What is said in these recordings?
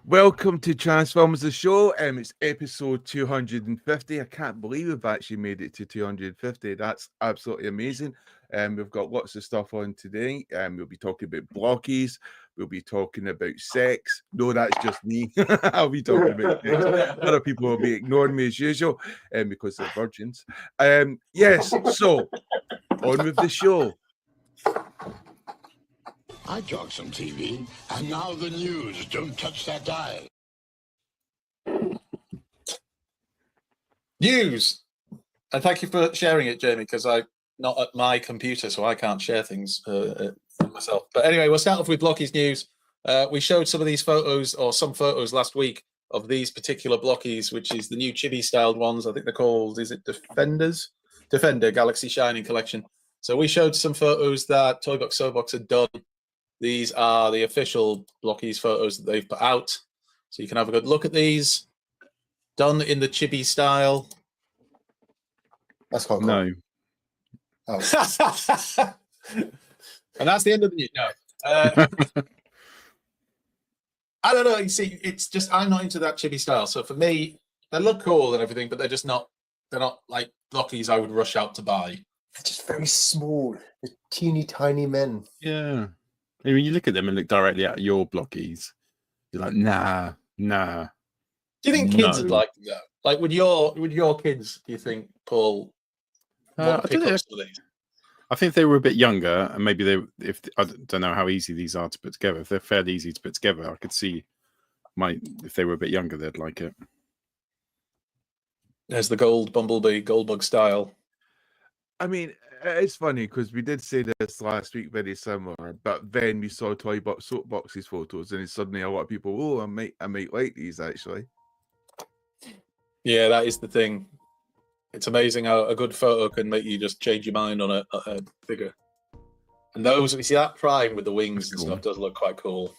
Welcome to Transformers the Show. It's episode 250. I can't believe we've actually made it to 250. That's absolutely amazing. We've got lots of stuff on today. We'll be talking about Blokees. We'll be talking about sex. No, that's just me. I'll be talking about sex. Other people will be ignoring me as usual because they're virgins. Yes, so on with the show. I talk some TV, and now the news. Don't touch that dial. News! And thank you for sharing it, Jamie, because I'm not at my computer, so I can't share things for myself. But anyway, we'll start off with Blokees news. We showed some of these photos, or some photos last week, of these particular Blokees, which is the new chibi-styled ones. I think they're called, is it Defenders? Defender Galaxy Shining Collection. So we showed some photos that Toybox Soapbox had done. These are the official Blokees photos that they've put out. So you can have a good look at these. Done in the chibi style. That's quite cool. No. Oh. And that's the end of the news. No. I don't know. You see, it's just, I'm not into that chibi style. So for me, they look cool and everything, but they're just not, they're not like Blokees I would rush out to buy. They're just very small. They're teeny tiny men. Yeah. I mean, you look at them and look directly at your Blokees. You're like, nah. Do you think kids would like that? Like, would your kids, do you think, Paul, want to pick up some of these? I think if they were a bit younger, and maybe I don't know how easy these are to put together. If they're fairly easy to put together, I could see if they were a bit younger, they'd like it. There's the gold bumblebee, goldbug style. I mean, it's funny because we did say this last week, very similar, but then we saw Toybox Soapbox's photos, and suddenly a lot of people, oh, I might like these actually. Yeah, that is the thing. It's amazing how a good photo can make you just change your mind on a figure. And those, you see that Prime with the wings and stuff does look quite cool.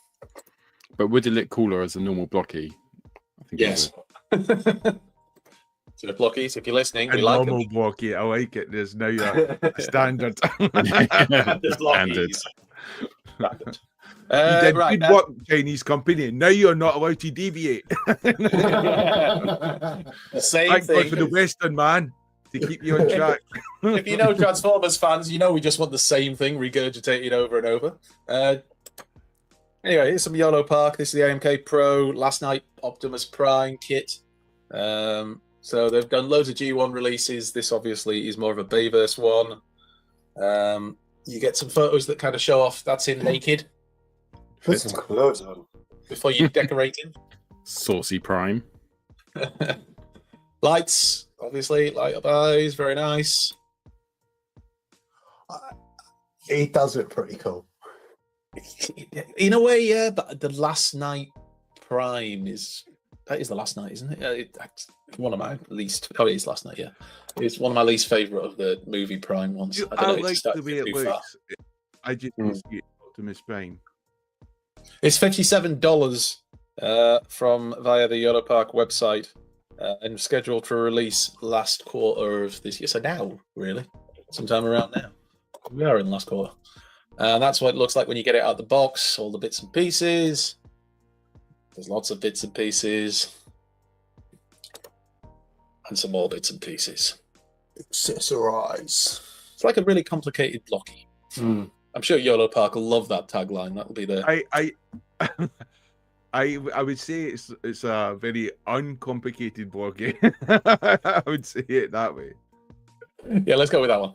But would it look cooler as a normal Blokie? I think yes. So the Blokees, if you're listening, we like normal them. Blokie, I like it. There's now a standard. Standard. You did right, good work, Chinese company. Now you're not allowed to deviate. The same Thank thing. God for the Western man to keep you on track. If you know Transformers fans, you know we just want the same thing regurgitated over and over. Anyway, here's some Yolo Park. This is the AMK Pro Last Night Optimus Prime kit. So they've done loads of G1 releases. This obviously is more of a Bayverse one. You get some photos that kind of show off. That's him naked. Put some clothes on. Before you decorate him. Saucy Prime. Lights, obviously. Light up eyes. Very nice. He does look pretty cool. In a way, yeah. But the Last Night Prime is... That is the Last Night, isn't it? It's one of my least... Oh, it is Last Night, yeah. It's one of my least favourite of the movie Prime ones. I like the way it looks. I just see Optimus Prime. It's $57 from via the Yolo Park website and scheduled for release last quarter of this year. So now, really, sometime around now. We are in the last quarter. And that's what it looks like when you get it out of the box, all the bits and pieces. There's lots of bits and pieces. And some more bits and pieces. Accessorize. It's like a really complicated Blokie. I'm sure Yolo Park will love that tagline. That'll be the... I would say it's a very uncomplicated Blokie. I would say it that way. Yeah, let's go with that one.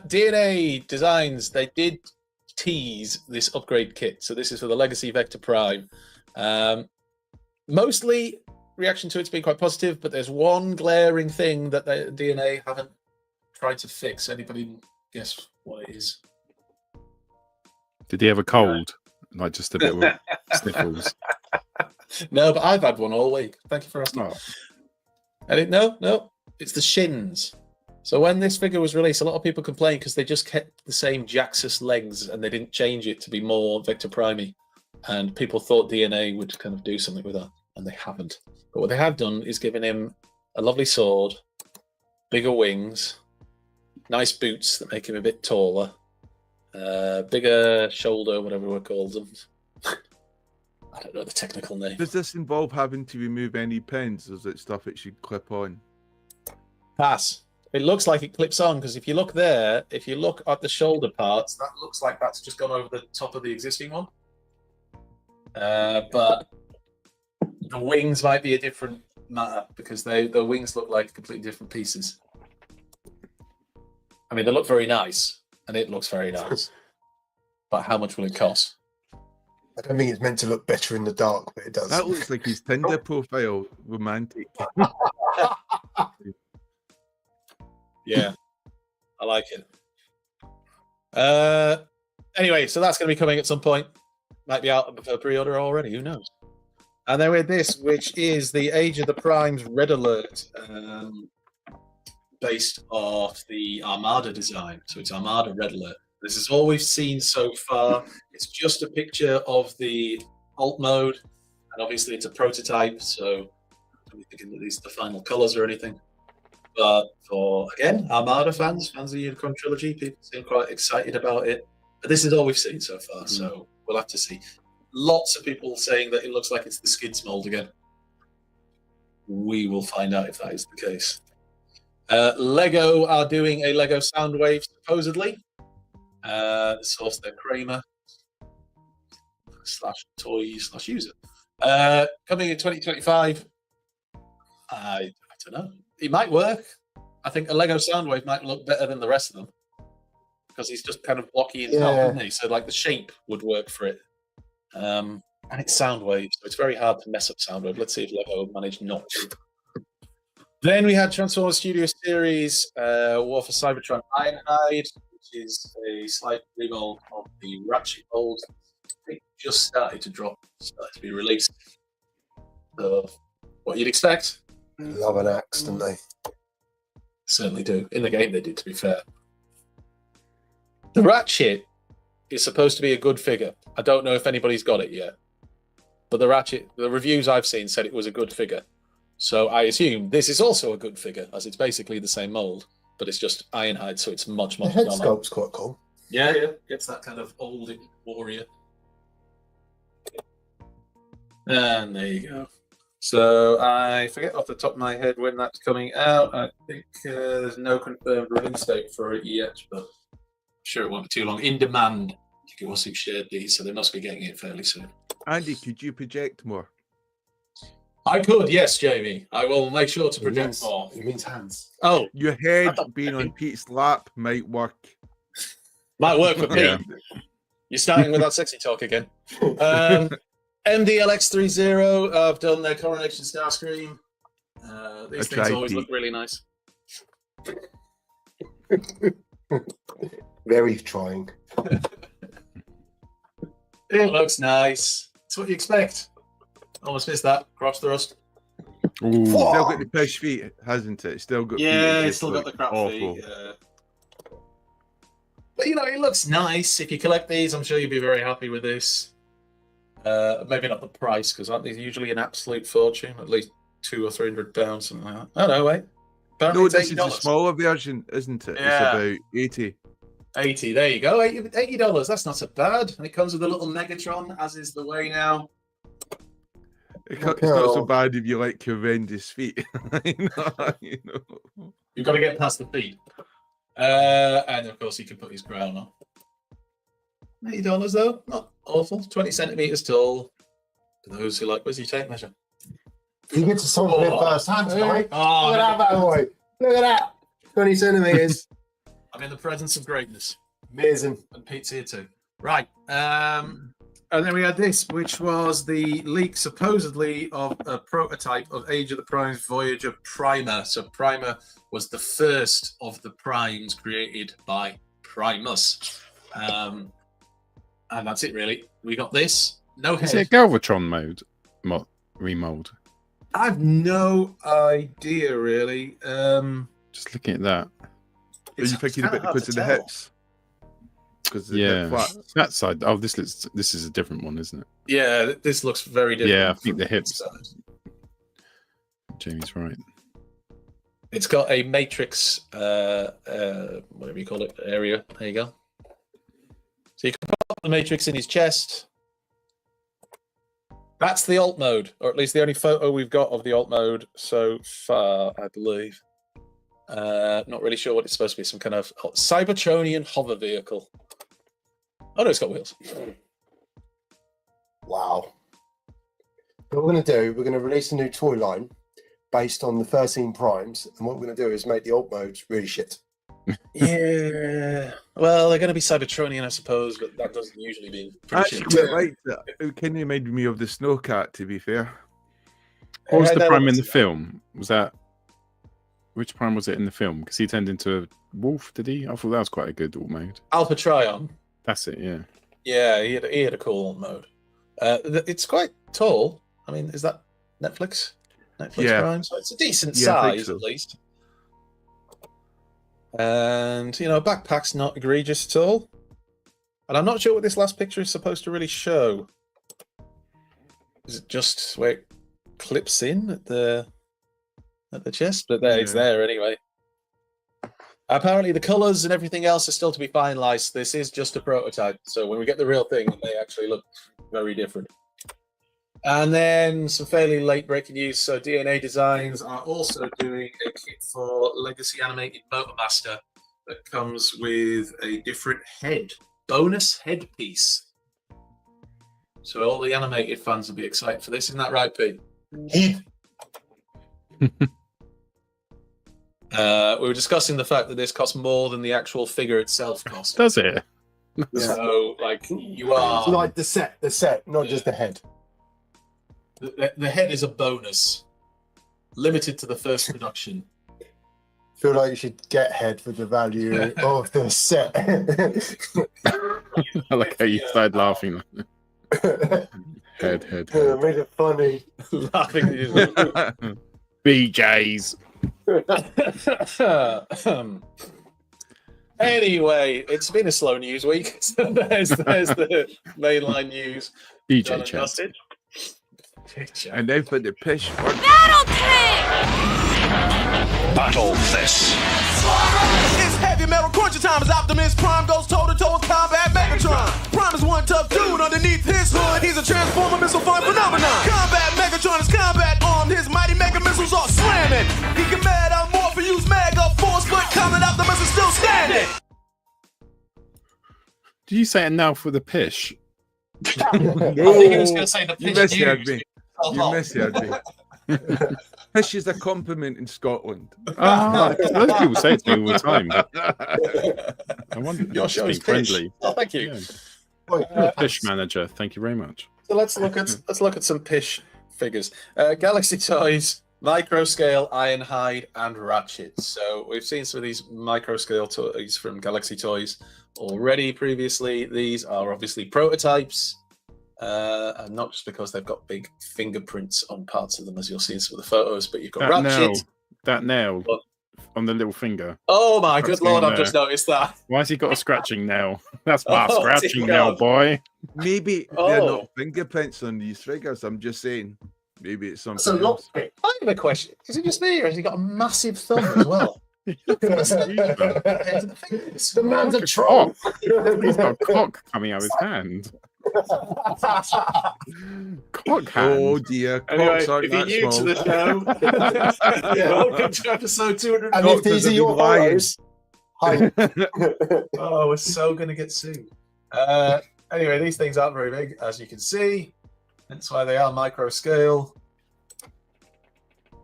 DNA Designs, they did tease this upgrade kit. So this is for the Legacy Vector Prime. Mostly reaction to it's been quite positive, but there's one glaring thing that the DNA haven't tried to fix. Anybody guess what it is? Did he have a cold? Like just a bit of sniffles? No, but I've had one all week. Thank you for asking. Oh, No, it's the shins. So when this figure was released, a lot of people complained because they just kept the same Jaxus legs and they didn't change it to be more Victor Prime. And people thought DNA would kind of do something with that, and they haven't. But what they have done is given him a lovely sword, bigger wings, nice boots that make him a bit taller, bigger shoulder, whatever we call them. I don't know the technical name. Does this involve having to remove any pins, or is it stuff it should clip on? Pass. It looks like it clips on because if you look there, if you look at the shoulder parts, that looks like that's just gone over the top of the existing one. But the wings might be a different matter because the wings look like completely different pieces. I mean, they look very nice, and it looks very nice. But how much will it cost? I don't think it's meant to look better in the dark, but it does. That looks like his Tinder profile, romantic. Yeah, I like it. Anyway, so that's going to be coming at some point. Might be out for pre-order already. Who knows? And then we had this, which is the Age of the Primes Red Alert, based off the Armada design. So it's Armada Red Alert. This is all we've seen so far. It's just a picture of the alt mode, and obviously it's a prototype, so don't be thinking that these are the final colours or anything. But for, again, Armada fans of the Unicron trilogy, people seem quite excited about it. But this is all we've seen so far, so we'll have to see. Lots of people saying that it looks like it's the Skids mold again. We will find out if that is the case. Lego are doing a Lego Soundwave, supposedly. Source their Kramer /toy/user. Coming in 2025. I don't know. It might work. I think a Lego Soundwave might look better than the rest of them because he's just kind of blocky in top, isn't he? So like the shape would work for it. And it's Soundwave, so it's very hard to mess up Soundwave. Let's see if Lego managed not to. Then we had Transformers Studio Series War for Cybertron Ironhide, which is a slight remold of the Ratchet mold. I think just started to be released. So what you'd expect. Love an axe, don't they? Certainly do. In the game they did, to be fair. The Ratchet is supposed to be a good figure. I don't know if anybody's got it yet. But the Ratchet, the reviews I've seen said it was a good figure. So I assume this is also a good figure, as it's basically the same mold, but it's just Ironhide, so it's much, much The head dumber. sculpt's quite cool. Yeah. Gets that kind of old warrior. And there you go. So I forget off the top of my head when that's coming out. I think there's no confirmed release date for it yet, but I'm sure it won't be too long. In demand. I think it was who shared these, so they must be getting it fairly soon. Andy, could you project more? I could, yes, Jamie. I will make sure to project more. It means hands. Oh, Your head being on Pete's lap might work. might work for me. Yeah. You're starting with that sexy talk again. MDLX30 have done their Coronation Starscream. These things always look really nice. Very trying. It looks nice. That's what you expect. Almost missed that. Cross thrust. Ooh. Still got the push feet, hasn't it? Still got feet that Yeah, it's just still got the look crap awful. feet. But you know, it looks nice. If you collect these, I'm sure you'll be very happy with this. Maybe not the price, because aren't these usually an absolute fortune? At least £200 or £300, something like that. Oh no, wait. Apparently No, it's this is the $80. smaller version, isn't it? Yeah. It's about 80. 80, there you go. $80. That's not so bad. And it comes with a little Megatron, as is the way now. It's not so bad if you like horrendous feet. you know. You've got to get past the feet. And of course, he can put his crown on. $80 though, not awful. 20 centimeters tall. For those who like, where's your tape measure? You get to solve it first hand, right? Oh, Look at that bad boy. Look at that. 20 centimeters. I'm in the presence of greatness. Amazing. And Pete's here too. Right. And then we had this, which was the leak supposedly of a prototype of Age of the Primes Voyager Primer. So Primer was the first of the primes created by Primus. And that's it really. We got this. No head. Is it Galvatron mode? remold? I've no idea, really. Just looking at that. Are you thinking about because of the hips? Because Yeah, that side. Oh, this is a different one, isn't it? Yeah, this looks very different. Yeah, I think the hips. Jamie's right. It's got a matrix, whatever you call it, area. There you go. So you can put the matrix in his chest. That's the alt mode, or at least the only photo we've got of the alt mode so far, I believe. Not really sure what it's supposed to be. Some kind of Cybertronian hover vehicle. Oh no, it's got wheels. Wow. What we're going to do, we're going to release a new toy line based on the 13 primes, and what we're going to do is make the alt modes really shit. Yeah. Well, they're going to be Cybertronian, I suppose, but that doesn't usually mean. Actually, quite right. It kind of reminded me of the Snowcat, to be fair. What was the prime in the film? Was that which prime was it in the film? Because he turned into a wolf, did he? I thought that was quite a good alt mode. Alpha Trion. That's it, yeah. Yeah, he had a cool alt mode. It's quite tall. I mean, is that Netflix? Netflix Prime, so it's a decent size at least. And backpack's not egregious at all. And I'm not sure what this last picture is supposed to really show. Is it just where it clips in at the chest? But there, it's there anyway. Apparently the colours and everything else are still to be finalised. This is just a prototype, so when we get the real thing, they actually look very different. And then some fairly late breaking news. So DNA Designs are also doing a kit for Legacy Animated Motormaster that comes with a different bonus headpiece. So all the animated fans will be excited for this. Isn't that right, Pete? Head. We were discussing the fact that this costs more than the actual figure itself costs. Does it? So, you are... So like the set, not just the head. The head is a bonus, limited to the first production. I feel like you should get head for the value of the set. I like how you started laughing. Head. Made it funny. Laughing at you. BJ's. Anyway, it's been a slow news week. So there's the mainline news. DJ chat. And then for the pish. Battle tank! Battle this. It's heavy metal cruncher time as Optimus Prime goes toe-to-toe with Combat Megatron. Prime is one tough dude underneath his hood. He's a Transformer missile flying phenomenon. Combat Megatron is combat armed. His mighty mega missiles are slamming. He can metamorph and use mega force, but Combat Optimus is still standing. Did you say it now for the pish? I think he was going to say the You pish misheard news. me. You misheard me. Pish is a compliment in Scotland. Those people say it to me all the time. I wonder. Your show is friendly. Oh, thank you. Yeah. You're a pish manager. Thank you very much. So let's look at some pish figures. Galaxy Toys, micro scale, Ironhide, and Ratchet. So we've seen some of these micro scale toys from Galaxy Toys already previously. These are obviously prototypes. And not just because they've got big fingerprints on parts of them, as you'll see in some of the photos, but you've got Ratchet. That nail on the little finger. Oh my good lord, I've just noticed that. Why has he got a scratching nail? That's my scratching dear nail, God. boy. Maybe they're not fingerprints on these figures. I'm just saying. Maybe it's something That's a else. lockpick. I have a question. Is it just me, or has he got a massive thumb as well? The man's a troll. He's got a cock coming out of his hand. Cock hand. Oh dear. Anyway, Cocks aren't if you're that new small. to the show, welcome to episode 200. And if these are your horrors, hi. Oh, we're so going to get sued. Anyway, these things aren't very big, as you can see. That's why they are micro scale.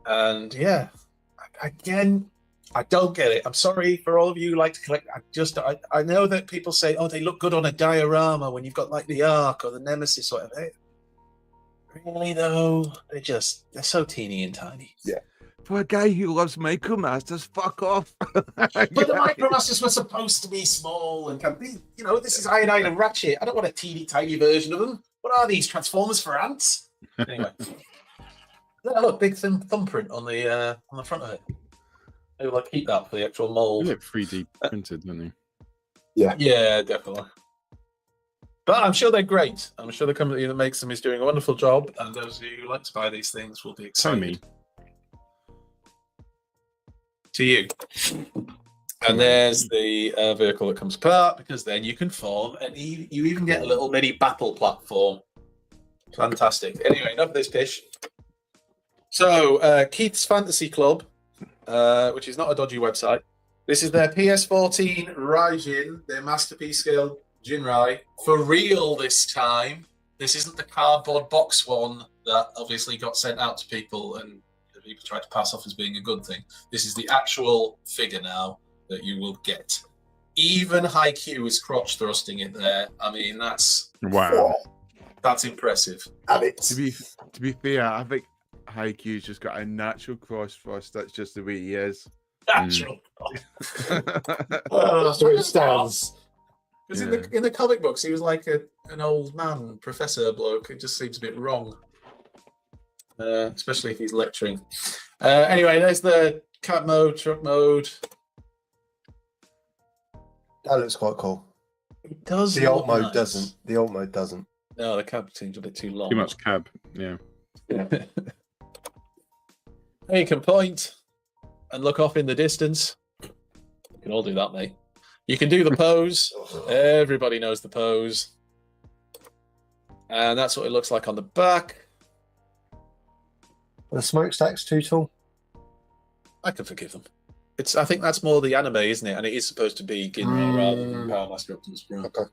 And yeah, again, I don't get it. I'm sorry for all of you who like to collect. I know that people say, oh, they look good on a diorama when you've got like the Ark or the Nemesis or whatever. Really though, they're so teeny and tiny. Yeah. For a guy who loves Micromasters, fuck off. But the Micromasters were supposed to be small and can be, this is Ironhide and Ratchet. I don't want a teeny tiny version of them. What are these, Transformers for ants? Anyway. Yeah, look, big thumbprint on the front of it. Maybe like keep that for the actual mold. They look 3D printed, don't they? Yeah, definitely. But I'm sure they're great. I'm sure the company that makes them is doing a wonderful job, and those of you who like to buy these things will be excited. me. To you. And there's the vehicle that comes apart, because then you can form, and you even get a little mini battle platform. Fantastic. Anyway, enough of this pish. So, Keith's Fantasy Club, which is not a dodgy website. This is their PS14 Raijin, their masterpiece scale Jinrai. For real this time. This isn't the cardboard box one that obviously got sent out to people and people tried to pass off as being a good thing. This is the actual figure now that you will get. Even Haikyuu is crotch thrusting it there. I mean, that's impressive. To be fair, I think Haikyuu's just got a natural cross thrust. That's just the way he is. Natural. That's where it stands. Because in the comic books, he was like an old man, professor bloke. It just seems a bit wrong. Especially if he's lecturing. Anyway, there's the cab mode, truck mode. That looks quite cool. It does. The alt mode doesn't. The alt mode doesn't. No, the cab seems a bit too long. Too much cab, yeah. You can point and look off in the distance. You can all do that, mate. You can do the pose. Everybody knows the pose. And that's what it looks like on the back. The smokestacks too tall. I can forgive them. I think that's more the anime, isn't it? And it is supposed to be Ginra rather than Power Master Optimus Prime. Okay.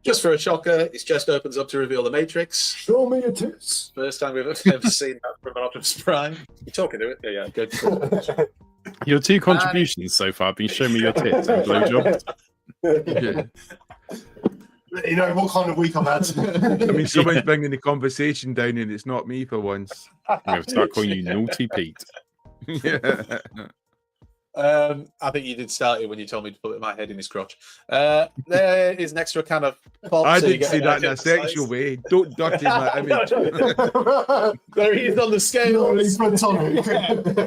Just for a shocker, his chest opens up to reveal the Matrix. Show me your tits. First time we've ever seen that from an Optimus Prime. You talking to it? Yeah, good. Your two contributions so far have been show me your tits and blowjob. You know what kind of week I've had. I mean, someone's bringing the conversation down, and it's not me for once. I'm going to start calling you Naughty Pete. Yeah. I think you did start it when you told me to put my head in his crotch. There is an extra kind of pop. I so you didn't get say an that in a exercise. sexual way. Don't dirty my image. There he is on the scale. Purely platonic.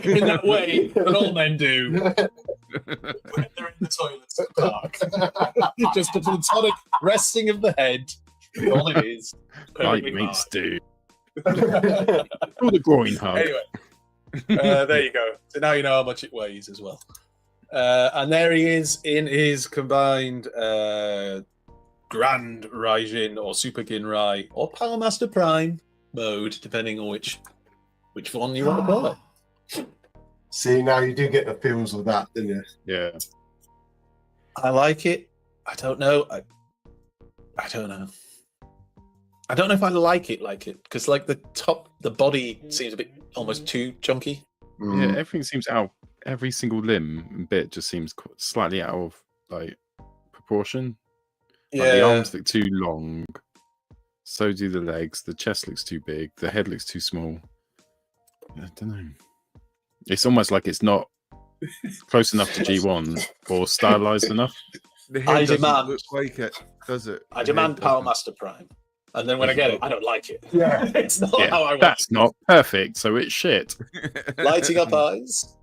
In that way that all men do when they're in the toilets at the park. Just a platonic resting of the head. All it is. Like Perfectly mates fine. do. Or the groin hug. Anyway, there you go. So now you know how much it weighs as well. And there he is in his combined Grand Raijin or Super Ginrai or Power Master Prime mode, depending on which one you want to call it. See, now you do get the feels of that, didn't you? Yeah. I like it. I don't know. I don't know. I don't know if I like it because like the body seems a bit almost too chunky. Yeah, everything seems out. Every single limb and bit just seems slightly out of like proportion. Like, the arms look too long. So do the legs. The chest looks too big. The head looks too small. I don't know. It's almost like it's not close enough to G1 or stylized enough. The I head doesn't demand- look like it, does it? I The demand head Power doesn't. Master Prime. And then when I get it, I don't like it. Yeah. It's not Yeah, how I want that's not perfect, so it's shit. it. Lighting up eyes.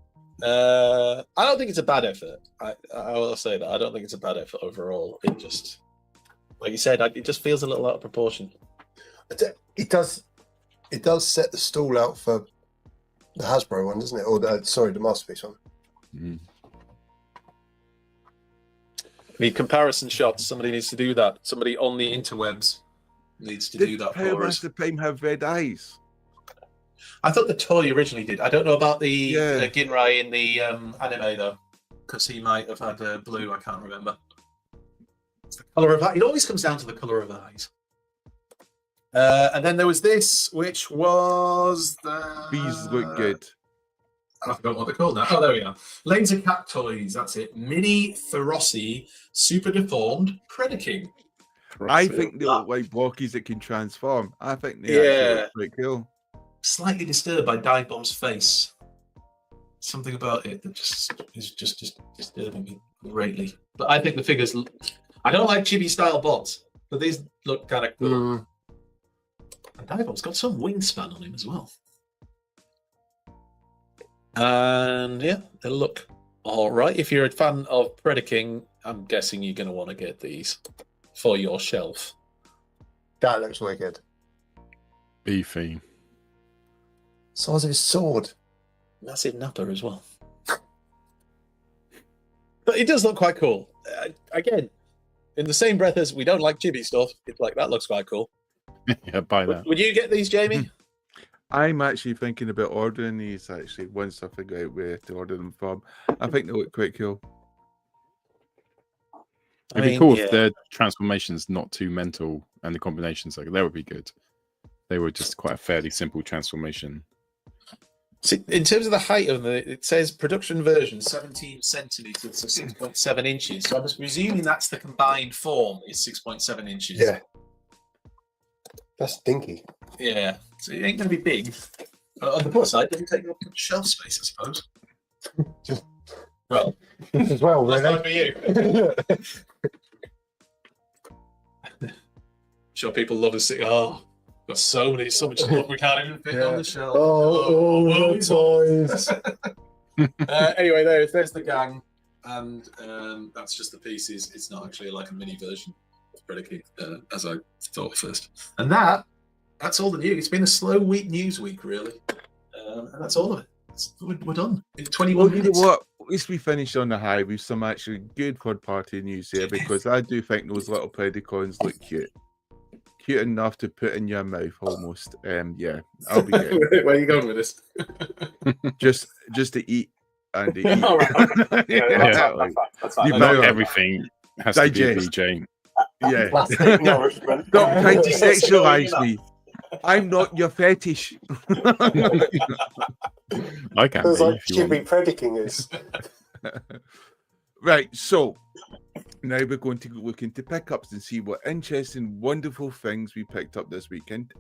I don't think it's a bad effort. I will say that. I don't think it's a bad effort overall. It just, like you said, it just feels a little out of proportion. It does set the stall out for the Hasbro one, doesn't it? Or the Masterpiece one. Mm. Need comparison shots. Somebody needs to do that. Somebody on the interwebs needs to do Did that Power for us. Master Prime have red eyes? I thought the toy originally did. I don't know about the Yeah. Ginrai in the anime though, because he might have had blue. I can't remember. It's the color of eye. It always comes down to the color of eyes. And then there was this, which was the. These look good. I forgot what they're called now. Oh, there we are. Laser Cat Toys. That's it. Mini Feroci Super Deformed Predacons. I think they look like Blokees that can transform. I think they Yeah. actually look pretty cool. Slightly disturbed by Dive Bomb's face. Something about it that just is just disturbing me greatly. But I think the figures. I don't like chibi style bots, but these look kind of cool. And Dival's got some wingspan on him as well. And yeah, they look all right. If you're a fan of Predacons, I'm guessing you're going to want to get these for your shelf. That looks wicked. Beefy. Size of his sword. Massive napper as well. But it does look quite cool. Again, in the same breath as we don't like chibi stuff, it's like, that looks quite cool. Yeah, buy that. Would you get these, Jamie? I'm actually thinking about ordering these actually once I figure out where to order them from. I think they look quite cool. It'd be cool if the transformation's not too mental and the combinations, like, that would be good. They were just quite a fairly simple transformation. See, in terms of the height of them, it says production version 17 centimeters to 6.7 inches. So I'm presuming that's the combined form is 6.7 inches. Yeah. That's stinky. Yeah. So it ain't going to be big. But on the plus side, it doesn't take up much shelf space, I suppose. Just well, as well, that's really. not for you. I'm sure people love to see. Oh, got so much stuff we can't even fit on the shelf. Toys. Anyway, there's the gang, and that's just the pieces. It's not actually like a mini version of Predacons, as I thought first. And that's all the news. It's been a slow news week, really, and that's all of it. We're done in 21 Well, you minutes. know what? At least we finished on the high with some actually good third-party news here, because I do think those little Predacons look cute. Cute enough to put in your mouth, almost. Yeah, I'll be getting Where are you going with this? just to eat and to eat. All right. That's fine. You Not know, everything has to be digest. BJ. Yeah. Plastic nourishment. Stop trying to sexualize me. I'm not your fetish. I can Feels be like if you want. chibi Predacons is. Right, so now we're going to look into pickups and see what interesting, wonderful things we picked up this weekend.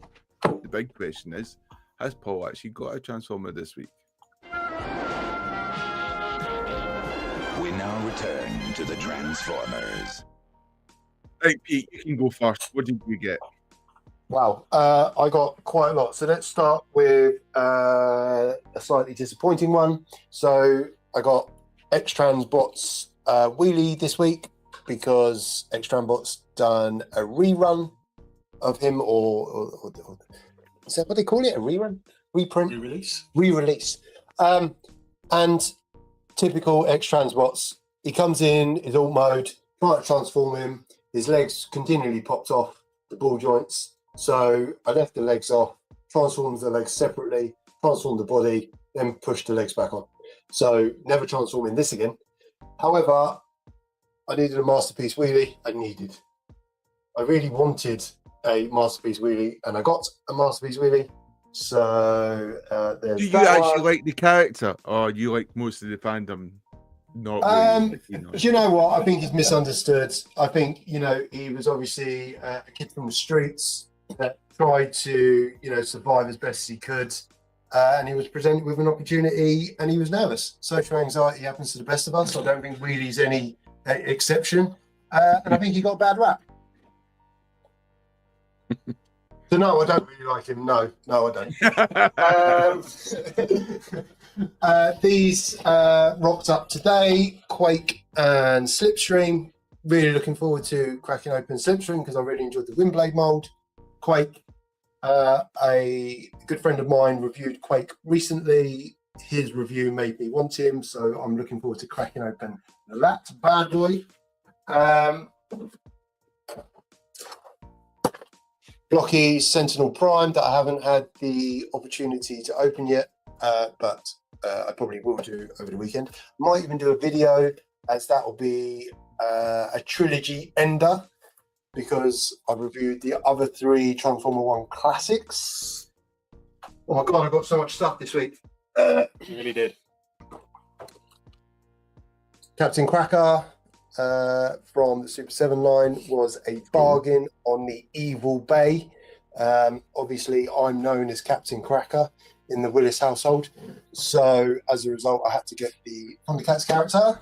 The big question is, has Paul actually got a Transformer this week? We now return to the Transformers. Right, Pete, you can go first. What did you get? Wow, I got quite a lot. So let's start with a slightly disappointing one. So I got X-Trans Bots wheelie this week because X-Trans Bots done a rerun of him, or is that what they call it? A rerun? Reprint? Re-release. And typical X-Trans Bots, he comes in his alt mode, try to transform him, his legs continually popped off, the ball joints. So I left the legs off, transformed the legs separately, transformed the body, then pushed the legs back on. So never transforming this again. However, I needed a masterpiece wheelie. I really wanted a masterpiece wheelie, and I got a masterpiece wheelie. So there's Do you that actually one. like the character, or you like most of the fandom? Not really. Do you know what? I think he's misunderstood. I think, he was obviously a kid from the streets that tried to, survive as best as he could. And he was presented with an opportunity and he was nervous. Social anxiety happens to the best of us. I don't think wheelie's any exception. And I think he got a bad rap. So no, I don't really like him. No, I don't. These rocked up today, Quake and Slipstream. Really looking forward to cracking open Slipstream because I really enjoyed the Windblade mold. Quake, a good friend of mine reviewed Quake recently. His review made me want him, so I'm looking forward to cracking open that bad boy. Blokees Sentinel Prime that I haven't had the opportunity to open yet, but I probably will do over the weekend. Might even do a video, as that will be a trilogy ender, because I've reviewed the other 3 Transformer 1 classics. Oh my god, I've got so much stuff this week. You really did. Captain Cracker from the Super 7 line was a bargain on the Evil Bay. Obviously, I'm known as Captain Cracker in the Willis household. So, as a result, I had to get the Thundercats character.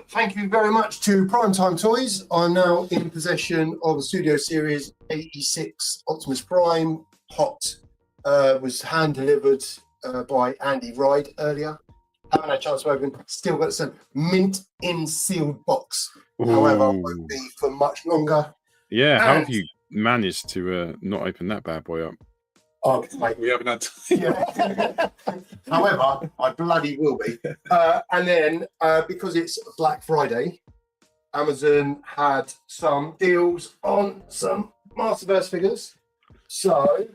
thank you very much to Primetime Toys. I'm now in possession of a Studio Series 86 Optimus Prime Hot. Was hand delivered by Andy Ride earlier. Haven't had a chance to open. Still got some mint in sealed box. However, won't be for much longer. Yeah, how have you managed to not open that bad boy up? Oh, mate, We haven't had. yeah. However, I bloody will be. And then because it's Black Friday, Amazon had some deals on some Masterverse figures. So,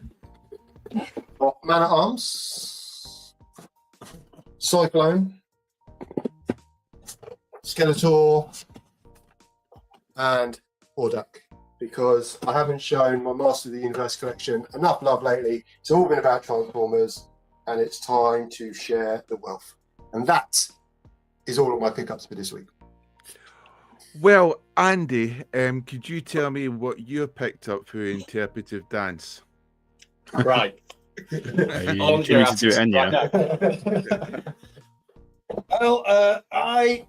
got Man at Arms, Cyclone, Skeletor, and Hordak. Because I haven't shown my Master of the Universe collection enough love lately. It's all been about Transformers, and it's time to share the wealth. And that is all of my pickups for this week. Well, Andy, could you tell me what you picked up for interpretive dance? Right. You need to do Enya. Well, I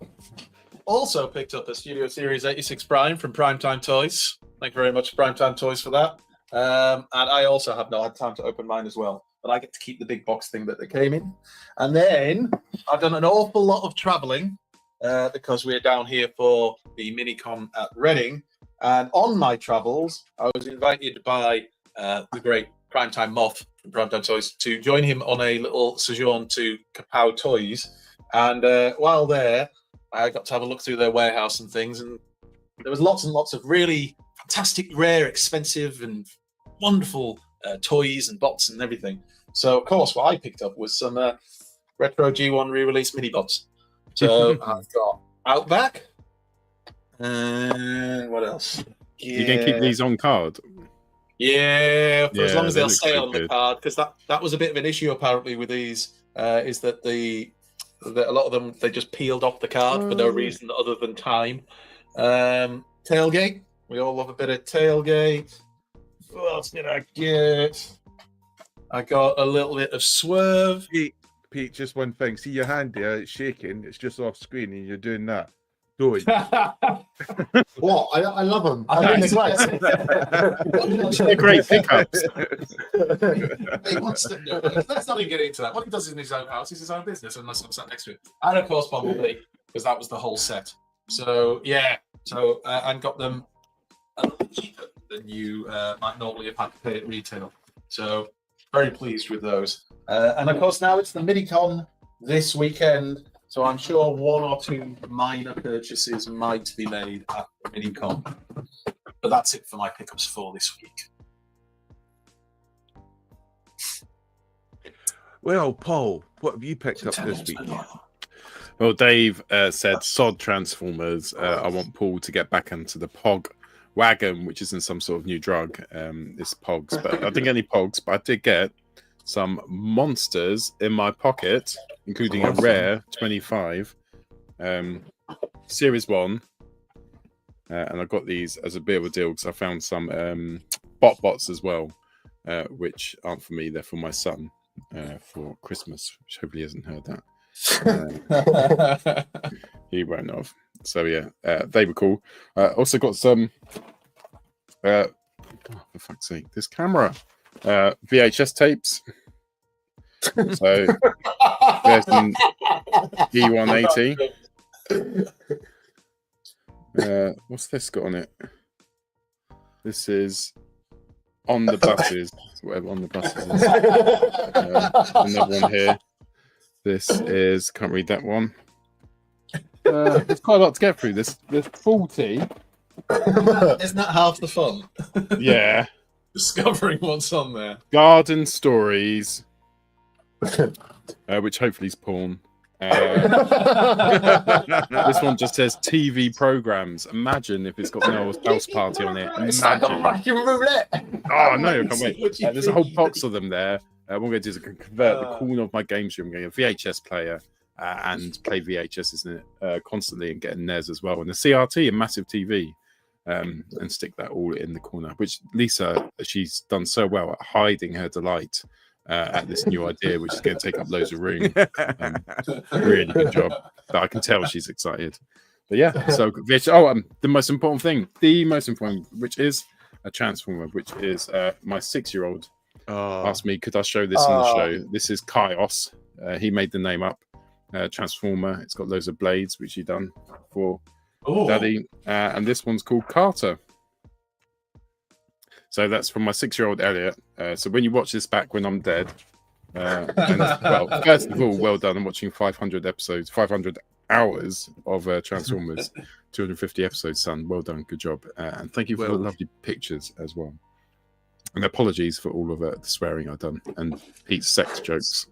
also picked up a Studio Series 86 Prime from Primetime Toys. Thank you very much, Primetime Toys, for that. And I also have not had time to open mine as well, but I get to keep the big box thing that they came in. And then I've done an awful lot of traveling because we're down here for the Minicon at Reading. And on my travels, I was invited by the great Primetime Moth from Primetime Toys to join him on a little sojourn to Kapow Toys. And while there, I got to have a look through their warehouse and things, and there was lots and lots of really fantastic, rare, expensive, and wonderful toys and bots and everything. So, of course, what I picked up was some retro G1 re-release mini bots. So I've got Outback, and what else? You can keep these on card. Yeah, for as long as they they'll look stay pretty on the good. card, because that was a bit of an issue apparently with these. Is that a lot of them they just peeled off the card for no reason other than time. Tailgate. We all love a bit of Tailgate. What else did I get? I got a little bit of Swerve. Pete, just one thing. See your hand there, it's shaking. It's just off screen and you're doing that. Don't. What? I love them. I think think They're great pickups. He wants to, let's not even get into that. What he does in his own house is his own business, unless I'm sat next to it. And of course, Bumblebee, because that was the whole set. So yeah, and got them a little cheaper than you might normally have had to pay at retail. So very pleased with those. And of course, now it's the Minicon this weekend. So I'm sure one or two minor purchases might be made at the Minicon. But that's it for my pickups for this week. Well, Paul, what have you picked up this week? Well, Dave said, sod Transformers. I want Paul to get back into the Pog wagon, which isn't some sort of new drug. It's Pogs, but I didn't get any Pogs, but I did get some monsters in my pocket, including a rare 25 Series 1. And I got these as a bit of a deal because I found some bots as well, which aren't for me, they're for my son for Christmas, which hopefully he hasn't heard that. He won't have. So yeah, they were cool. Also got some, for fuck's sake, this camera. VHS tapes. So there's some E180. What's this got on it? This is On the Buses, whatever On the Buses is. Another one here. This is, can't read that one. There's quite a lot to get through. There's 40. Isn't that half the fun? Yeah. Discovering what's on there. Garden Stories, which hopefully is porn. This one just says TV programs. Imagine if it's got Noel's house party on it. Imagine. Oh no, I can't wait. There's a whole box of them there. What I'm going to do is convert the corner of my games room, getting a VHS player and play VHS, isn't it? Constantly, and getting NES as well, and a CRT, a massive TV. And stick that all in the corner, which Lisa, she's done so well at hiding her delight at this new idea, which is going to take up loads of room. Really good job. but I can tell she's excited. But yeah, so the most important thing, which is a Transformer, which is my 6-year-old asked me, could I show this on the show? This is Kaios. He made the name up. Transformer. It's got loads of blades, which he done for Daddy. And this one's called Carter. So that's from my 6-year-old Elliot. So when you watch this back when I'm dead, first of all, well done. I'm watching 500 episodes, 500 hours of Transformers, 250 episodes, son. Well done, good job. And thank you for the lovely pictures as well. And apologies for all of the swearing I've done and Pete's sex jokes.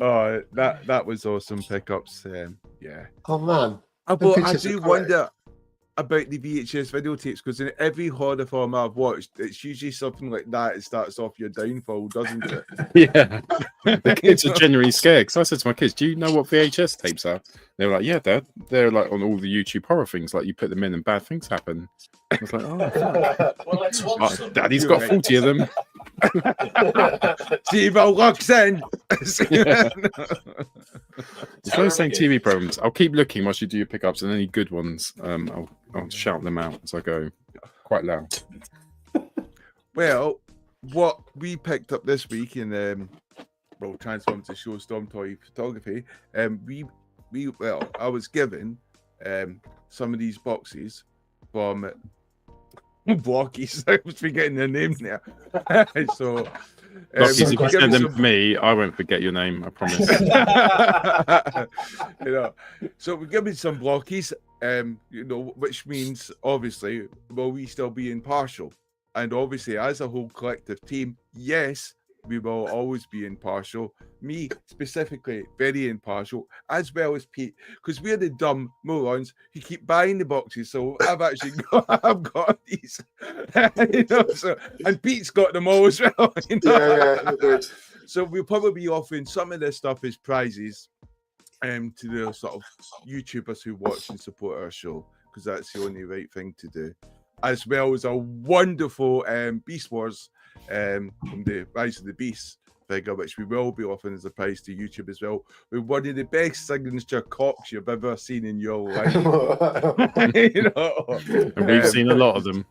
Oh, that was awesome pickups. Yeah. Oh man. I do wonder about the VHS videotapes, because in every horror film I've watched, it's usually something like that. It starts off your downfall, doesn't it? Yeah. The kids are genuinely scared, because I said to my kids, do you know what VHS tapes are? They were like, yeah, Dad. They're like on all the YouTube horror things, like you put them in and bad things happen. I was like, well, let's watch them. Daddy's got 40 of them. TiVo locks in. There's no saying TV programs. I'll keep looking whilst you do your pickups, and any good ones, I'll shout them out as I go, quite loud. Well, what we picked up this week in Transformers to show StormToyPhotography, I was given some of these boxes from Blokees. I was forgetting their name there. So Blokees, if you send them to me, I won't forget your name, I promise. So we're giving some Blokees, which means obviously will we still be impartial? And obviously, as a whole collective team, yes, we will always be impartial. Me specifically, very impartial, as well as Pete, because we're the dumb morons who keep buying the boxes. So I've actually got these, and Pete's got them all as well. Yeah. So we'll probably be offering some of this stuff as prizes to the sort of YouTubers who watch and support our show, because that's the only right thing to do. As well as a wonderful Beast Wars from the Rise of the Beast figure, which we will be offering as a prize to YouTube as well, with one of the best signature cocks you've ever seen in your life. And we've seen a lot of them.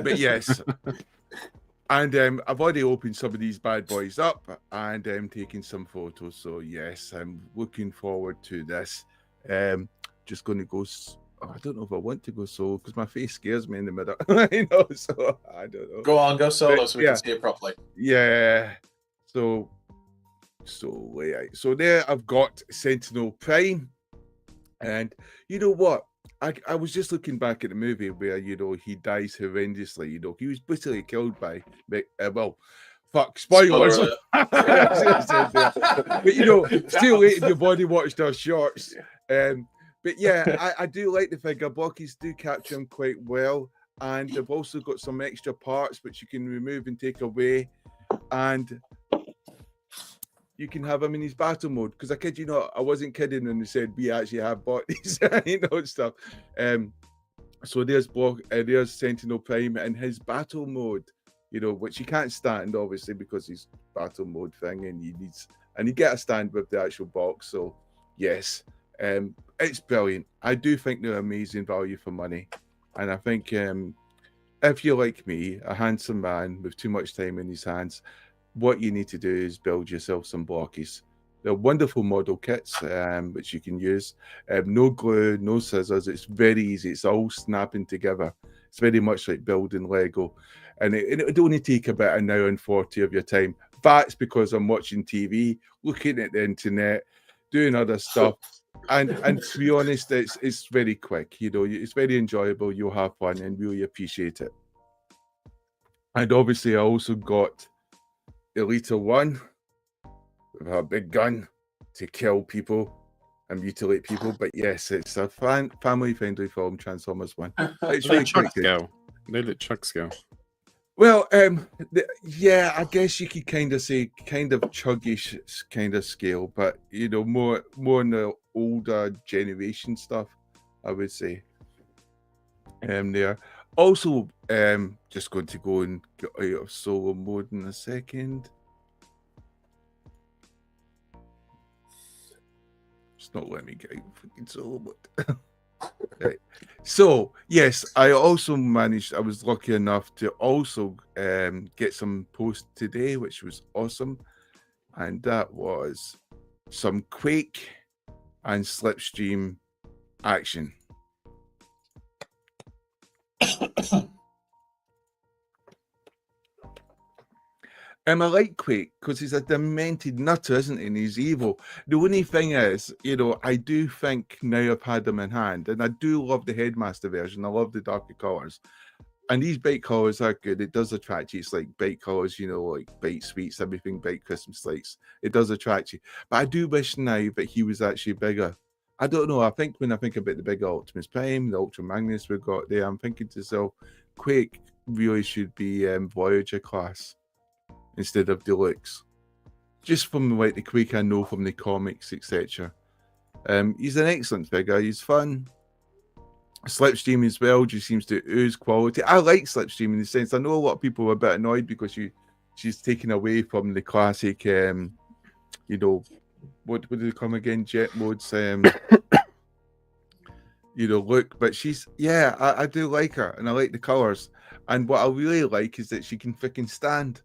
But yes. And I've already opened some of these bad boys up and taken some photos. So yes, I'm looking forward to this. Just going to go. I don't know if I want to go solo because my face scares me in the middle. So I don't know. Go on, go solo so we can see it properly. Yeah. So there I've got Sentinel Prime, and you know what? I was just looking back at the movie where he dies horrendously. He was brutally killed by spoilers. But still late if you've already watched our shorts. But yeah, I do like the figure. Blokees do capture him quite well, and they've also got some extra parts which you can remove and take away, and you can have him in his battle mode. Because I kid you not, I wasn't kidding when they said we actually have bought these, stuff. So there's Sentinel Prime in his battle mode, which he can't stand obviously because he's battle mode thing, and you get a stand with the actual box. So yes, it's brilliant. I do think they're amazing value for money, and I think if you're like me, a handsome man with too much time in his hands, what you need to do is build yourself some Blokees. They're wonderful model kits, which you can use. No glue, no scissors. It's very easy. It's all snapping together. It's very much like building Lego. And it would only take about an hour and 40 of your time. That's because I'm watching TV, looking at the internet, doing other stuff. And to be honest, it's very quick. It's very enjoyable. You'll have fun and really appreciate it. And obviously, I also got Elita 1 with a big gun to kill people and mutilate people. But yes, it's a family-friendly film, Transformers 1. It's They really look Chuck quite good. scale. They look Chuck scale. Well, yeah, I guess you could kind of say kind of chuggish kind of scale, but more in the older generation stuff, I would say. There. Also, just going to go and get out of solo mode in a second. It's not letting me get out of freaking solo mode. Right. So, yes, I also managed, I was lucky enough to also get some posts today, which was awesome. And that was some Quake and Slipstream action. I like Quake because he's a demented nutter, isn't he? And he's evil. The only thing is, you know, I do think now I've had them in hand, and I do love the Headmaster version. I love the darker colours. And these bait colours are good. It does attract you. It's like bait colours, you know, like bait sweets, everything, bait Christmas lights. It does attract you. But I do wish now that he was actually bigger. I don't know. I think when I think about the bigger Optimus Prime, the Ultra Magnus we've got there, I'm thinking to myself, Quake really should be Voyager class instead of Deluxe. Just from like the Quake I know from the comics, etc. He's an excellent figure. He's fun. Slipstream as well just seems to ooze quality. I like Slipstream in the sense I know a lot of people are a bit annoyed because she's taken away from the classic, you know, what do they come again? Jet modes, you know, look. But she's, yeah, I do like her and I like the colours. And what I really like is that she can freaking stand,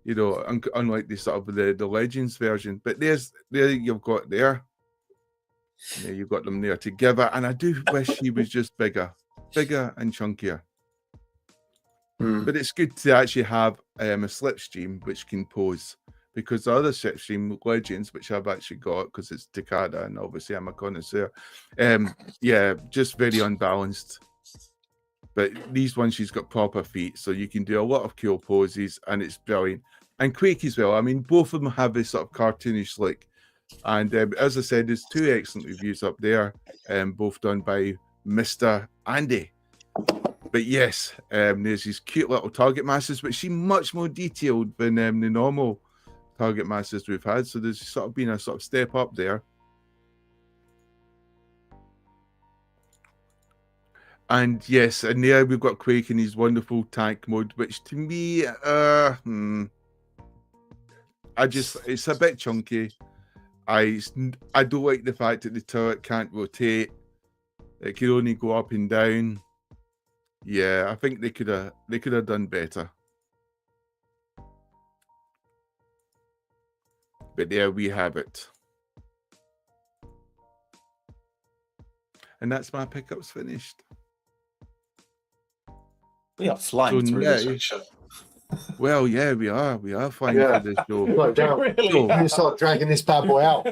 you know, unlike the sort of the Legends version. But there you've got there. Yeah, you've got them there together, and I do wish he was just bigger and chunkier. But it's good to actually have a Slipstream which can pose, because the other Slipstream Legends, which I've actually got because it's Takada, and obviously I'm a connoisseur, yeah, just very unbalanced. But these ones, she's got proper feet, so you can do a lot of cool poses, and it's brilliant. And Quake as well. I mean, both of them have this sort of cartoonish look. And as I said, there's 2 excellent reviews up there, both done by Mr. Andy. But yes, there's these cute little target masters, which seem much more detailed than the normal target masters we've had. So there's sort of been a sort of step up there. And yes, and there we've got Quake in his wonderful tank mode, which to me, it's a bit chunky. I don't like the fact that the turret can't rotate. It can only go up and down. Yeah, I think they could have done better. But there we have it. And that's my pickups finished. We are flying through this show. Well, yeah, we are flying through this show. Slow down. Really? So, you start dragging this bad boy out.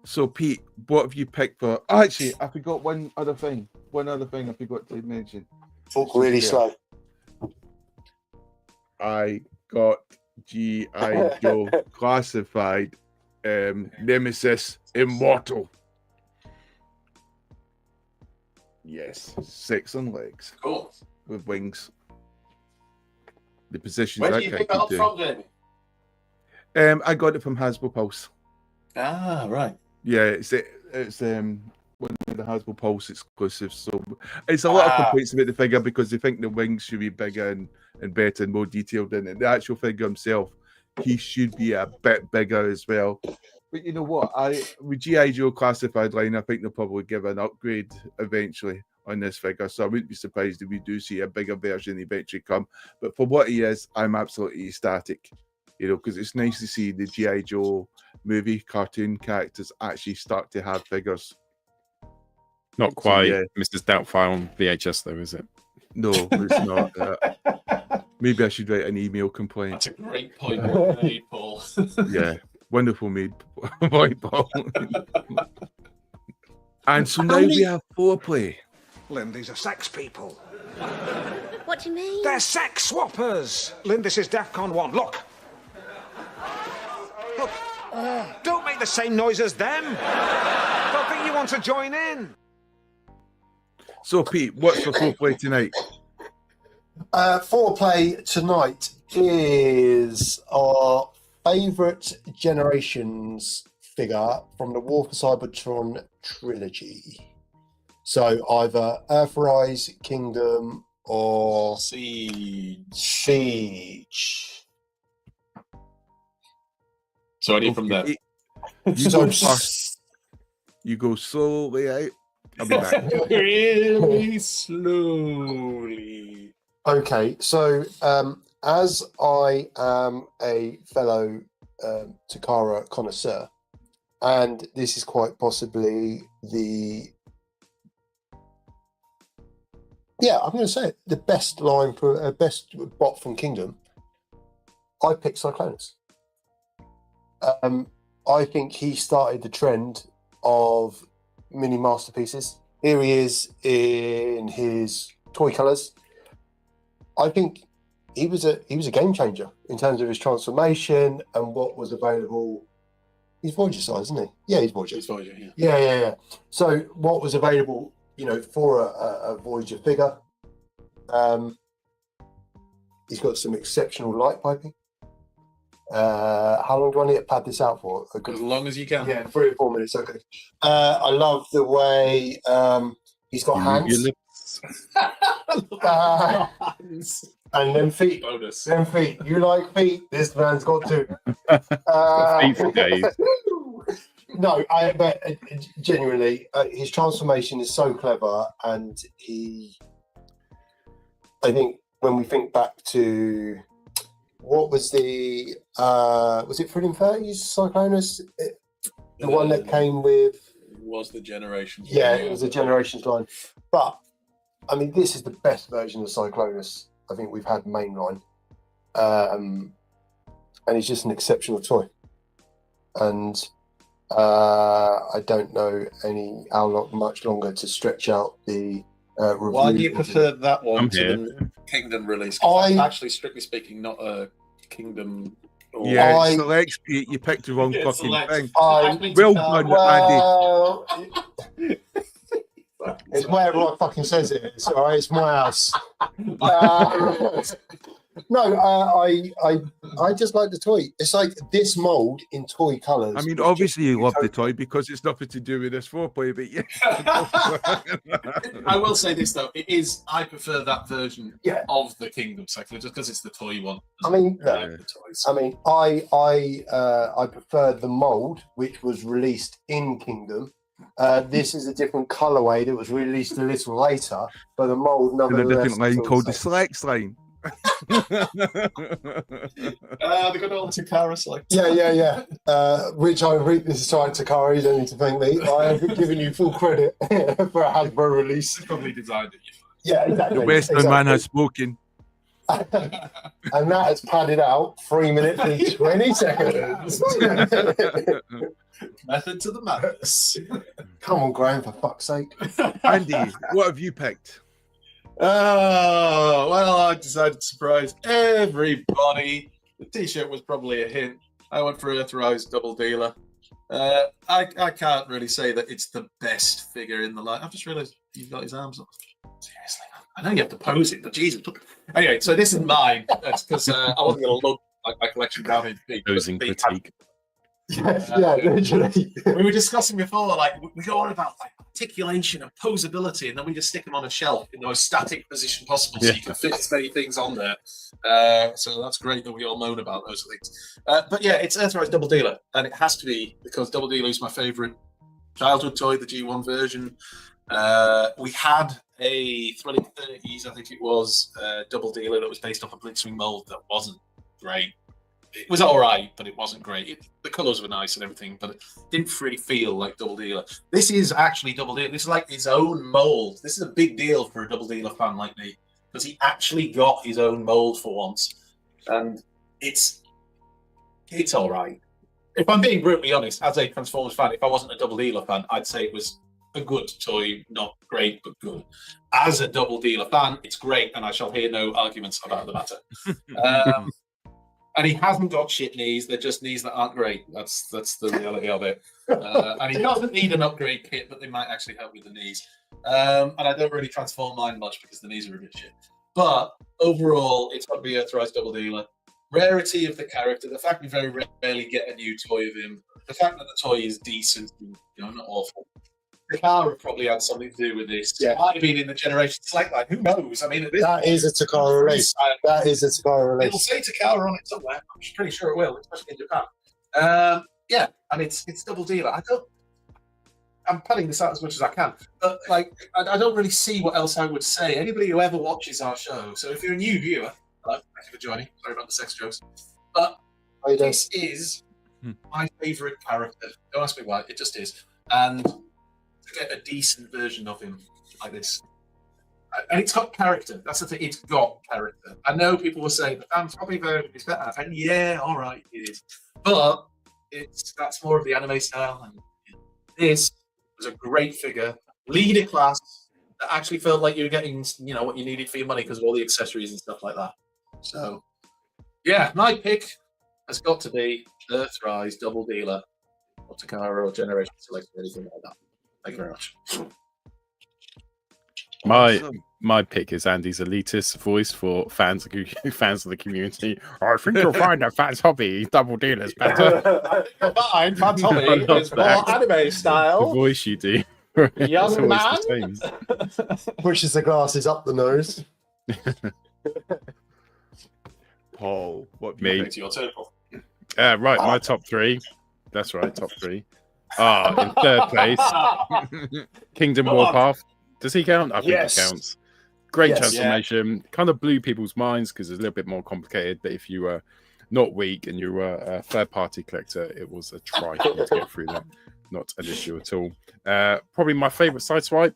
So, Pete, what have you picked for? Oh, actually, I forgot one other thing. One other thing I forgot to mention. Talk really slow. I got G.I. Joe Classified Nemesis Immortal. Yes, 6 on legs. Cool. With wings. The positions Where that did you guy pick that could up do. from, Jamie? I got it from Hasbro Pulse. Ah, right. Yeah, it's one of the Hasbro Pulse exclusives. So it's a lot of complaints about the figure because they think the wings should be bigger and better and more detailed in it. The actual figure himself, he should be a bit bigger as well. But you know what? With G.I. Joe Classified line, I think they'll probably give an upgrade eventually on this figure. So I wouldn't be surprised if we do see a bigger version eventually come. But for what he is, I'm absolutely ecstatic. You know, because it's nice to see the G.I. Joe movie cartoon characters actually start to have figures. Not quite yeah. Mrs. Doubtfire on VHS, though, is it? No, it's not. Maybe I should write an email complaint. That's a great point. Well made, Paul. Yeah, wonderful made point, Paul. And so now we have foreplay. Lynn, these are sex people. What do you mean? They're sex swappers. Lynn, this is DEFCON 1. Look. Look. Don't make the same noise as them. Don't think you want to join in. So, Pete, what's for foreplay tonight? Foreplay tonight is our favourite Generations figure from the War for Cybertron trilogy. So either Earthrise, Kingdom, or Siege. Siege? So any from there? You go first. You go slowly out. I'll be back. Really slowly. Okay, so as I am a fellow Takara connoisseur, and this is quite possibly I'm going to say it, the best line for best bot from Kingdom. I picked Cyclonus. I think he started the trend of mini masterpieces. Here he is in his toy colours. I think he was a game changer in terms of his transformation and what was available. He's Voyager size, isn't he? Yeah, he's Voyager. He's Voyager, yeah. Yeah. So what was available, for a Voyager figure? He's got some exceptional light piping. How long do I need to pad this out for? As long as you can. Yeah, 3 or 4 minutes. Okay. I love the way he's got hands. And then feet. Bonus. Them feet. You like feet? This man's got two. Feet for days. No, but genuinely, his transformation is so clever, and I think when we think back to what was was it Freedom 30s Cyclonus? The one that came with was the Generations. Yeah, it was a Generations line. But I mean, this is the best version of Cyclonus I think we've had mainline, and it's just an exceptional toy. And I don't know how much longer to stretch out the review. Why do you prefer that one to the Kingdom release? 'Cause that's actually, strictly speaking, not a Kingdom. Yeah, Selects, you picked the wrong fucking thing. Well done, Andy. It's whatever I fucking says it is, all right? It's my house. I just like the toy. It's like this mold in toy colours. I mean, obviously you love the toy because it's nothing to do with this foreplay, but yeah. I will say this though, I prefer that version of the Kingdom cycle just because it's the toy one. I mean, I prefer the mold which was released in Kingdom. This is a different colourway that was released a little later, but the mold In a nonetheless. different line called the Selects line. The good old Takara select. Yeah. Which I read this aside, Takara, you don't need to thank me. I have given you full credit for a Hasbro release. Probably designed it. Yeah, exactly. The Western man has spoken. And that has padded out 3 minutes and 20 seconds. Method to the madness. Come on, Graham, for fuck's sake. Andy, what have you picked? Oh, well, I decided to surprise everybody. The t-shirt was probably a hint. I went for Earthrise Double Dealer. I can't really say that it's the best figure in the line. I've just realised you've got his arms off. Seriously, I know you have to pose it, but Jesus. Anyway, so this is mine. That's because I wasn't going to look like my collection down in big. Posing critique. Yeah, literally. We were discussing before, like we go on about like articulation and posability, and then we just stick them on a shelf in the most static position possible, so you can fit as many things on there. So that's great that we all moan about those things. But yeah, it's Earthrise Double Dealer, and it has to be because Double Dealer is my favourite childhood toy, the G1 version. We had a Thrilling 30s, I think it was, Double Dealer that was based off a Blitzwing mold that wasn't great. It was all right, but it wasn't great. The colours were nice and everything, but it didn't really feel like Double Dealer. This is actually Double Dealer. This is like his own mold. This is a big deal for a Double Dealer fan like me because he actually got his own mold for once, and it's all right. If I'm being brutally honest, as a Transformers fan, if I wasn't a Double Dealer fan, I'd say it was a good toy, not great, but good. As a Double Dealer fan, it's great, and I shall hear no arguments about the matter. And he hasn't got shit knees; they're just knees that aren't great. That's the reality of it. And he doesn't need an upgrade kit, but they might actually help with the knees. And I don't really transform mine much because the knees are a bit shit. But overall, it's got to be Earthrise Double Dealer. Rarity of the character, the fact we very rarely get a new toy of him, the fact that the toy is decent, not awful. Takara probably had something to do with this. Yeah. It might have been in the Generation Select line. Who knows? I mean, That is a Takara release. That is a Takara It'll release. say Takara on it somewhere. I'm pretty sure it will, especially in Japan. Yeah, and it's double dealer. I'm putting this out as much as I can, but like I don't really see what else I would say. Anybody who ever watches our show, so if you're a new viewer, hello, thank you for joining. Sorry about the sex jokes, but this is my favourite character. Don't ask me why, it just is. And to get a decent version of him like this, and it's got character. That's the thing. It's got character. I know people will say the fans probably version is better, and yeah, all right, it is, but that's more of the anime style, and this was a great figure, leader class, that actually felt like you were getting, you know, what you needed for your money because of all the accessories and stuff like that. So, yeah, my pick has got to be Earthrise Double Dealer, or Takara, or Generation Select, or anything like that. Thank you very much. My pick is Andy's elitist voice for fans of the community. I think you'll find that Fans Hobby Double Dealer's better. You'll find Fans Hobby is more anime style. The voice you do. Young man. Pushes the glasses up the nose. Paul, what Me. It's your turn, Paul. Right, my top three. That's right, top three. In third place, Kingdom Warpath. Does he count? I think he counts. Great transformation. Kind of blew people's minds because it's a little bit more complicated. But if you were not weak and you were a third-party collector, it was a trifle to get through that. Not an issue at all. Probably my favourite sideswipe.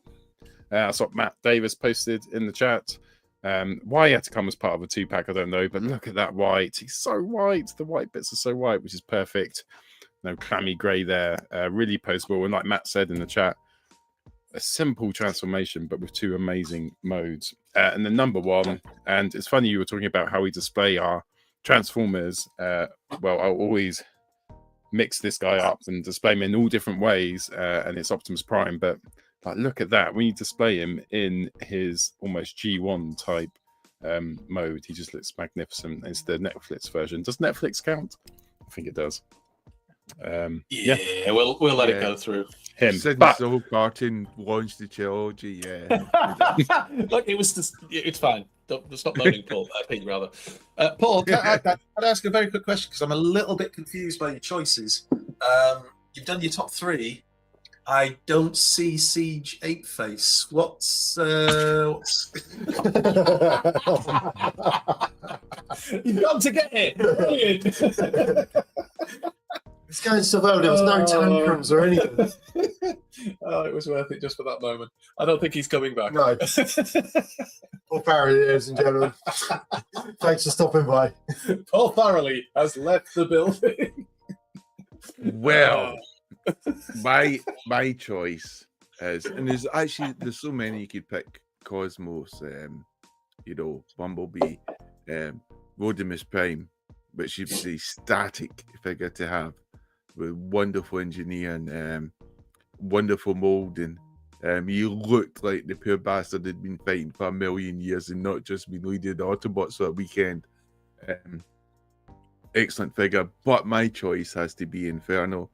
That's what Matt Davis posted in the chat. Why he had to come as part of a 2-pack, I don't know. But look at that white. He's so white. The white bits are so white, which is perfect. No clammy grey there. Really poseable. And like Matt said in the chat, a simple transformation, but with 2 amazing modes. And then number 1, and it's funny you were talking about how we display our Transformers. Well, I'll always mix this guy up and display him in all different ways, and it's Optimus Prime. But like, look at that. When you display him in his almost G1 type mode, he just looks magnificent. It's the Netflix version. Does Netflix count? I think it does. We'll let it go through him. But the whole cartoon launched the trilogy. Look, it's fine. Don't stop moaning, Paul. Pete, rather. Paul, can I ask a very quick question because I'm a little bit confused by your choices. You've done your top 3. I don't see Siege 8-Face. What's You've got to get it. Brilliant. It's going so well. There was no tantrums or anything. Oh, it was worth it just for that moment. I don't think he's coming back. No. Paul Farrelly, ladies and gentlemen. Thanks for stopping by. Paul Farrelly has left the building. Well, my choice is, and there's so many you could pick. Cosmos, Bumblebee, Rodimus Prime, which is a static figure to have with wonderful engineering, wonderful molding. He looked like the poor bastard had been fighting for 1,000,000 years and not just been leading the Autobots for a weekend. Excellent figure, but my choice has to be Inferno.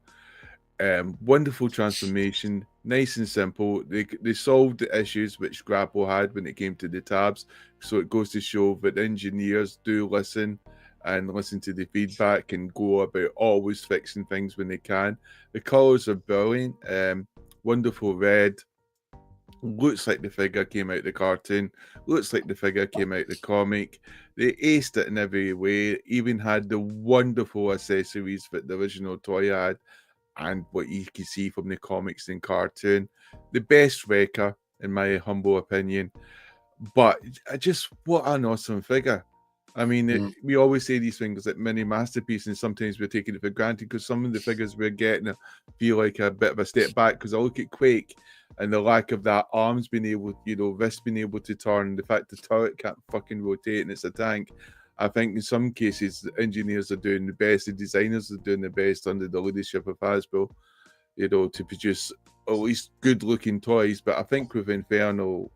Wonderful transformation, nice and simple. They solved the issues which Grapple had when it came to the tabs, so it goes to show that engineers do listen to the feedback and go about always fixing things when they can. The colors are brilliant. Wonderful red. Looks like the figure came out the cartoon. Looks like the figure came out the comic. They aced it in every way. Even had the wonderful accessories that the original toy had, and what you can see from the comics and cartoon. The best Wrecker, in my humble opinion. But just what an awesome figure. I mean, we always say these things like mini masterpiece, and sometimes we're taking it for granted because some of the figures we're getting feel like a bit of a step back. Because I look at Quake and the lack of that arms being able, wrist being able to turn, the fact the turret can't fucking rotate and it's a tank. I think in some cases the engineers are doing the best, the designers are doing the best under the leadership of Hasbro, to produce at least good looking toys. But I think with Inferno,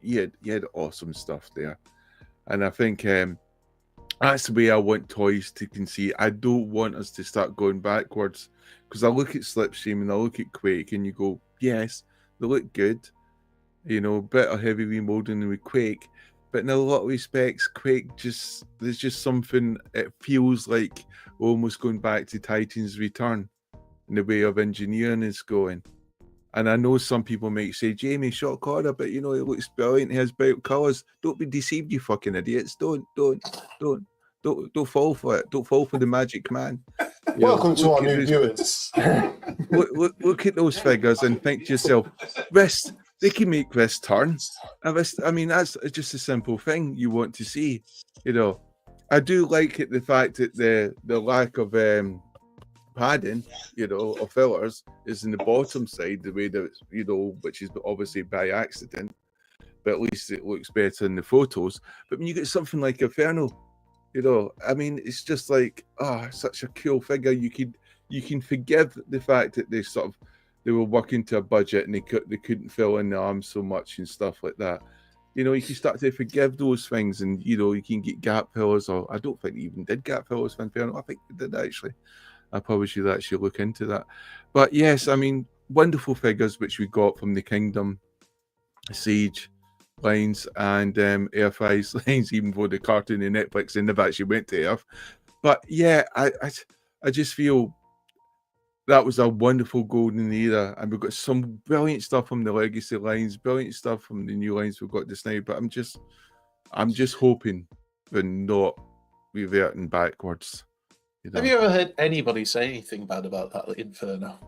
you had awesome stuff there, and I think that's the way I want toys to conceive. I don't want us to start going backwards, because I look at Slipstream and I look at Quake and you go, yes, They look good. You know, bit of heavy remolding with Quake, but in a lot of respects, Quake there's just something. It feels like we're almost going back to Titan's Return in the way of engineering is going. And I know some people might say, Jamie, shot caller, but you know, it looks brilliant. He has bright colours. Don't be deceived, you fucking idiots. Don't fall for it. Don't fall for the magic man. Welcome to our new viewers. Look at those figures and think to yourself, wrist, they can make wrist turns. I mean, that's just a simple thing you want to see. You know, I do like it, the fact that the lack of padding, you know, or fillers is in the bottom side, the way that it's, you know, which is obviously by accident, but at least it looks better in the photos. But when you get something like Inferno, you know, I mean, it's just like, such a cool figure. You can forgive the fact that they were working to a budget and they couldn't fill in the arms so much and stuff like that. You know, you can start to forgive those things, and you know, you can get gap fillers, or I don't think they even did gap fillers for Inferno. I think they did actually. I probably should actually look into that. But yes, I mean, wonderful figures which we got from the Kingdom, Siege lines, and AFI's lines, even though the cartoon and Netflix and they've actually went to Earth. But yeah, I just feel that was a wonderful golden era, and we've got some brilliant stuff from the legacy lines, brilliant stuff from the new lines we've got just now. But I'm just hoping we're not reverting backwards. You know? Have you ever heard anybody say anything bad about that Inferno?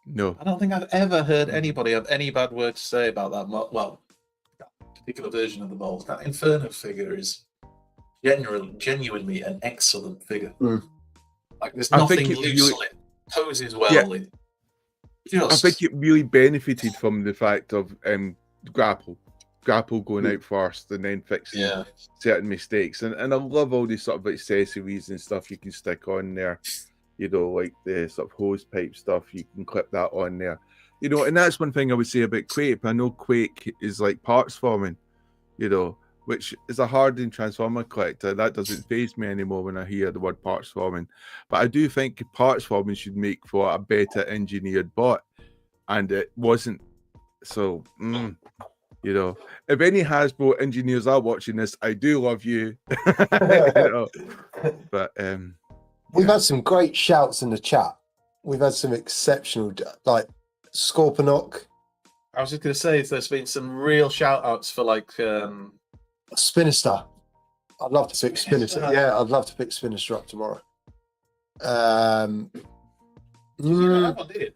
No. I don't think I've ever heard anybody have any bad word to say about that. Well, that particular version of the mold. That Inferno figure is genuinely an excellent figure. Like, there's nothing loose on it. Poses well. Yeah. I think it really benefited from the fact of grapple going out first and then fixing certain mistakes, and I love all these sort of accessories and stuff you can stick on there, you know, like the sort of hose pipe stuff, you can clip that on there, you know. And that's one thing I would say about Quake. I know Quake is like parts forming, you know, which is a hardened Transformer collector. That doesn't faze me anymore when I hear the word parts forming. But I do think parts forming should make for a better engineered bot, and it wasn't. So, you know, if any Hasbro engineers are watching this, I do love you. You know? But we've had some great shouts in the chat. We've had some exceptional, like Scorponok. I was just going to say, there's been some real shout outs for like Spinister. I'd love to pick Spinister. Yeah, I'd love to pick Spinister up tomorrow.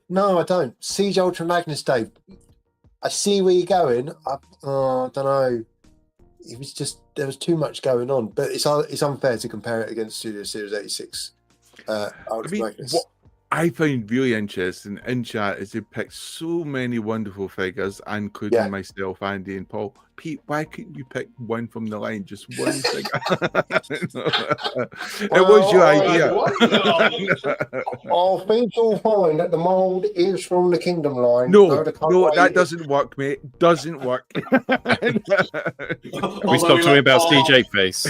No, I don't. Siege Ultra Magnus, Dave. I see where you're going. I don't know. It was just, there was too much going on, but it's unfair to compare it against Studio Series 86 Ultra Magnus. What I find really interesting in chat is they picked so many wonderful figures, including myself, Andy, and Paul. Pete, why couldn't you pick one from the line? Just one figure. It was your idea. I think you'll find that the mold is from the Kingdom line. No, that doesn't work, mate. Doesn't work. We stopped talking about CJ face.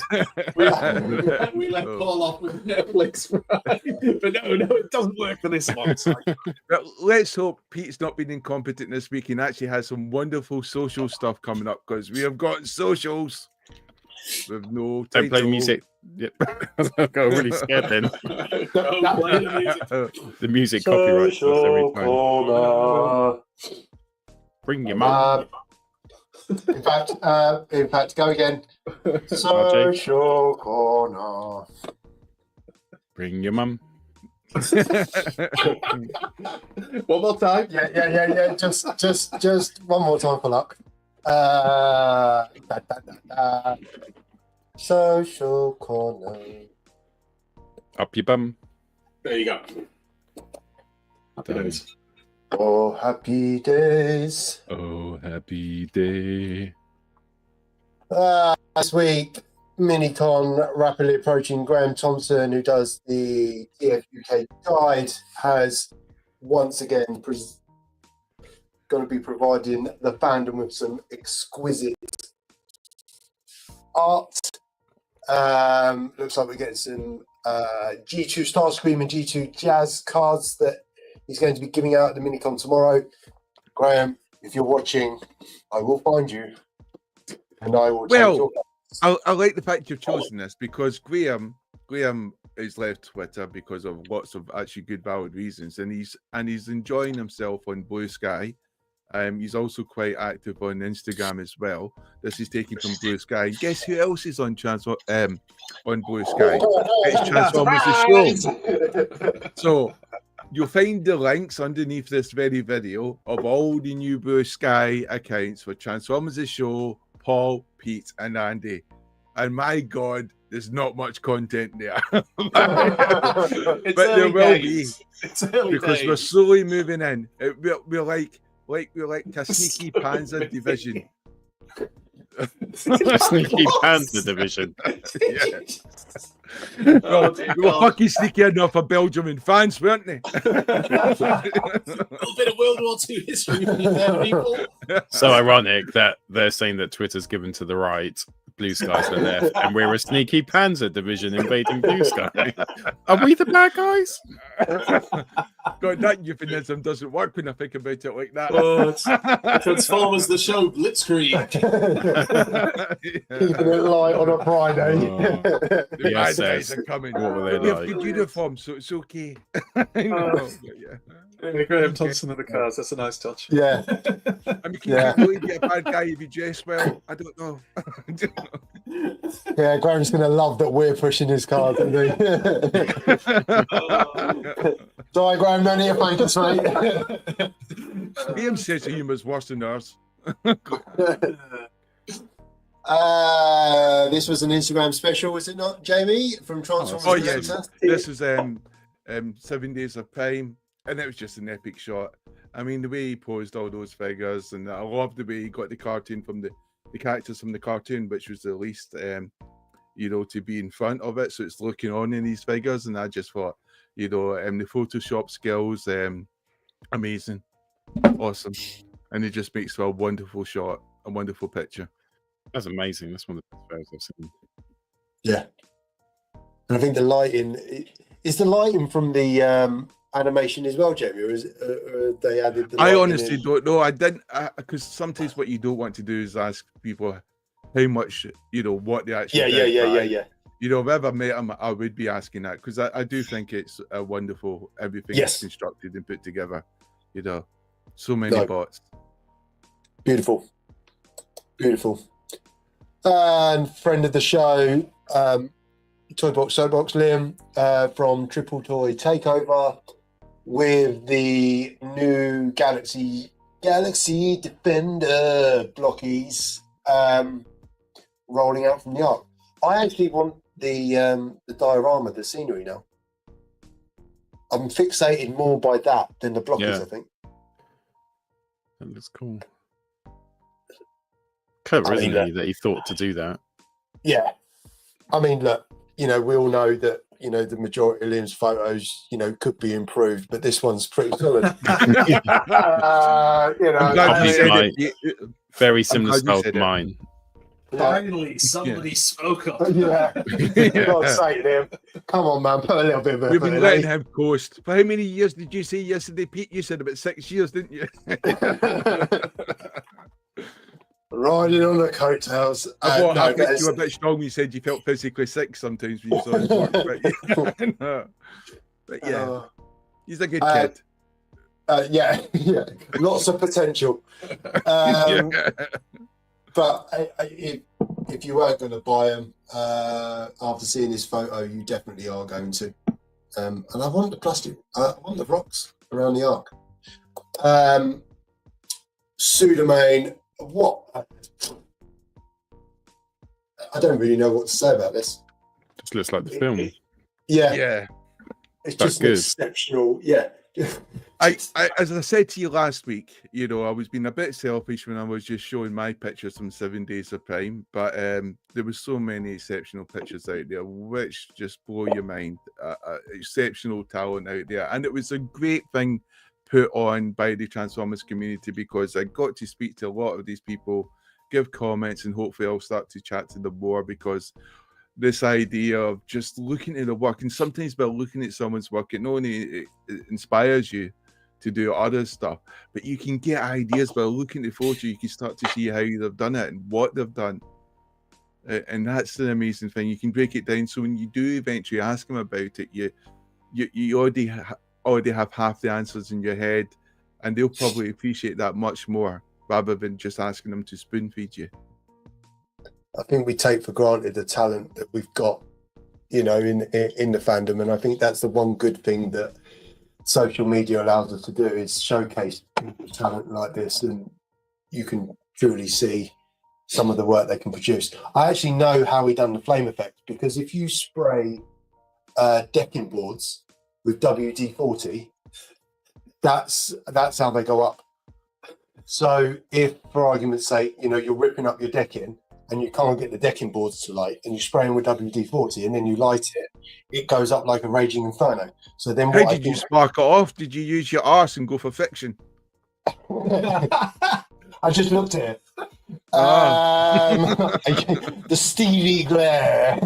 We let Paul off with Netflix, right? But no, it doesn't work for this one. Let's hope Pete's not been incompetent this week and actually has some wonderful social stuff coming up, because we have got socials with no title. Don't play music. Yep. I got really scared then. The music copyright stuff every time. Bring your mum. In fact, go again. Social corner. Bring your mum. One more time. Yeah. Just one more time for luck. Social corner. Up your bum. There you go. Happy days. Oh, happy days. Oh, happy day. This week, Minicon rapidly approaching. Graham Thompson, who does the TFUK guide, has once again going to be providing the fandom with some exquisite art. Looks like we're getting some G2 Starscream and G2 Jazz cards that he's going to be giving out at the Minicon tomorrow. Graham, if you're watching, I will find you, and I will. Well, I like the fact you've chosen this because Graham has left Twitter because of lots of actually good valid reasons, and he's enjoying himself on Bluesky. He's also quite active on Instagram as well. This is taken from Bluesky. And guess who else is on Bluesky? It's Transformers the Show. So you'll find the links underneath this very video of all the new Bluesky accounts for Transformers the Show, Paul, Pete, and Andy. And my God, there's not much content there. But there will be. Because we're slowly moving in. We're like a sneaky panzer division. Sneaky Panther division. Yeah. Well, they were fucking sneaky enough for Belgium and France, weren't they? A little bit of World War II history for you there, people. So ironic that they're saying that Twitter's given to the right, Blue Sky's the left, and we're a sneaky Panzer division invading Blue Sky. Are we the bad guys? God, that euphemism doesn't work when I think about it like that. Oh, Transformers the Show Blitzkrieg. Keeping it light on a Friday. The bad guys are coming. What were they We have like? good uniforms, so it's okay. I know, but yeah. Graham Thompson of the cars. That's a nice touch. Yeah. I mean, can you really be a bad guy if you dress well? I don't know. Yeah, Graham's going to love that we're pushing his card, isn't he? Sorry, Graham, no need to thank us, mate. Liam's sense of humour is worse than ours. This was an Instagram special, was it not, Jamie? From Transformers? Oh, yes. This was 7 Days of Prime, and it was just an epic shot. I mean, the way he posed all those figures, and I love the way he got the cartoon from the characters from the cartoon, which was released, to be in front of it, so it's looking on in these figures, and I just thought, the Photoshop skills, amazing, awesome, and it just makes for a wonderful shot, a wonderful picture. That's amazing. That's one of the best photos I've seen. Yeah. And I think the lighting, is the lighting from the animation as well, Jamie, or they added the I lighting honestly in? don't know. I didn't, because sometimes what you don't want to do is ask people how much, what they actually did. Yeah. If I ever met him, I would be asking that, because I do think it's a wonderful, everything is constructed and put together. So many bots. Beautiful. And friend of the show, Toybox Soapbox Liam from Triple Toy Takeover with the new Galaxy Defender Blokees rolling out from the Ark. I actually want the diorama, the scenery now. I'm fixated more by that than the Blokees, I think. That looks cool. Clever, isn't he, that he thought to do that? Yeah. I mean, look, we all know that, the majority of Liam's photos, could be improved, but this one's pretty solid. Very similar style to mine. Finally, somebody spoke up. Yeah. God's sake, Liam. Come on, man. Put a little bit of We've been letting him coast. For how many years did you say yesterday, Pete? You said about 6 years, didn't you? Riding on the coattails. I thought you were a bit strong when you said you felt physically sick sometimes when you saw his work. But yeah, he's a good kid. Yeah, lots of potential. But if you were going to buy him after seeing this photo, you definitely are going to. And I want the plastic. I want the rocks around the Ark. Pseudomain. What? I don't really know what to say about this. Just looks like the film. Yeah. It's just an exceptional. Yeah. I as I said to you last week, I was being a bit selfish when I was just showing my pictures from 7 Days of Prime, but there was so many exceptional pictures out there which just blow your mind. Exceptional talent out there, and it was a great thing put on by the Transformers community, because I got to speak to a lot of these people, give comments, and hopefully I'll start to chat to them more, because this idea of just looking at the work, and sometimes by looking at someone's work, it not only it inspires you to do other stuff. But you can get ideas by looking at the photo. You can start to see how they've done it and what they've done. And that's the amazing thing. You can break it down. So when you do eventually ask them about it, you already have half the answers in your head, and they'll probably appreciate that much more rather than just asking them to spoon feed you. I think we take for granted the talent that we've got, in the fandom, and I think that's the one good thing that social media allows us to do is showcase talent like this, and you can truly see some of the work they can produce. I actually know how he done the flame effect, because if you spray decking boards with WD-40, that's how they go up. So if, for argument's sake, you're ripping up your decking and you can't get the decking boards to light, and you spray them with WD-40 and then you light it, it goes up like a raging inferno. So then how did you spark it off? Did you use your arse and go for fiction? I just looked at it. The Stevie glare.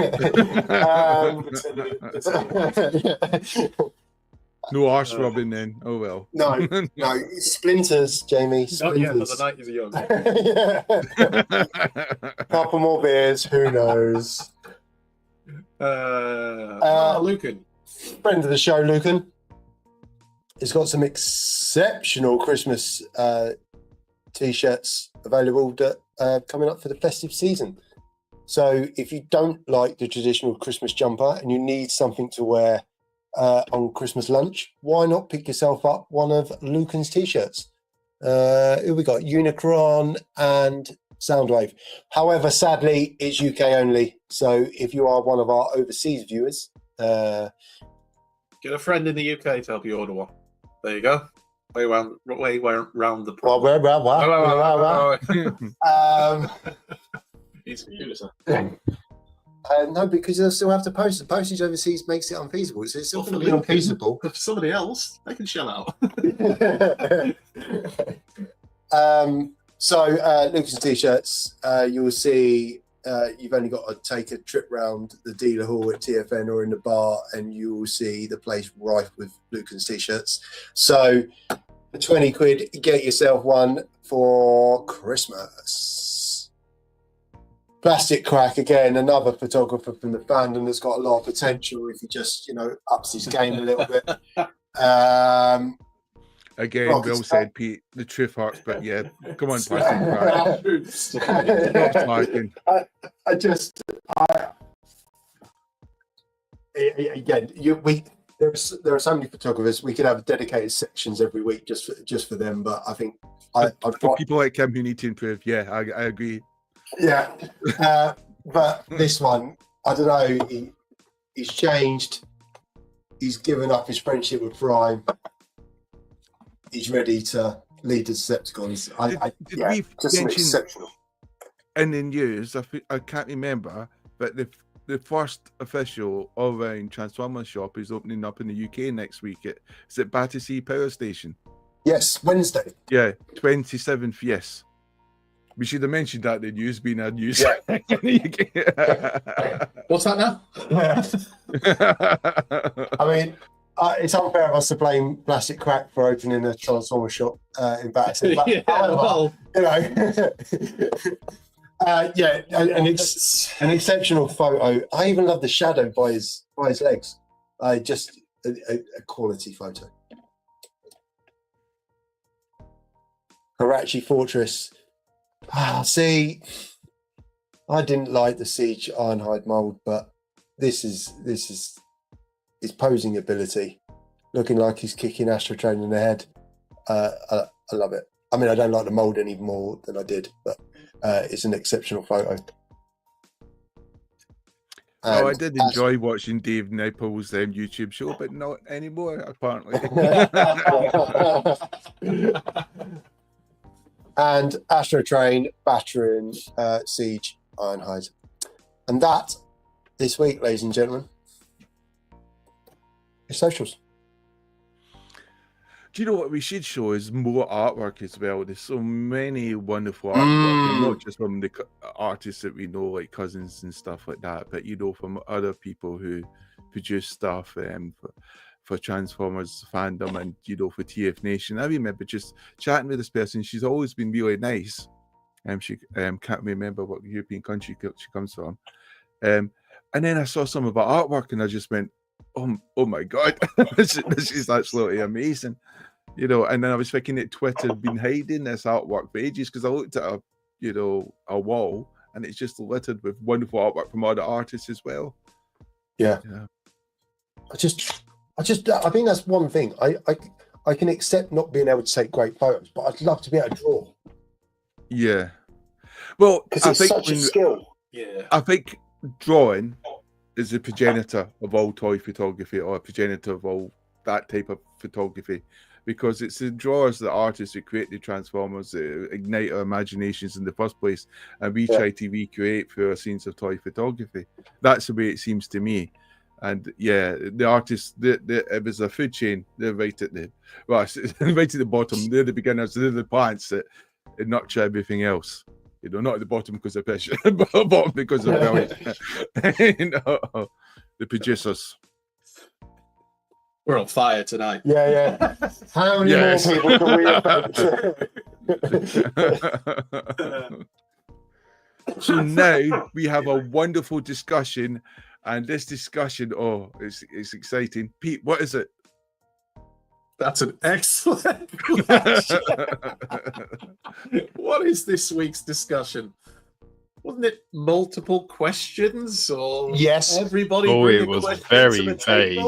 No arse rubbing then. Oh well. No, splinters, Jamie. Not Splinters. yet, but the night is young. Couple more beers, who knows? Lucan. Friend of the show, Lucan. It's got some exceptional Christmas t-shirts available that are coming up for the festive season. So if you don't like the traditional Christmas jumper and you need something to wear on Christmas lunch, why not pick yourself up one of Lucan's t-shirts? Who we got? Unicron and Soundwave. However, sadly, it's UK only. So if you are one of our overseas viewers, get a friend in the UK to help you order one. There you go. Way round the problem. He's a user. No, because they'll still have to post. The postage overseas makes it unfeasible. So it's still going to be unfeasible. For somebody else, they can shell out. So Lucas t-shirts, you will see you've only got to take a trip round the dealer hall at TFN or in the bar, and you will see the place rife with Lucas t-shirts. So for 20 quid, get yourself one for Christmas. Plastic Crack, again, another photographer from the fandom that's got a lot of potential if he just, ups his game a little bit. Again, Will said, Pete, the truth hurts, but yeah, come on, Plastic Crack. There are so many photographers. We could have dedicated sections every week just for them. But I think for people like him who need to improve. Yeah, I agree. Yeah, but this one, I don't know. He's changed. He's given up his friendship with Prime. He's ready to lead the Decepticons. Did we just mention exceptional. in the news? I can't remember, but the first official all-round Transformers shop is opening up in the UK next week. Is it Battersea Power Station? Yes, Wednesday. Yeah, 27th. Yes. We should have mentioned that in the news, being our news. Yeah. What's that now? I mean, it's unfair of us to blame Plastic Crack for opening a Transformer shop in Battersea. But however, an exceptional photo. I even love the shadow by his legs. Just a quality photo. Karachi Fortress. See, I didn't like the Siege Ironhide mold, but this is his posing ability, looking like he's kicking Astro Train in the head. I love it. I mean, I don't like the mold any more than I did, but it's an exceptional photo. I did enjoy watching Dave Nipple's YouTube show, but not anymore, apparently. And Astro Train battering Siege Ironhide. And that, this week, ladies and gentlemen, is socials. Do you know what we should show is more artwork as well? There's so many wonderful artwork, and not just from the artists that we know, like Cousins and stuff like that, but from other people who produce stuff. for Transformers fandom and for TF Nation. I remember just chatting with this person. She's always been really nice. She can't remember what European country she comes from. And then I saw some of her artwork and I just went, oh my God, this is absolutely amazing. And then I was thinking that Twitter had been hiding this artwork for ages, because I looked at a wall and it's just littered with wonderful artwork from other artists as well. Yeah. I think that's one thing. I can accept not being able to take great photos, but I'd love to be able to draw. Yeah. Well, because it's such a skill. Yeah. I think drawing is a progenitor of all toy photography, or a progenitor of all that type of photography, because it's the drawers, the artists who create the Transformers, ignite our imaginations in the first place, and we try to recreate through our scenes of toy photography. That's the way it seems to me. And yeah, the artists, it was a food chain. They're right at the right at the bottom. They're the beginners. They're the plants that nurture everything else. Not at the bottom because of fish, but bottom because of brilliant. The producers. We're on fire tonight. Yeah. How many more people can we affect? So now we have a wonderful discussion, and this discussion, it's exciting. Pete, what is it? That's an excellent question. What is this week's discussion? Wasn't it multiple questions, or yes? Everybody. It was very vague.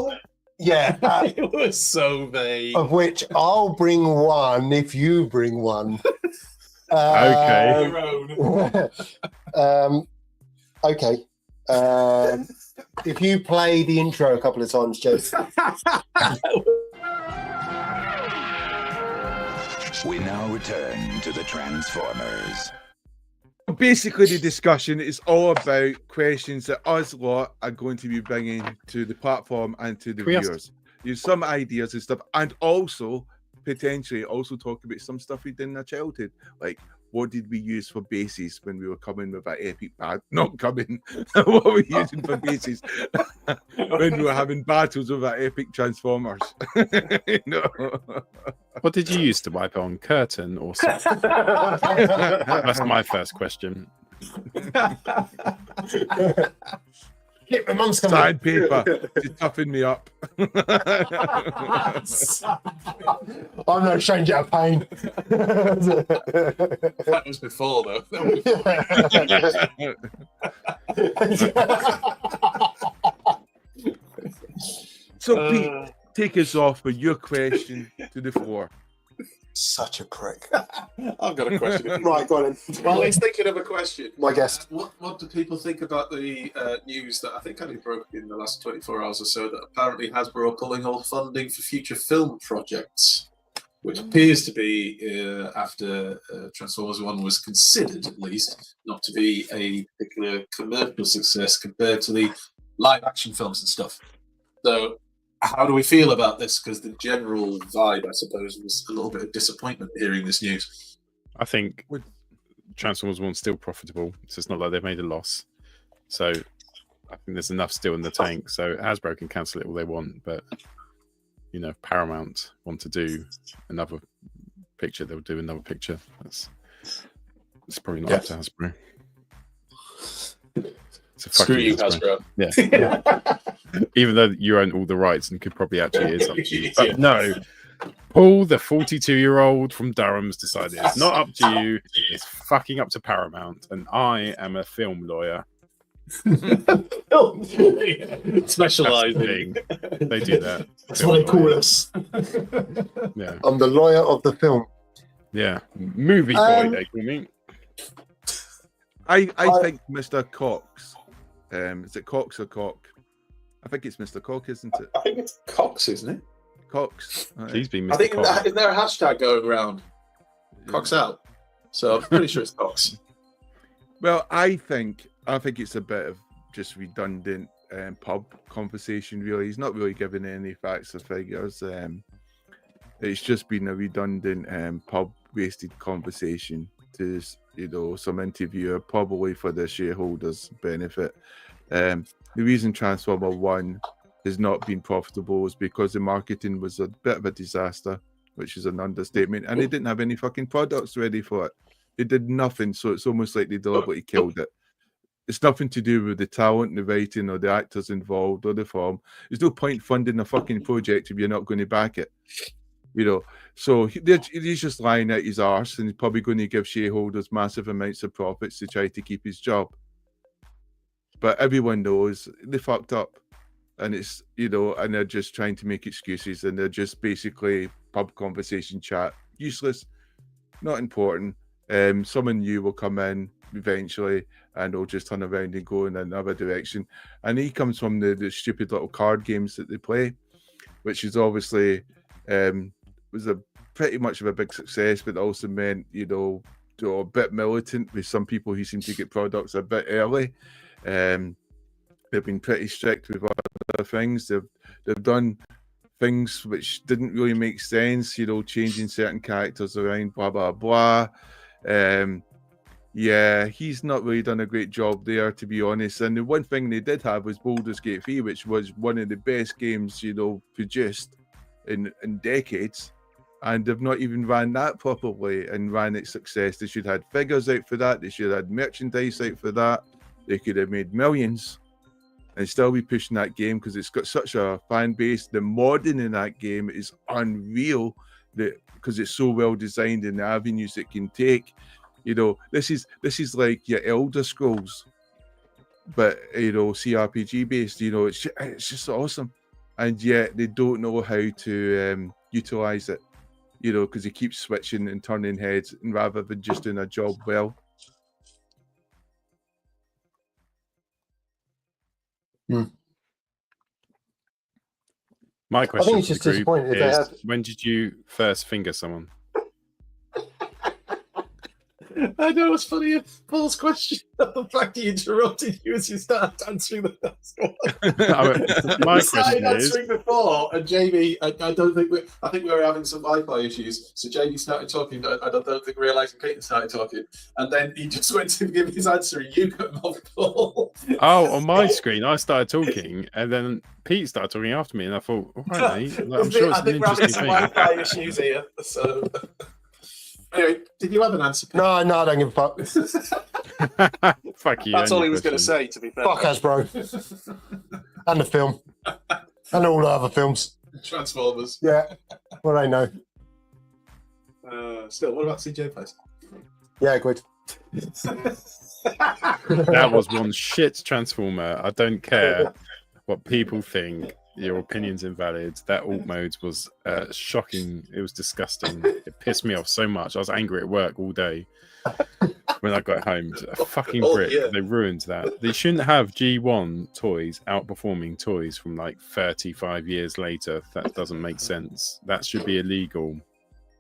Yeah, it was so vague. Of which I'll bring one if you bring one. Okay. Okay. If you play the intro a couple of times, Jason. We now return to the Transformers. Basically, the discussion is all about questions that us lot are going to be bringing to the platform and to the viewers. Use some ideas and stuff, and also potentially talk about some stuff we did in our childhood, like what did we use for bases when we were coming with our epic not coming. What were we using for bases when we were having battles with our epic Transformers? What did you use to wipe on? Curtain or something? That's my first question. My mum's coming. Sandpaper to toughen me up. I'm no stranger of pain. That was before, though. So, Pete, take us off with your question to the floor. Such a prick. I've got a question. Right, go on then. Well, he's thinking of a question. My guest. What do people think about the news that I think only broke in the last 24 hours or so, that apparently Hasbro are pulling all funding for future film projects, which appears to be, after Transformers 1 was considered, at least, not to be a particular commercial success compared to the live-action films and stuff. So, how do we feel about this? Because the general vibe, I suppose, was a little bit of disappointment hearing this news. I think Transformers 1's still profitable, so it's not like they've made a loss. So I think there's enough still in the tank. So Hasbro can cancel it all they want, but if Paramount want to do another picture, they'll do another picture. It's probably not up to Hasbro. Screw you, Hasbro. Yeah. Even though you own all the rights and could probably actually is up to you. But no, Paul, the 42-year-old from Durham's decided it's not up to you. It's fucking up to Paramount. And I am a film lawyer. Specializing. They do that. That's what they call us. Yeah. I'm the lawyer of the film. Yeah. Movie boy, they call me. I think Mr. Cox. Is it Cox or Cock? I think it's Mr. Cock, isn't it? I think it's Cox, isn't it? Cox. He's been Mr. I think Cox. is there a hashtag going around? Cox out. So I'm pretty sure it's Cox. Well, I think it's a bit of just redundant pub conversation. Really, he's not really giving any facts or figures. It's just been a redundant pub wasted conversation to some interviewer, probably for the shareholders' benefit. The reason Transformer 1 has not been profitable is because the marketing was a bit of a disaster, which is an understatement, and they didn't have any fucking products ready for it. They did nothing, so it's almost like they deliberately killed it. It's nothing to do with the talent, the writing, or the actors involved, or the form. There's no point funding a fucking project if you're not going to back it. You know, so he's just lying at his arse, and he's probably going to give shareholders massive amounts of profits to try to keep his job. But everyone knows they fucked up, and it's, you know, and they're just trying to make excuses, and they're just basically pub conversation chat, useless, not important. Someone new will come in eventually, and they'll just turn around and go in another direction. And he comes from the stupid little card games that they play, which is obviously was a pretty much of a big success, but also meant, you know, a bit militant with some people who seem to get products a bit early. They've been pretty strict with other things. They've done things which didn't really make sense, you know, changing certain characters around, blah blah blah. Yeah, he's not really done a great job there, to be honest. And the one thing they did have was Baldur's Gate 3, which was one of the best games, you know, produced in decades. And they've not even ran that properly and ran its success. They should have had figures out for that. They should have had merchandise out for that. They could have made millions and still be pushing that game because it's got such a fan base. The modding in that game is unreal because it's so well designed in the avenues it can take. You know, this is like your Elder Scrolls, but, you know, CRPG based. You know, it's just awesome, and yet they don't know how to utilize it. You know, because they keep switching and turning heads, and rather than just doing a job well. My question it's just disappointing is, when did you first finger someone? I know what's funny. Paul's question. The fact he interrupted you as you started answering the first one. My question is, answering before, and Jamie, I don't think I think we were having some Wi-Fi issues. So Jamie started talking. I don't think realising Peyton started talking, and then he just went to give his answer, and you cut him off, Paul. Oh, on my screen, I started talking, and then Pete started talking after me, and I thought, all right, mate, I'm sure it's an interesting thing. Wi-Fi issues here, so. Anyway, did you have an answer? No, I don't give a fuck. Fuck you. That's all he was going to say, to be fair. Fuck Hasbro. And the film. And all the other films. Transformers. Yeah. Well, I know. Still, what about CJ Place? Yeah, good. That was one shit Transformer. I don't care what people think. Your opinion's invalid. That alt mode was shocking. It was disgusting. It pissed me off so much. I was angry at work all day when I got home. A fucking brick. Yeah. They ruined that. They shouldn't have G1 toys outperforming toys from like 35 years later. That doesn't make sense. That should be illegal.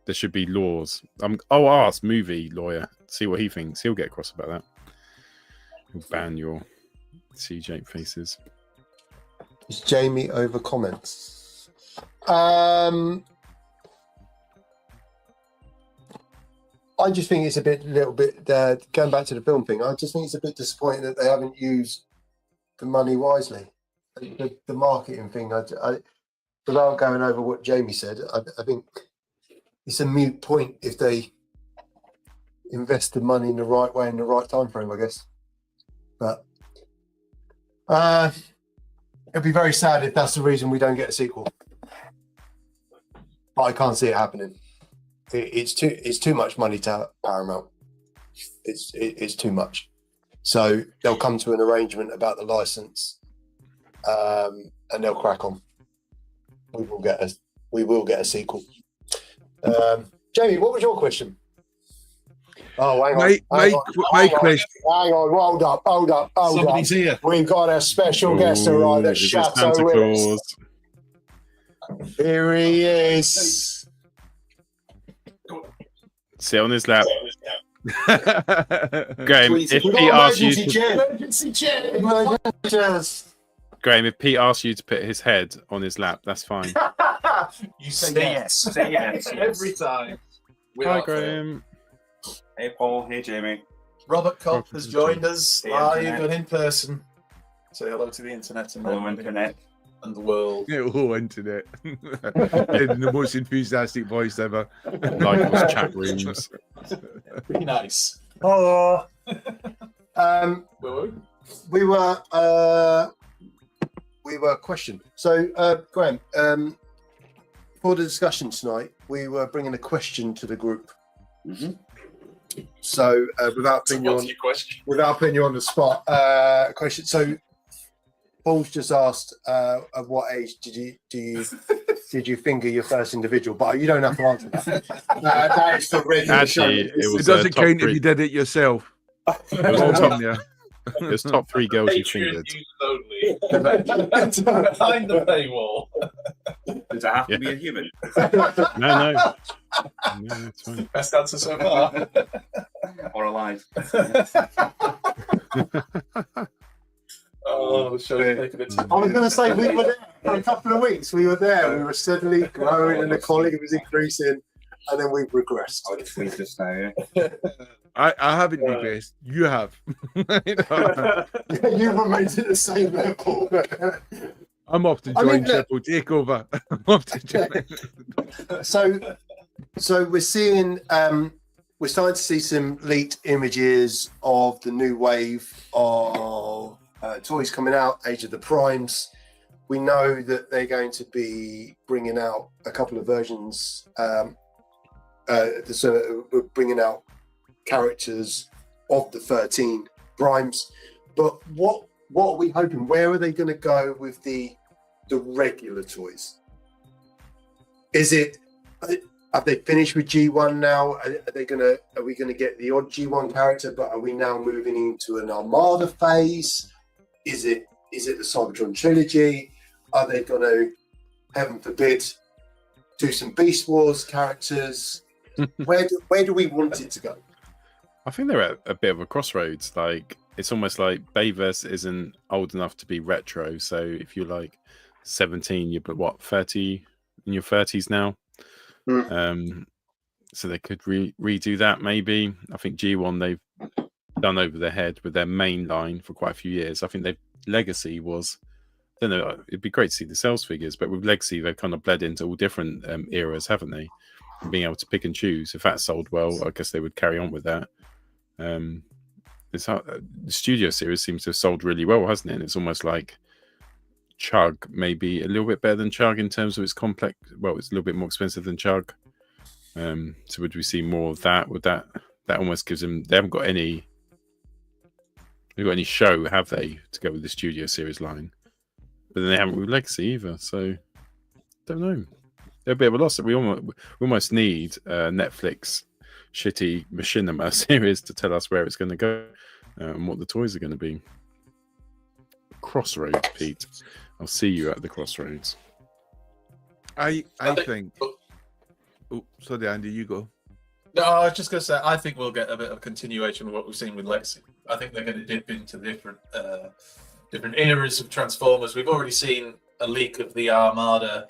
There should be laws. I'll ask movie lawyer, see what he thinks. He'll get cross about that. He'll ban your CJ faces. Is Jamie over comments? I just think it's a little bit, going back to the film thing, I just think it's a bit disappointing that they haven't used the money wisely. The marketing thing, without going over what Jamie said, I think it's a moot point if they invest the money in the right way in the right time frame, I guess. But it'd be very sad if that's the reason we don't get a sequel. But I can't see it happening. It's too much money to Paramount. It's too much. So they'll come to an arrangement about the license, and they'll crack on. We will get a sequel. Jamie, what was your question? Oh, hang on. My question. Hang on, hold up. Somebody's here. We've got a special guest arrived at Chateau Willis. Here he is. Sit on his lap. Graham, if Pete asks you Graham, if Pete asks you to put his head on his lap, that's fine. You say yes. Say yes. Every time. Hi, Graham. Hey, Paul. Hey, Jamie. Robert Cobb has joined us live and in person. Say hello to the internet. And hello, internet. and the world. Hello, internet. In the most enthusiastic voice ever. Like those chat rooms. Pretty nice. Hello. We were questioned. So, Graham, for the discussion tonight, we were bringing a question to the group. Mm-hmm. So, without putting you on the spot, question. So, Paul's just asked, at what age did you finger your first individual? But you don't have to answer that. That is for regular show. It doesn't count if you did it yourself. It was top 3 girls you fingered. Behind the paywall. Does it have to be a human? No, it's fine. Best answer so far. Or alive? Oh, the show's taking its I was going to say, we were there for a couple of weeks. We were there. We were steadily growing, and the quality was increasing, and then we regressed. I just think this now, yeah. I haven't regressed. You have. You've remained at the same level. I'm off to join Triple Takeover. I'm off to join. So we're seeing, we're starting to see some leaked images of the new wave of toys coming out, Age of the Primes. We know that they're going to be bringing out a couple of versions. So we're bringing out characters of the 13 Primes. But what are we hoping? Where are they going to go with the regular toys? Is it? Have they finished with G1 now? Are we gonna get the odd G1 character? But are we now moving into an Armada phase? Is it the Cybertron trilogy? Are they gonna, heaven forbid, do some Beast Wars characters? Where do we want it to go? I think they're at a bit of a crossroads. Like, it's almost like Bayverse isn't old enough to be retro. So if you're like 17, you're 30 in your 30s now. So they could redo that maybe. I think G1 they've done over their head with their main line for quite a few years. I think their legacy was, I don't know, it'd be great to see the sales figures, but with legacy they've kind of bled into all different eras, haven't they? Being able to pick and choose. If that sold well, I guess they would carry on with that. The Studio series seems to have sold really well, hasn't it? And it's almost like Chug, maybe a little bit better than Chug in terms of its complex. Well, it's a little bit more expensive than Chug. So would we see more of that? Would that almost gives them? They haven't got any. They've got any show, have they, to go with the Studio series line? But then they haven't with Legacy either. So don't know. They're a bit of a loss. We almost need Netflix shitty machinima series to tell us where it's going to go and what the toys are going to be. Crossroads, Pete. I'll see you at the crossroads. I think. Oh, sorry, Andy, you go. No, I was just going to say, I think we'll get a bit of a continuation of what we've seen with Legacy. I think they're going to dip into different eras of Transformers. We've already seen a leak of the Armada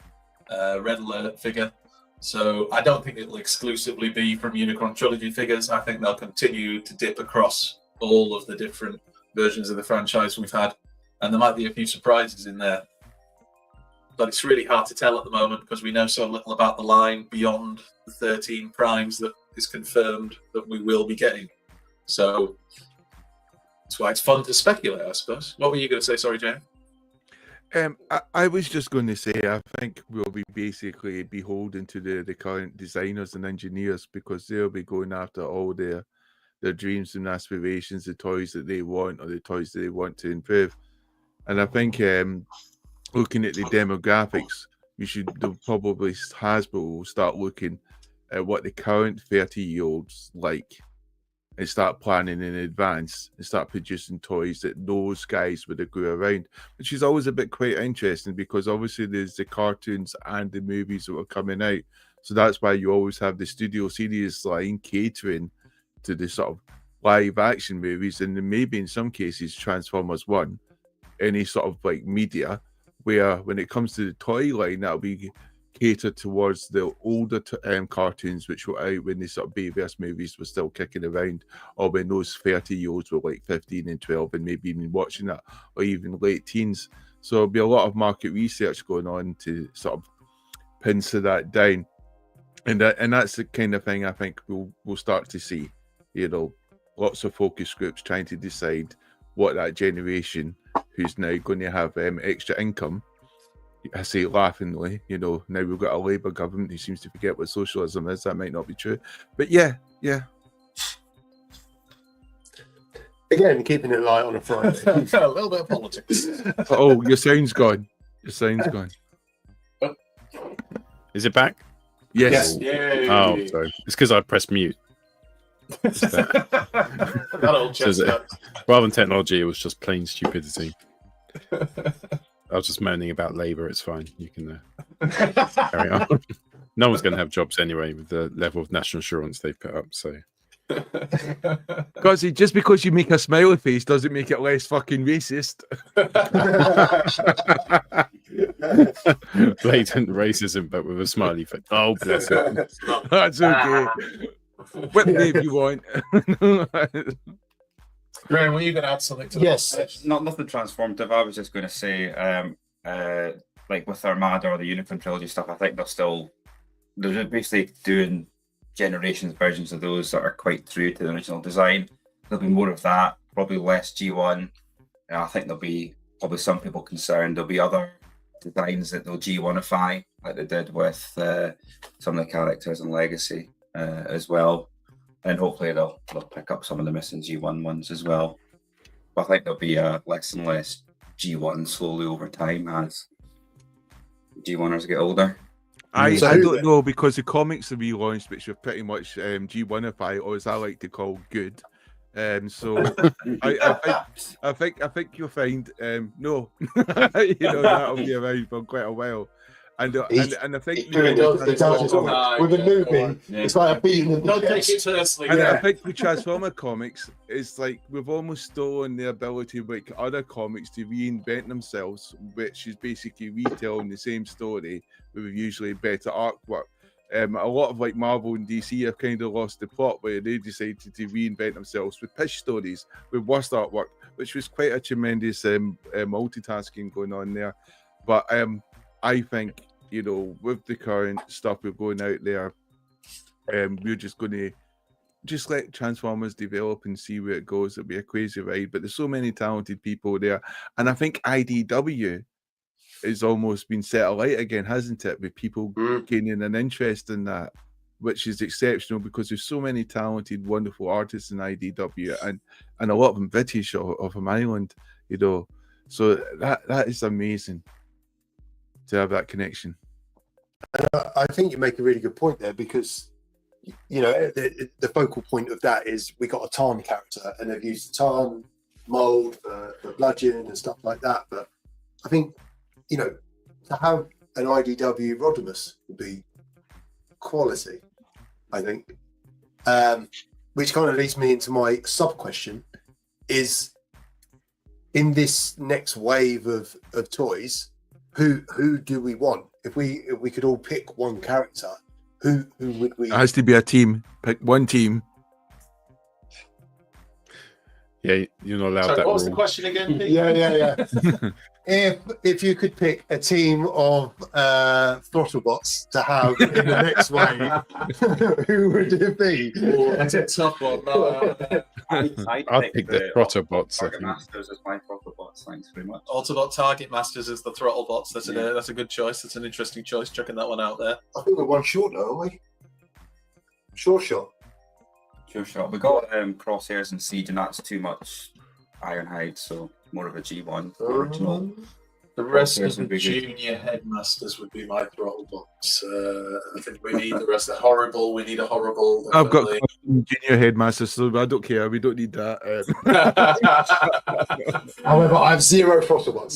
Red Alert figure. So I don't think it'll exclusively be from Unicron Trilogy figures. I think they'll continue to dip across all of the different versions of the franchise we've had. And there might be a few surprises in there. But it's really hard to tell at the moment because we know so little about the line beyond the 13 primes that is confirmed that we will be getting. So that's why it's fun to speculate, I suppose. What were you going to say? Sorry, Jane. I was just going to say, I think we'll be basically beholden to the current designers and engineers because they'll be going after all their dreams and aspirations, the toys that they want or the toys that they want to improve. And I think looking at the demographics, Hasbro will start looking at what the current 30-year-olds like and start planning in advance and start producing toys that those guys would go around, which is always a bit quite interesting because obviously there's the cartoons and the movies that are coming out. So that's why you always have the Studio series line catering to the sort of live action movies and then maybe in some cases Transformers 1, any sort of like media, where when it comes to the toy line, that'll be catered towards the older cartoons which were out when the sort of Bayverse movies were still kicking around, or when those 30-year-olds were like 15 and 12 and maybe even watching that, or even late teens. So there'll be a lot of market research going on to sort of pencil that down, and that's the kind of thing I think we'll start to see. You know, lots of focus groups trying to decide what that generation who's now going to have extra income. I say laughingly, you know, now we've got a Labour government who seems to forget what socialism is. That might not be true, but yeah. Again, keeping it light on a Friday. A little bit of politics. Oh, your sound's gone. Your sound's gone. Is it back? Yes. Yay. Oh, sorry. It's because I pressed mute. That old chestnut. Rather than technology, it was just plain stupidity. I was just moaning about Labour. It's fine. You can carry on. No one's going to have jobs anyway with the level of national insurance they've put up. So, Because just because you make a smiley face doesn't make it less fucking racist. Blatant racism, but with a smiley face. Oh, bless it. That's okay. Whip me if you want. Graham, were you going to add something to that? Yes. Nothing transformative. I was just going to say, like with Armada or the Unicorn Trilogy stuff, I think they're basically doing generations versions of those that are quite true to the original design. There'll be more of that, probably less G1. I think there'll be probably some people concerned there'll be other designs that they'll G1ify, like they did with some of the characters in Legacy as well. And hopefully they'll pick up some of the missing G1 ones as well. But I think there'll be less and less G1 slowly over time as G1ers get older. I don't know, because the comics are relaunched, which are pretty much G1ify, or as I like to call good. So I think you'll find no, you know, that'll be around for quite a while. And I think with a movie, it's like a beating in the Don't take it chest. personally. And I think with Transformer comics, it's like we've almost stolen the ability of like other comics to reinvent themselves, which is basically retelling the same story with usually better artwork. A lot of like Marvel and DC have kind of lost the plot where they decided to reinvent themselves with pitch stories, with worse artwork, which was quite a tremendous multitasking going on there. But I think, you know, with the current stuff we're going out there, we're just going to just let Transformers develop and see where it goes. It'll be a crazy ride, but there's so many talented people there. And I think IDW has almost been set alight again, hasn't it? With people gaining an interest in that, which is exceptional because there's so many talented, wonderful artists in IDW and a lot of them British or from Ireland, you know. So that is amazing to have that connection. I think you make a really good point there, because you know the focal point of that is we got a Tarn character and they've used the Tarn mold for bludgeon and stuff like that. But I think, you know, to have an IDW Rodimus would be quality, I think. Which kind of leads me into my sub question: is in this next wave of toys, who do we want? If we could all pick one character, who would we? It has to be a team. Pick one team. Yeah, you're not allowed Sorry, that what was the rule. question again, Pete? Yeah. If you could pick a team of Throttlebots to have in the next wave, who would it be? Oh, that's a tough one. I'd pick the Throttlebots. Target Masters as my Throttlebots. Thanks very much. Autobot Target Masters is the Throttlebots. That's a good choice. That's an interesting choice. Chucking that one out there. I think we're one short now, aren't we? Sure shot. Sure shot. We got Crosshairs and Siege, and that's too much Ironhide, so more of a G1 original. The rest Crosshairs of the would be good. junior headmasters would be my Throttlebots. I think we need the rest of horrible. We need a horrible. I've got definitely. junior headmaster, so I don't care. We don't need that. However, I have 0 Throttlebots.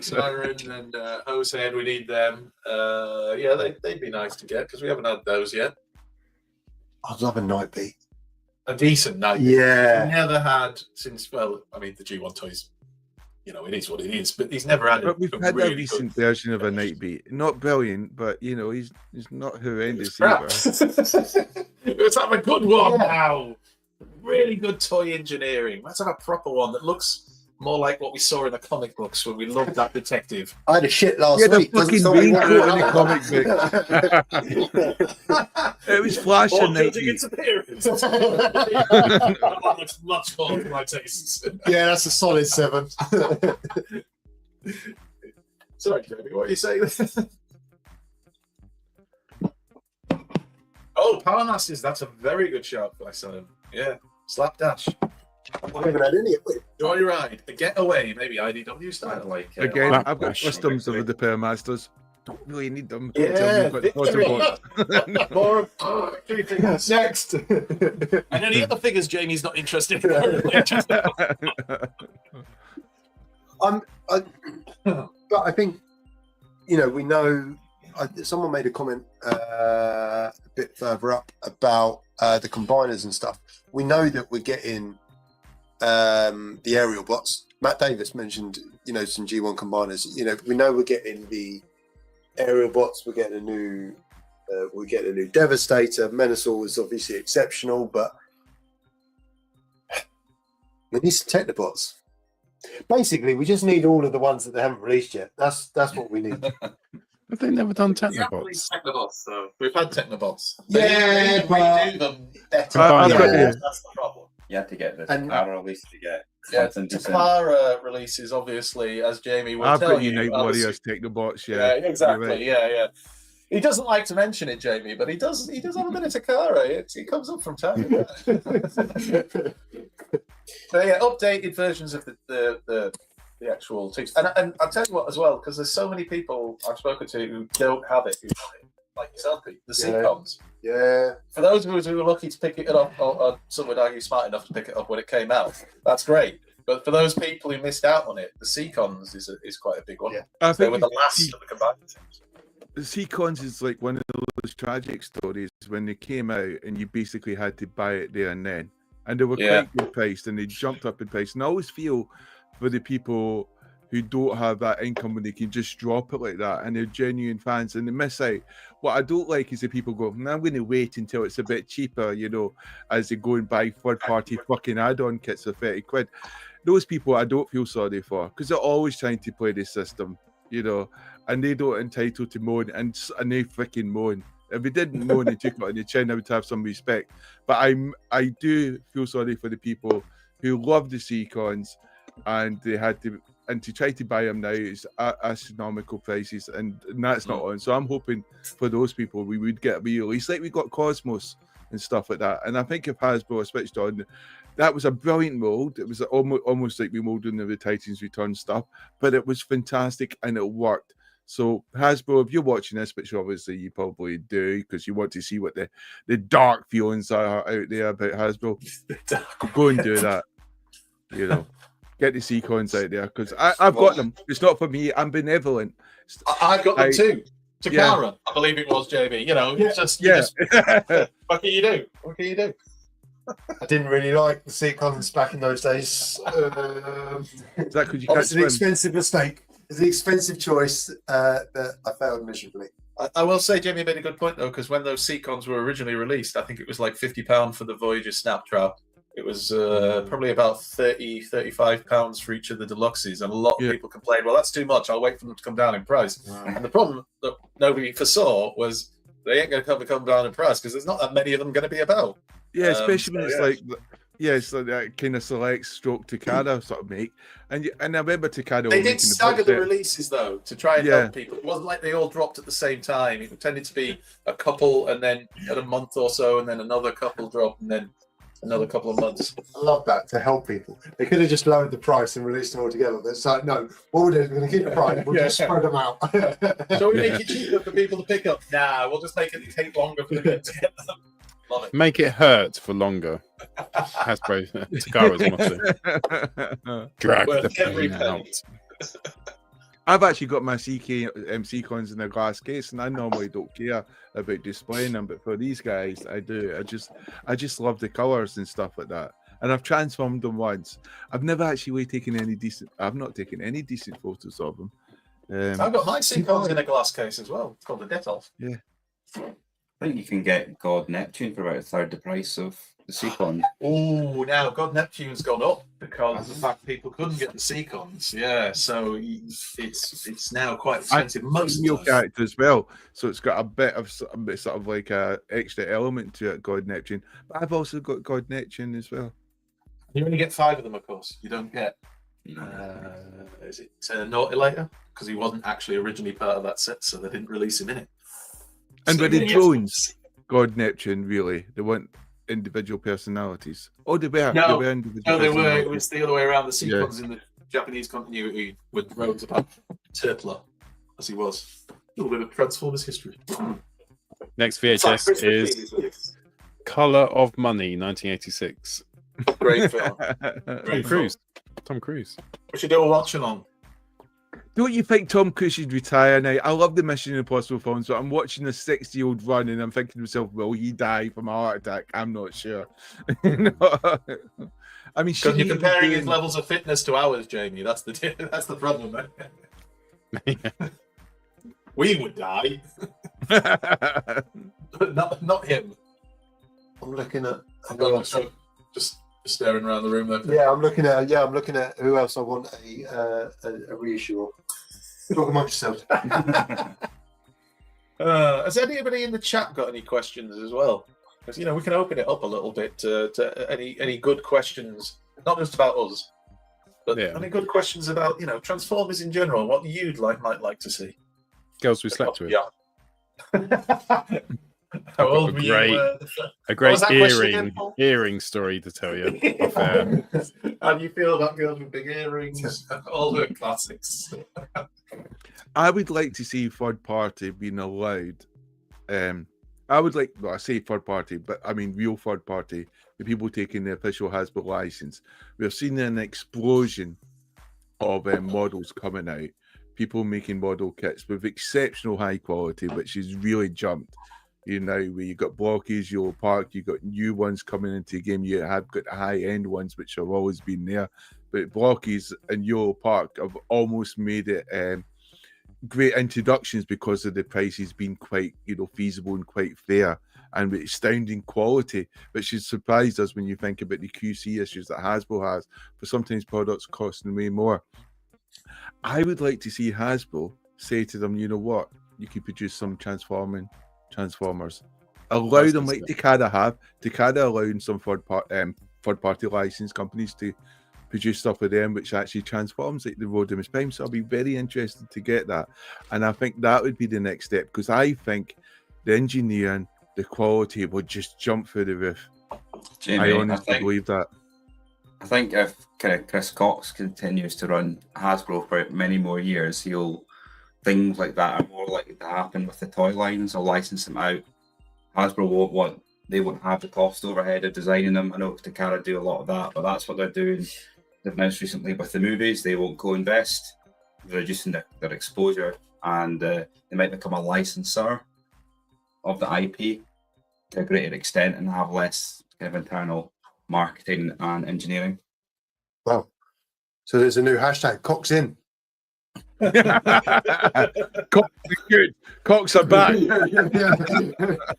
Siren and Hosehead, we need them. Yeah, they'd be nice to get because we haven't had those yet. I'd love a Nightbeat. A decent Nightbeat. Yeah. Never had since, well, I mean, the G1 toys, you know, it is what it is, but he's never had But we've had really a recent version of a Nightbeat. Not brilliant, but, you know, he's not horrendous crap. either. Let's have a good one now. Really good toy engineering. Let's have a proper one that looks more like what we saw in the comic books when we loved that detective. I had a shit last Yeah, the week. Doesn't fucking stop me raincoat in walking the around. comic book. It was Flash Or and judging 90s. its appearance. That one looks much more to my tastes. Yeah, that's a solid 7. Sorry, Jamie, what are you saying? Oh, Power Masters, that's a very good shout by Simon. Yeah, Slapdash. I haven't had any of it. Joyride, a getaway, maybe IDW style. Like Again, I've got Flash. customs of the Power Masters. Don't really need them. Yeah, until we've got the photo victory. box. More victory figures. Next. And any other figures Jamie's not interested in. But I think, you know, we know. Someone made a comment a bit further up about the combiners and stuff. We know that we're getting the aerial bots. Matt Davis mentioned, you know, some G1 combiners. You know, we know we're getting the aerial bots. We're getting a new Devastator. Menacor was obviously exceptional, but we need some Technobots. Basically, we just need all of the ones that they haven't released yet. That's what we need. Have they never done We haven't Technobots? released Technobots, though. We've had Technobots. Yeah, They redo them better. I've got Yeah, you. that's the problem. You had to get the And- Takara release to get Yeah, something decent. Takara releases, obviously, as Jamie will I've tell got you. Unite obviously- Warriors Technobots, Yeah, yeah. exactly. You're right. Yeah. He doesn't like to mention it, Jamie, but he does have a bit of Takara. It comes up from time to time. So yeah, updated versions of the actual teams. And I'll tell you what as well, because there's so many people I've spoken to who don't have it, who want it, like yourself, Pete, the Yeah. Seacons. Yeah. For those of us who were lucky to pick it up, or some would argue smart enough to pick it up when it came out, that's great. But for those people who missed out on it, the Seacons is quite a big one. Yeah. I They think were the last of the combined teams. the Seacons is like one of those tragic stories when they came out and you basically had to buy it there and then. And they were Yeah. quite good priced and they jumped up in price. And I always feel for the people who don't have that income when they can just drop it like that and they're genuine fans and they miss out. What I don't like is the people go, I'm going to wait until it's a bit cheaper, you know, as they go and buy third-party fucking add-on kits for 30 quid. Those people I don't feel sorry for because they're always trying to play the system, you know, and they don't entitled to moan and they freaking moan. If they didn't moan and took it on the chin, I would have some respect. But I do feel sorry for the people who love the Seacons and they had to, and to try to buy them now is astronomical prices, and that's not on. So I'm hoping for those people we would get a release like we got Cosmos and stuff like that. And I think if Hasbro switched on, that was a brilliant mold. It was almost like we molded the Titans Return stuff, but it was fantastic and it worked. So Hasbro, if you're watching this, which obviously you probably do because you want to see what the dark feelings are out there about Hasbro, go and do that. You know, get the Seacons out there because I've got them. It's not for me. I'm benevolent. I've got them too. Takara, Yeah. I believe it was, JB. You know, it's just, Yeah. what can you do? What can you do? I didn't really like the Seacons back in those days. Is that because you can't It's an swim? expensive mistake. It's an expensive choice that I failed miserably. I will say, Jamie made a good point though, because when those Seacons were originally released, I think it was like £50 for the Voyager Snaptrap. It was probably about £35 for each of the deluxes, and a lot of people complained, well, that's too much, I'll wait for them to come down in price. And the problem that nobody foresaw was they ain't going to come down in price because there's not that many of them going to be about. Yeah, especially when it's yeah. like, it's like that kind of select stroke Takara sort of make. And I remember Takara. They were did making stagger box the set. releases though to try and help people. It wasn't like they all dropped at the same time. It tended to be a couple, and then at a month or so, and then another couple drop, and then another couple of months. I love that to help people. They could have just lowered the price and released them all together. But it's like, no, what we'll do is we're going to keep the price. We'll just spread them out. So we make it cheaper for people to pick up. Nah, we'll just make it take longer for them to get them. Love it. Make it hurt for longer. Hasbro Takara's motto. Drag Worth the every pain penny. out. I've actually got my Seacons in a glass case, and I normally don't care about displaying them, but for these guys, I do. I just love the colors and stuff like that. And I've transformed them once. I've never actually taken any decent. I've not taken any decent photos of them. I've got my Seacons in a glass case as well. It's called the Detolf. Yeah. I think you can get God Neptune for about a third the price of the Seacons. Oh, now God Neptune's gone up because of the fact people couldn't get the Seacons. Yeah, so it's now quite expensive. Most Female of character as well, so it's got a bit of sort of like a extra element to it. God Neptune, but I've also got God Neptune as well. you only get 5 of them, of course. You don't get. Is it Nautilator? Because he wasn't actually originally part of that set, so they didn't release him in it. And So with the you get- drones, God Neptune, really, they weren't individual personalities. Oh, they were. No, they were individual. No, they were. It personalities. was the other way around. The Yeah. Seacons in the Japanese continuity with drones about Turtler, as he was. A little bit of Transformers history. Next It's like VHS Christmas is movies. Color of Money, 1986. Great film. Tom Cruise. Tom Cruise. We should do a watch along. Don't you think Tom Cruise should retire now? I love the Mission Impossible films, but I'm watching a 60-year-old run and I'm thinking to myself, will he die from a heart attack? I'm not sure. You know? I mean, Because you're comparing his levels of fitness to ours, Jamie. That's the problem, man. We would die, but not him. I'm looking at. Just staring around the room there. Yeah, I'm looking at who else I want a reissue of. Talk amongst yourselves. Has anybody in the chat got any questions as well? Because we can open it up a little bit to any good questions, not just about us, but any good questions about Transformers in general. What you'd might like to see. Girls we slept with. Yeah. How old were you? A great What was that question again, earring story to tell you. How do you feel about girls with big earrings? All the classics. I would like to see third party being allowed. I say third party, but I mean real third party, the people taking the official Hasbro license. We've seen an explosion of models coming out, people making model kits with exceptional high quality, which has really jumped. Where you got Blokees, Yellow Park, you got new ones coming into the game. You have got the high end ones, which have always been there. But Blokees and Yellow Park have almost made it great introductions because of the prices being quite feasible and quite fair and with astounding quality, which has surprised us when you think about the QC issues that Hasbro has for sometimes products costing way more. I would like to see Hasbro say to them, you know what, you could produce some Transformers. Allow them like Takada have. Takada allowing some third party license companies to produce stuff with them which actually transforms like the Rodimus Prime. So I'll be very interested to get that. And I think that would be the next step, because I think the engineering, the quality would just jump through the roof. Jamie, I honestly believe that. I think if kind of Chris Cox continues to run Hasbro for many more years, things like that are more likely to happen with the toy lines. Or license them out. Hasbro won't have the cost overhead of designing them. I know Takara do a lot of that, but that's what they're doing. They've announced recently with the movies, they won't co-invest. They're reducing their exposure, and they might become a licensor of the IP to a greater extent and have less kind of internal marketing and engineering. Wow. So there's a new hashtag, Cox in. Cox are good. Cox are back.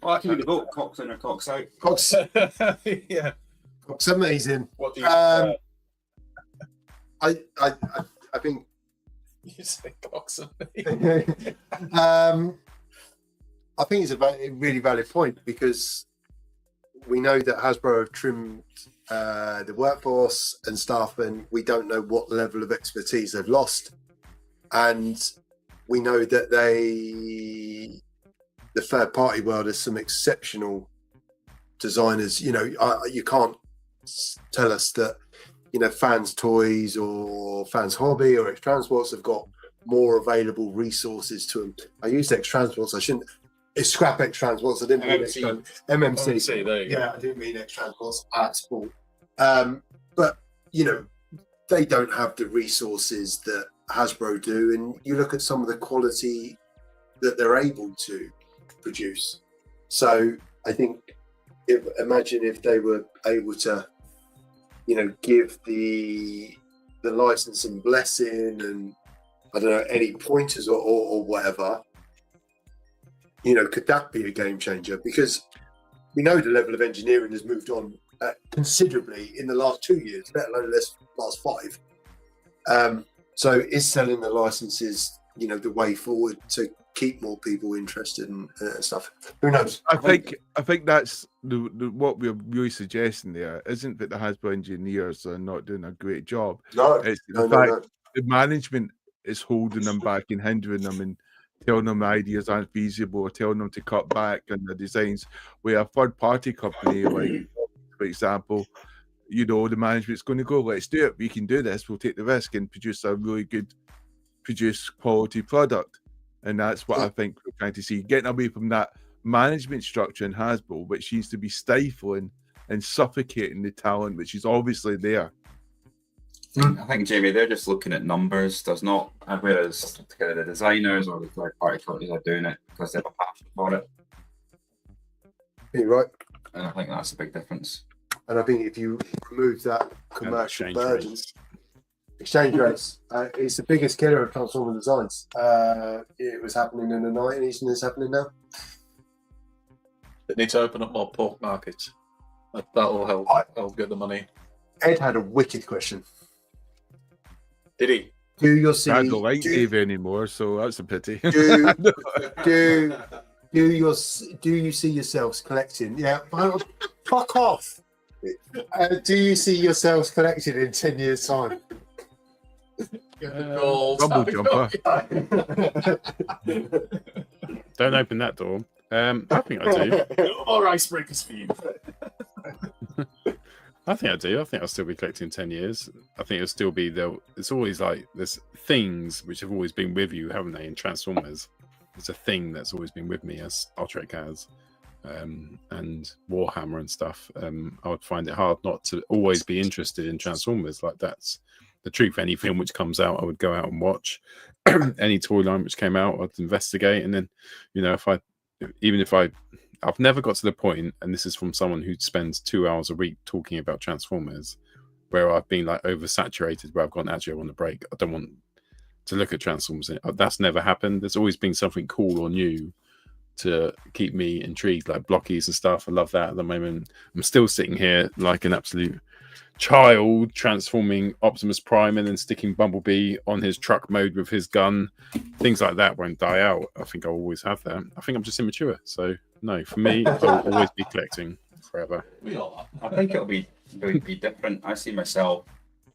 Well, actually, the vote Cox in or Cox out. Cox. Yeah. Cox amazing. What do you I think you say Cox I think it's a really valid point, because we know that Hasbro have trimmed the workforce and stuff, and we don't know what level of expertise they've lost. And we know that the third party world has some exceptional designers. You can't tell us that Fans Toys or Fans Hobby or X Transports have got more available resources to them. I used X Transports. I shouldn't. It's Scrap X Transports. I didn't mean MMC. There you go. Yeah, I didn't mean X Transports at all. But they don't have the resources that Hasbro do, and you look at some of the quality that they're able to produce. So I think, imagine if they were able to, give the license and blessing, and I don't know, any pointers or whatever. could that be a game changer? Because we know the level of engineering has moved on considerably in the last 2 years, let alone the last 5. So is selling the licenses, the way forward to keep more people interested and stuff? Who knows? I think that's what we're really suggesting there. Isn't that the Hasbro engineers are not doing a great job? No, it's the fact the management is holding them back and hindering them and telling them the ideas aren't feasible, or telling them to cut back on the designs. Where a third-party company, like for example, the management's going to go, let's do it. We can do this. We'll take the risk and produce a really good, quality product. And that's what I think we're trying to see, getting away from that management structure in Hasbro, which seems to be stifling and suffocating the talent, which is obviously there. I think, Jamie, they're just looking at numbers. There's not, whereas the designers or the third-party companies are doing it because they have a passion for it. You're right. And I think that's a big difference. And I think if you remove that commercial burden, exchange rates, it's the biggest killer of Transformer designs. It was happening in the 90s and it's happening now. They need to open up more pork markets. That will help get the money. Ed had a wicked question. Did he? Do you I don't like Dave anymore, so that's a pity. Do you see yourselves collecting? Yeah, fuck off. Do you see yourselves collecting in 10 years' time? Rumble jumper. Don't open that door. I think I do. Or icebreakers for you. I think I do. I think I'll still be collecting in 10 years. I think it'll still be there. It's always like there's things which have always been with you, haven't they? In Transformers, it's a thing that's always been with me, as Star Trek has, and Warhammer and stuff. I would find it hard not to always be interested in Transformers. Like, that's the truth. Any film which comes out, I would go out and watch. Any toy line which came out, I'd investigate. And then, I've never got to the point, and this is from someone who spends 2 hours a week talking about Transformers, where I've been like oversaturated, where I've gone, actually, I want a break. I don't want to look at Transformers. That's never happened. There's always been something cool or new to keep me intrigued, like Blokees and stuff. I love that at the moment. I'm still sitting here like an absolute child, transforming Optimus Prime and then sticking Bumblebee on his truck mode with his gun. Things like that won't die out. I think I'll always have that. I think I'm just immature. So no, for me, I'll always be collecting forever. I think it'll be different. I see myself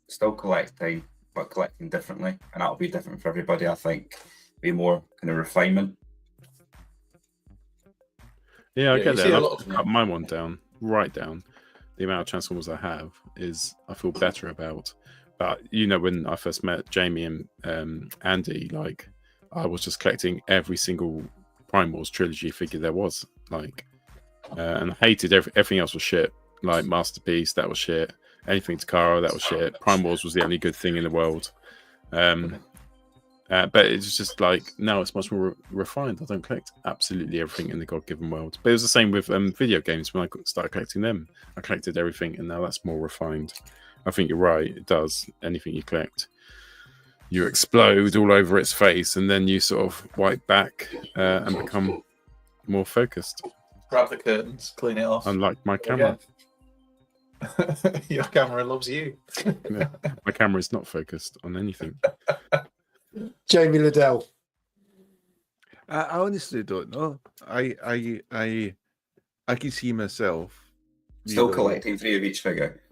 still collecting, but collecting differently, and that'll be different for everybody. I think be more kind of refinement. Yeah, I get that. I've cut my one down, right down. The amount of Transformers I have is I feel better about. But when I first met Jamie and Andy, like, I was just collecting every single Prime Wars trilogy figure there was, like, and I hated everything else was shit. Like Masterpiece, that was shit. Anything Takara, that was shit. Prime Wars was the only good thing in the world. But it's just like, now it's much more refined. I don't collect absolutely everything in the God-given world. But it was the same with video games. When I started collecting them, I collected everything, and now that's more refined. I think you're right. It does. Anything you collect, you explode all over its face, and then you sort of wipe back and become more focused. Grab the curtains, clean it off. Unlike my camera. Your camera loves you. Yeah, my camera is not focused on anything. Jamie Liddell. I honestly don't know. I can see myself still collecting 3 of each figure.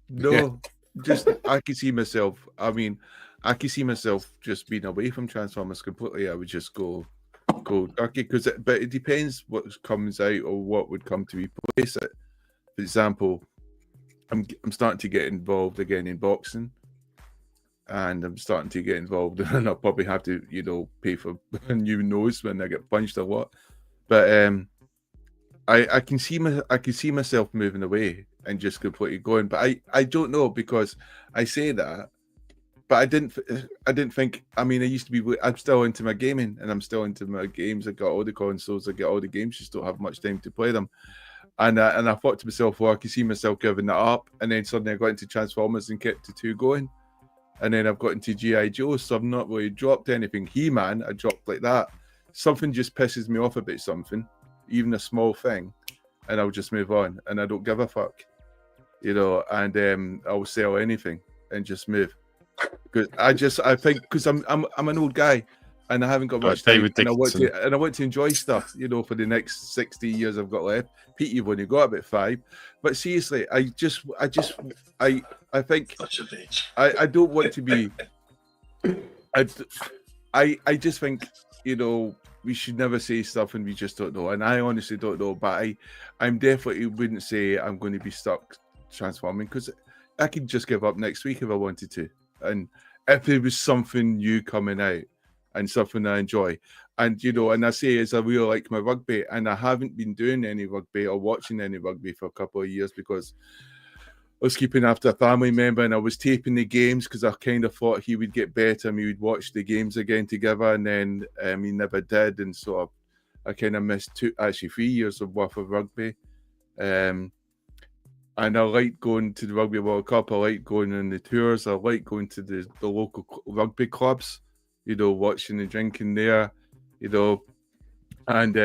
No, just I can see myself. I mean, I can see myself just being away from Transformers completely. I would just go darky but it depends what comes out or what would come to replace it. For example, I'm starting to get involved again in boxing. And I'm starting to get involved, and I'll probably have to, pay for a new nose when I get punched a lot. But I can see myself moving away and just completely going. But I don't know, because I say that, but I didn't think. I mean, I used to be. I'm still into my gaming, and I'm still into my games. I got all the consoles. I get all the games. Just don't have much time to play them. And I thought to myself, well, I can see myself giving that up. And then suddenly I got into Transformers and kept the 2 going. And then I've got into G.I. Joe, so I've not really dropped anything. He-Man, I dropped like that. something just pisses me off about something, even a small thing, and I'll just move on, and I don't give a fuck, you know, and I'll sell anything and just move. Because I think because I'm an old guy, and I haven't got much time, and I want to enjoy stuff, you know, for the next 60 years I've got left. Pete, you've only got about 5, but seriously, I think Such a bitch. I don't want to be. I just think, you know, we should never say stuff and we just don't know, and I honestly don't know, but I'm definitely wouldn't say I'm going to be stuck transforming, because I could just give up next week if I wanted to. And if there was something new coming out and something I enjoy, and you know, and I say as I really like my rugby, and I haven't been doing any rugby or watching any rugby for a couple of years because I was keeping after a family member, and I was taping the games because I kind of thought he would get better and we would watch the games again together, and then he never did, and so I kind of missed 3 years of worth of rugby. And I like going to the Rugby World Cup. I like going on the tours. I like going to the local rugby clubs, you know, watching and drinking there, you know. And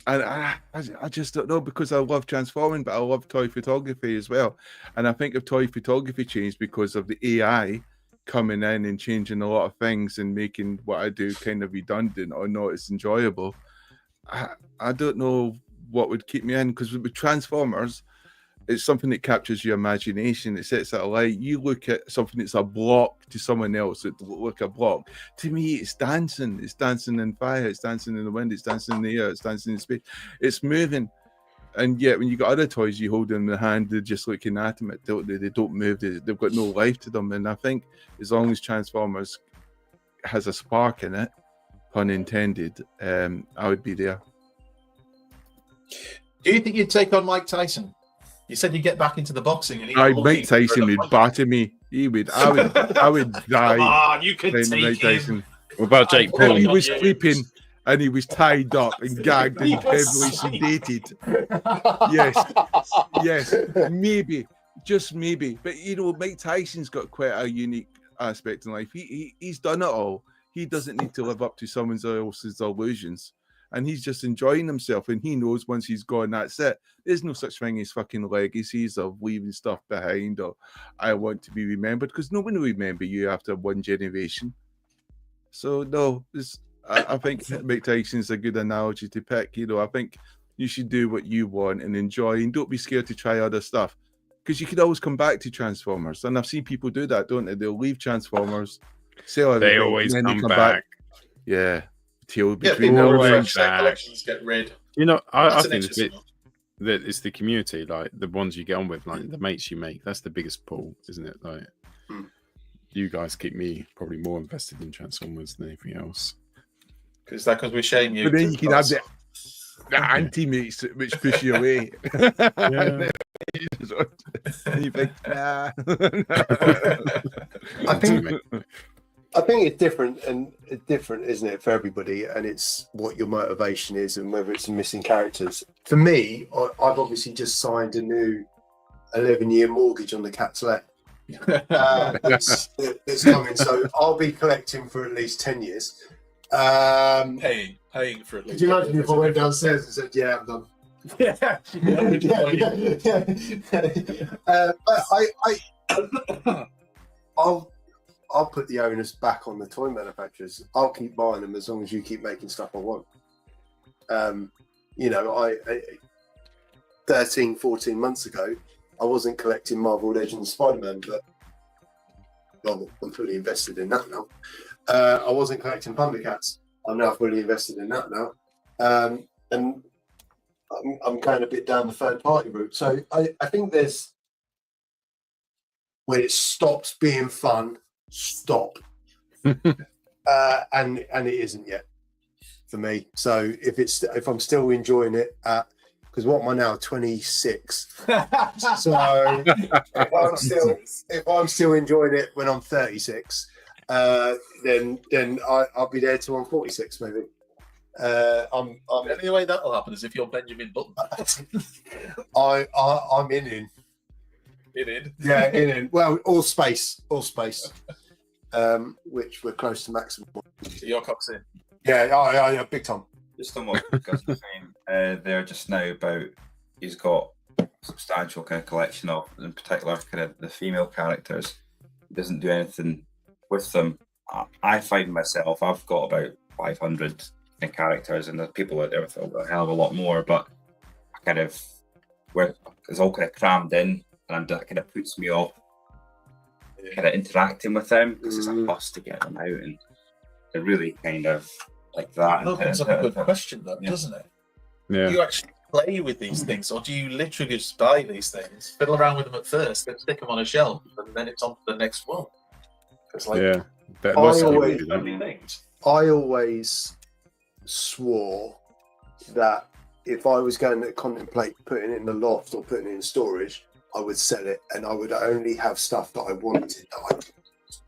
I just don't know, because I love transforming, but I love toy photography as well. And I think if toy photography changed because of the AI coming in and changing a lot of things and making what I do kind of redundant or not as enjoyable, I don't know what would keep me in. Because with Transformers, it's something that captures your imagination. It sets it alight. You look at something that's a block to someone else that look a block. To me, it's dancing. It's dancing in fire. It's dancing in the wind. It's dancing in the air. It's dancing in space. It's moving. And yet, when you got other toys you hold in the hand, they're just looking at them. They don't move. They've got no life to them. And I think as long as Transformers has a spark in it, pun intended, I would be there. Do you think you'd take on Mike Tyson? You said you'd get back into the boxing, and Mike Tyson would batter me. I would die. Come on, you could take Mike Tyson. him. What about Jake Paul? He was sleeping and he was tied up and gagged and heavily sedated. Yes, maybe, just maybe. But you know, Mike Tyson's got quite a unique aspect in life. He's done it all. He doesn't need to live up to someone else's illusions. And he's just enjoying himself, and he knows once he's gone, that's it. There's no such thing as fucking legacies of leaving stuff behind, or I want to be remembered, because no one will remember you after one generation. So no, I think Mike Tyson's a good analogy to pick. You know, I think you should do what you want and enjoy, and don't be scared to try other stuff, because you could always come back to Transformers. And I've seen people do that, don't they? They'll leave Transformers, sell everything, they always and then come back. Yeah. People refresh their collections, get rid. You know, I think it's the community, like the ones you get on with, like the mates you make. That's the biggest pull, isn't it? Like, you guys keep me probably more invested in Transformers than anything else. Is that because we shame you? But then you can have the anti-mates which push you away. Yeah. And you think, nah. I think it's different, and it's different, isn't it, for everybody? And it's what your motivation is, and whether it's missing characters. For me, I've obviously just signed a new 11-year mortgage on the Cat's Lair. It's coming, so I'll be collecting for at least 10 years. Paying for at least. Could you imagine if I went downstairs and said, "Yeah, I'm done"? But I'll put the onus back on the toy manufacturers. I'll keep buying them as long as you keep making stuff I want. You know, I 13, 14 months ago, I wasn't collecting Marvel Legends Spider-Man, but I'm fully invested in that now. I wasn't collecting Thundercats. I'm now fully invested in that now. And I'm going a bit down the third-party route. So I think there's, when it stops being fun, stop. And it isn't yet for me. So if I'm still enjoying it because what am I now, 26? So if I'm still enjoying it when I'm 36, then I'll be there till I'm 46 maybe. The only way that'll happen is if you're Benjamin Button. I'm in. Yeah, in. Well, all space. Which we're close to maximum. So your cock's in. Yeah, big time. Just on what Gus was saying there just now about he's got a substantial kind of collection of, in particular, kind of the female characters. He doesn't do anything with them. I find myself, I've got about 500 characters, and there's people out there with a hell of a lot more, but I kind of, where it's all kind of crammed in, and that kind of puts me off kind of interacting with them, because it's a bust to get them out, and they're really kind of like that. That opens up a good question, though, doesn't it? Yeah. Do you actually play with these things, or do you literally just buy these things, fiddle around with them at first, then stick them on a shelf, and then it's on to the next one? It's like, Yeah. But I lots of people always- do that. only things. I always swore that if I was going to contemplate putting it in the loft or putting it in storage, I would sell it, and I would only have stuff that I wanted that I could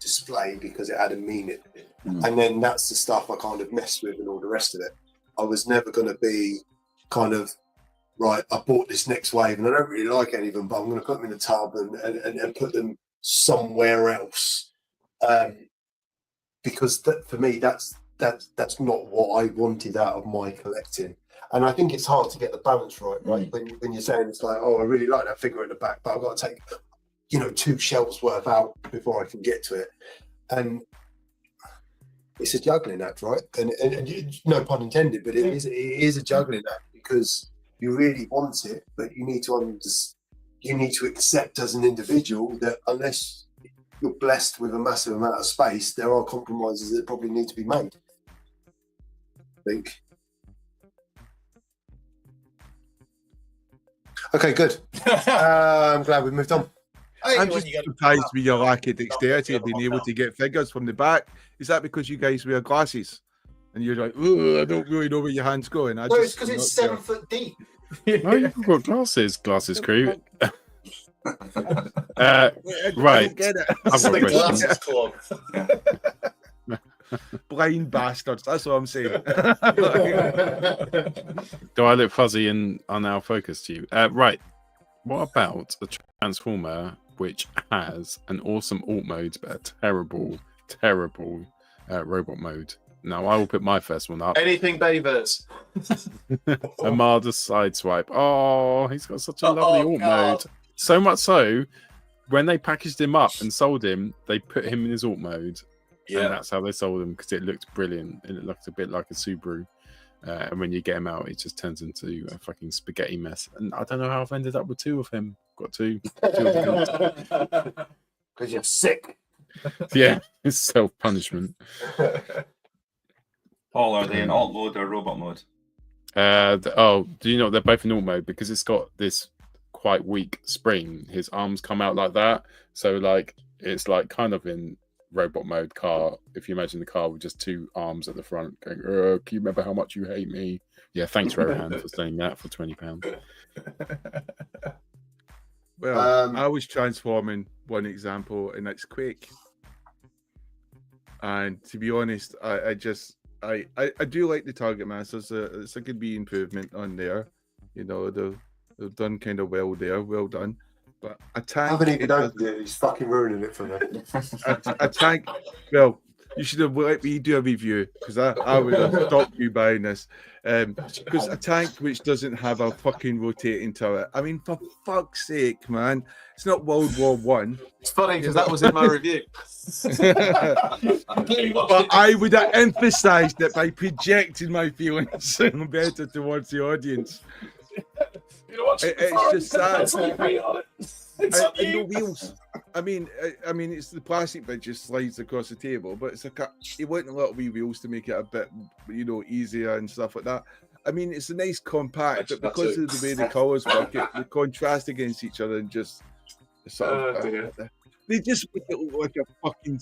display because it had a meaning. And then that's the stuff I kind of messed with and all the rest of it. I was never going to be kind of, right, I bought this next wave and I don't really like any of them, but I'm going to put them in a tub and put them somewhere else. Because for me, that's not what I wanted out of my collecting. And I think it's hard to get the balance right? When you're saying it's like, oh, I really like that figure at the back, but I've got to take, 2 shelves worth out before I can get to it. And it's a juggling act, right? And no pun intended, but it is a juggling act, because you really want it, but you need to accept as an individual that unless you're blessed with a massive amount of space, there are compromises that probably need to be made. I think. Okay, good. I'm glad we moved on. I'm just surprised with your lack of dexterity of being able to get figures from the back. Is that because you guys wear glasses? And you're like, oh, I don't really know where your hand's going. No, it's because it's 7 foot deep. No, you've got glasses, crew. Right. Get it. I've got a question. Blind bastards. That's what I'm saying. Do I look fuzzy and are now focused to you? Right. What about a Transformer which has an awesome alt mode but a terrible robot mode? Now I will put my first one up. Anything Bayverse. Armada Sideswipe. Oh, he's got such a lovely alt mode. So much so, when they packaged him up and sold him, they put him in his alt mode. Yeah, and that's how they sold him, because it looked brilliant. It looked a bit like a Subaru. And when you get him out, it just turns into a fucking spaghetti mess. And I don't know how I've ended up with 2 of him. Got 2. Because you're sick. Yeah, it's self-punishment. Paul, are they in alt mode or robot mode? Do you know they're both in alt mode, because it's got this quite weak spring. His arms come out like that, so like it's like kind of in robot mode car. If you imagine the car with just 2 arms at the front going, can you remember how much you hate me? Yeah, thanks Rohan for saying that for £20. Well, I was transforming one example, and that's Quake. And to be honest, I do like the target masters. It's a good wee improvement on there. They've done kind of well there. Well done. But a tank. I haven't even opened it. He's fucking ruining it for me. a tank. Well, you should have let me do a review, because I would have stopped you buying this. Because a tank which doesn't have a fucking rotating turret. I mean, for fuck's sake, man! It's not World War One. It's funny because that was in my review. But I would have emphasised it by projecting my feelings better towards the audience. It's just sad. And the wheels. I mean, it's the plastic bit just slides across the table, but it's you want a lot of wee wheels to make it a bit, easier and stuff like that. I mean, it's a nice compact, but because of the way the colours work, they contrast against each other and just sort of. They just make it look like a fucking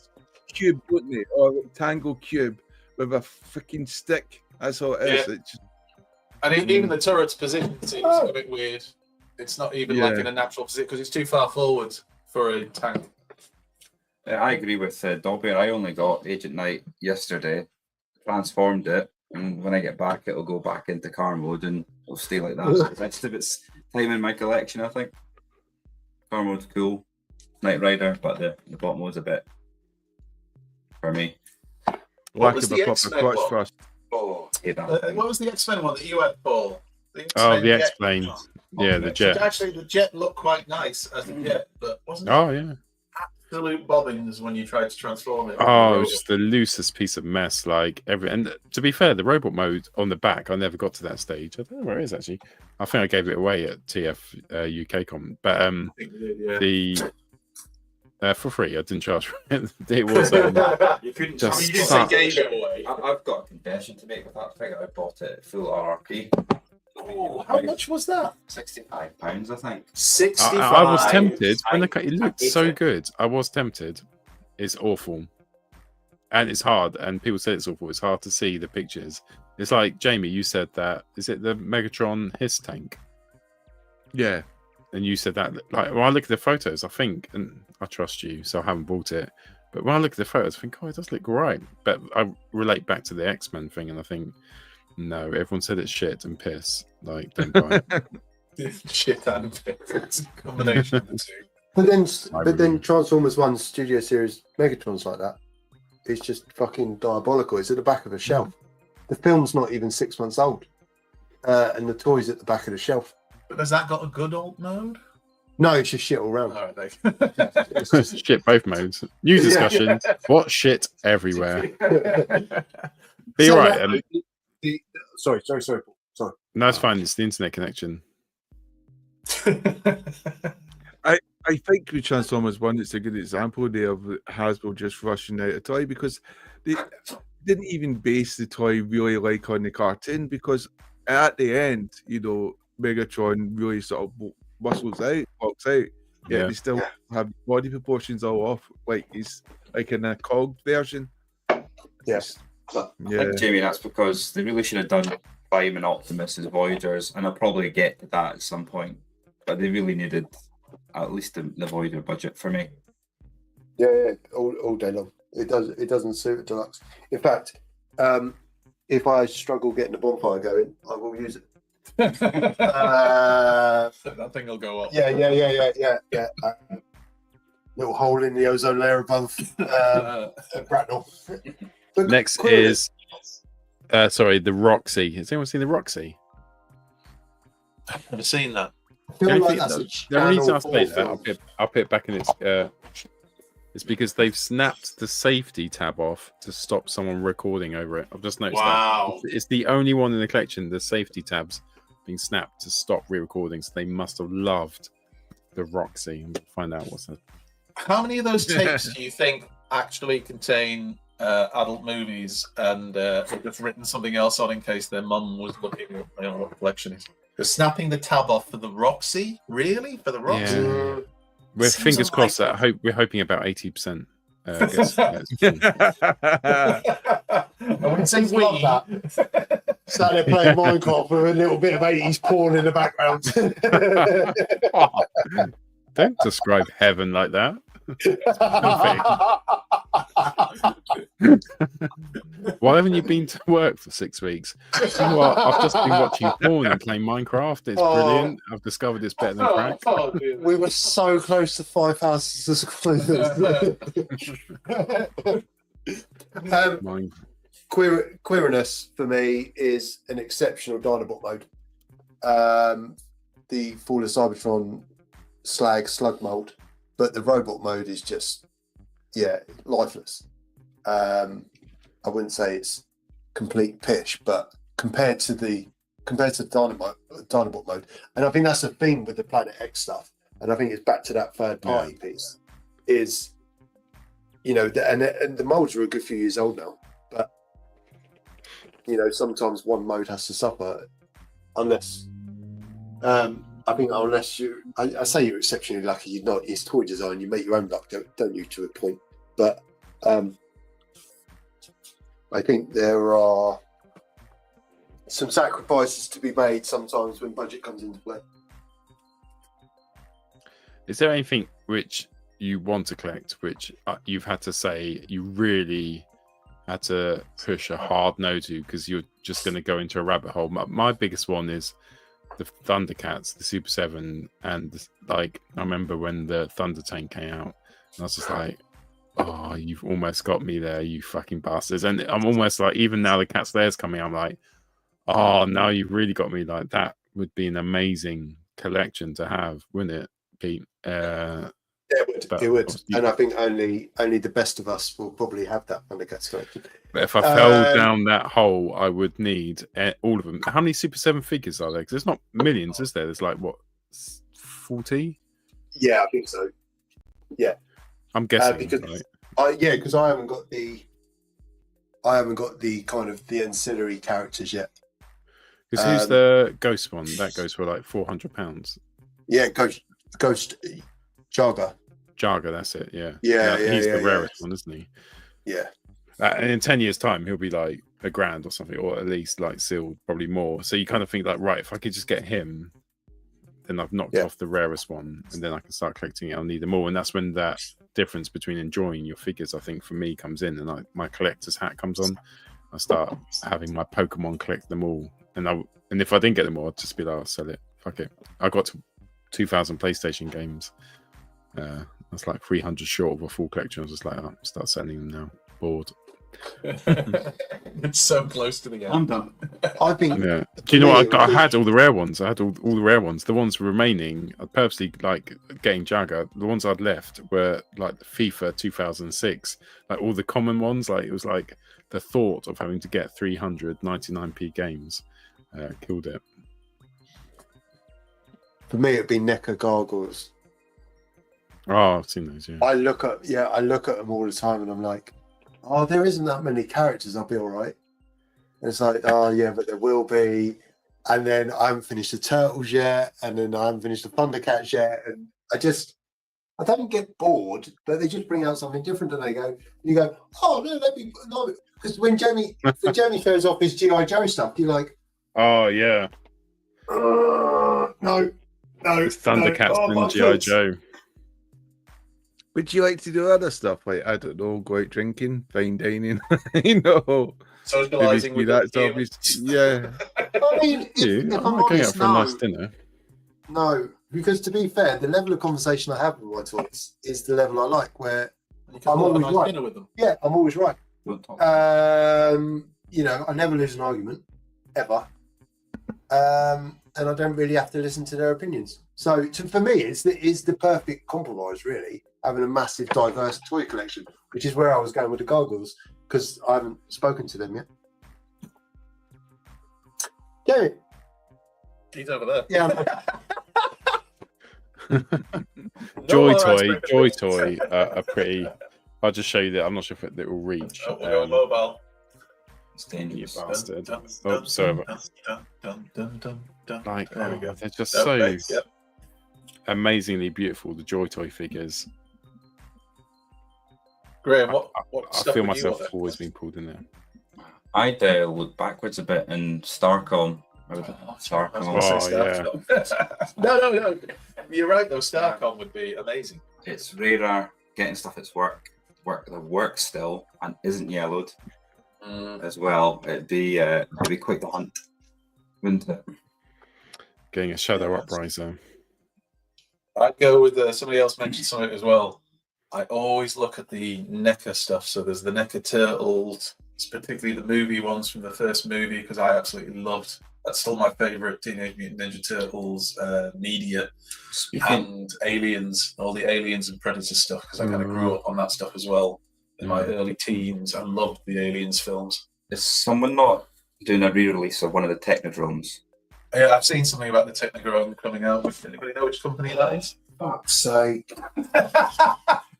cube, wouldn't they? Or a Tango cube with a freaking stick. That's all it is. Yeah. It's just, and even the turret's position seems a bit weird. It's not even like in a natural position because it's too far forward for a tank. I agree with Dobby. I only got Agent Knight yesterday, transformed it, and when I get back, it'll go back into car mode and it'll stay like that. So the rest of its time in my collection, I think. Car mode's cool. Knight Rider, but the bot mode's a bit for me. Lack of a proper clutch thrust. Oh, hate that. What was the X-Men one that you had, Paul? The Jet. X-Plane. Yeah, the jet. Actually, the jet looked quite nice as a jet, but wasn't it? Oh, yeah. Absolute bobbins when you tried to transform it. Oh, it was just the loosest piece of mess. And to be fair, the robot mode on the back, I never got to that stage. I don't know where it is actually. I think I gave it away at TF UKCon, but for free. I didn't charge for it. It was you couldn't. just You didn't say gave it away. I've got a confession to make with that figure. I bought it full RRP. Oh, how much was that? £65, I think. 65. I was tempted when it looked so good. I was tempted. It's awful, and it's hard. And people say it's awful. It's hard to see the pictures. It's like Jamie, you said that. Is it the Megatron hiss tank? Yeah. And you said that. Like, when I look at the photos, I think, and I trust you, so I haven't bought it. But when I look at the photos, I think, oh, it does look great. But I relate back to the X-Men thing, and I think, no, everyone said it's shit and piss. Like, don't buy it. Shit and piss. It's a combination of the two. But then Transformers 1 Studio Series Megatron's like that. It's just fucking diabolical. It's at the back of a shelf. The film's not even 6 months old. And the toy's at the back of the shelf. But has that got a good alt mode? No, it's just shit all round. All right, It's just shit both modes. New discussion. What shit everywhere. Be So, right. Sorry. No, it's fine. It's the internet connection. I think with Transformers 1, it's a good example there of Hasbro just rushing out a toy because they didn't even base the toy really like on the cartoon because at the end, Megatron really sort of muscles out, walks out. Yeah, they still have body proportions all off, like he's like in a cog version. Yes. I think, Jamie, that's because they really should have done Prime and Optimus as Voiders, and I'll probably get to that at some point. But they really needed at least the Voider budget for me. Yeah, all day long. It doesn't suit a deluxe. In fact, if I struggle getting the bonfire going, I will use it. That thing will go up. Yeah. Little hole in the ozone layer above Bracknell. Next is the Roxy. Has anyone seen the Roxy? I've never seen that. The reason I say that, I'll put it back in its. It's because they've snapped the safety tab off to stop someone recording over it. I've just noticed that. It's the only one in the collection. The safety tabs being snapped to stop re-recording. So they must have loved the Roxy. And find out what's that. How many of those tapes do you think actually contain adult movies and they've just written something else on in case their mum was looking at what the collection is? Because snapping the tab off for the Roxy? Really? For the Roxy? Yeah. We're fingers crossed that we're hoping about 80%. I wouldn't say that. Sat there playing Minecraft with a little bit of 80s porn in the background. Don't describe heaven like that. Why haven't you been to work for 6 weeks? You know what? I've just been watching porn and playing Minecraft. It's brilliant. I've discovered it's better than crack. We were so close to 5,000 subscribers. Queerness for me is an exceptional Dinobot mode. The Fall of Cybertron slug mold, but the robot mode is just lifeless. I wouldn't say it's complete pish, but compared to the Dinobot mode, and I think that's the thing with the Planet X stuff, and I think it's back to that third party piece is, and the molds are a good few years old now, but sometimes one mode has to suffer unless I think unless I say you're exceptionally lucky, you're not. It's toy design. You make your own luck, don't you, to a point. But I think there are some sacrifices to be made sometimes when budget comes into play. Is there anything which you want to collect, which you've had to say you really had to push a hard no to because you're just going to go into a rabbit hole? My biggest one is the Thundercats, the Super 7, and I remember when the Thunder Tank came out, and I was just like, Oh, you've almost got me there, you fucking bastards. And I'm almost like, even now the Cat Slayer's coming, I'm like, oh, now you've really got me. Like, that would be an amazing collection to have, wouldn't it, Pete? Yeah, it would. And I think only the best of us will probably have that Thundercats collection. But if I fell down that hole, I would need all of them. How many Super 7 figures are there? Because there's not millions, is there? There's like, what, 40? Yeah, I think so. Yeah. I'm guessing. Because I haven't got the kind of the ancillary characters yet. Because who's the Ghost one? That goes for like £400. Yeah, Ghost Jaga. Jaga, that's it. Yeah. He's the rarest one, isn't he? Yeah. And in 10 years' time, he'll be like £1,000 or something, or at least like sealed, probably more. So you kind of think like, right, if I could just get him, then I've knocked off the rarest one, and then I can start collecting it. I'll need them all, and that's when that difference between enjoying your figures, I think, for me, comes in, and my collector's hat comes on. I start having my Pokemon, collect them all, and if I didn't get them all, I'd just be like, I'll sell it. Fuck it. I got to 2,000 PlayStation games. That's like 300 short of a full collection. I was just like, I'll start selling them now. Bored. It's so close to the end. I'm done. I think. Yeah. Do you know what? I had all the rare ones. I had all the rare ones. The ones remaining, I purposely like getting Jagger. The ones I'd left were like FIFA 2006, like all the common ones. Like it was like the thought of having to get 399p games killed it. For me, it'd be NECA Gargoyles. Oh, I've seen those. Yeah. I look at them all the time, and I'm like, oh, there isn't that many characters. I'll be all right. And it's like, oh yeah, but there will be. And then I haven't finished the Turtles yet, and then I haven't finished the Thundercats yet, and I don't get bored, but they just bring out something different, and you go, oh no, because when Jamie shows off his G.I. Joe stuff, you're like, oh yeah, no, it's Thundercats and G.I. Joe. Would you like to do other stuff like, I don't know, go out drinking, fine dining, socializing with that stuff? Yeah. I mean, if I'm going honest, out for a nice dinner. No, because to be fair, the level of conversation I have with my toys is the level I like, where I'm always right. Dinner with them. Yeah, I'm always right. I never lose an argument ever, and I don't really have to listen to their opinions. So for me, it's the perfect compromise, really, having a massive, diverse toy collection, which is where I was going with the Gargoyles, because I haven't spoken to them yet. Jamie. He's over there. Yeah. Joy Toy are pretty. I'll just show you that. I'm not sure if it will reach. Oh, we're on mobile. It's dangerous. You bastard. Oh, sorry. Like, they're just so amazingly beautiful, the Joy Toy figures. Graham, what I feel myself always being pulled in there. I'd look backwards a bit and Starcom. Starcom. No. You're right though. Starcom would be amazing. It's rarer getting stuff that's that works still and isn't yellowed as well. It'd be quick to hunt, wouldn't it? Getting a Shadow Upriser. I'd go with somebody else mentioned something as well. I always look at the NECA stuff. So there's the NECA Turtles, particularly the movie ones from the first movie, because I absolutely loved. That's still my favorite Teenage Mutant Ninja Turtles media and Aliens, all the Aliens and Predator stuff, because I kind of grew up on that stuff as well in my early teens. I loved the Aliens films. Is someone not doing a re-release of one of the Technodromes? Yeah, I've seen something about the Technodrome coming out. Anybody know which company that is? Fuck's sake.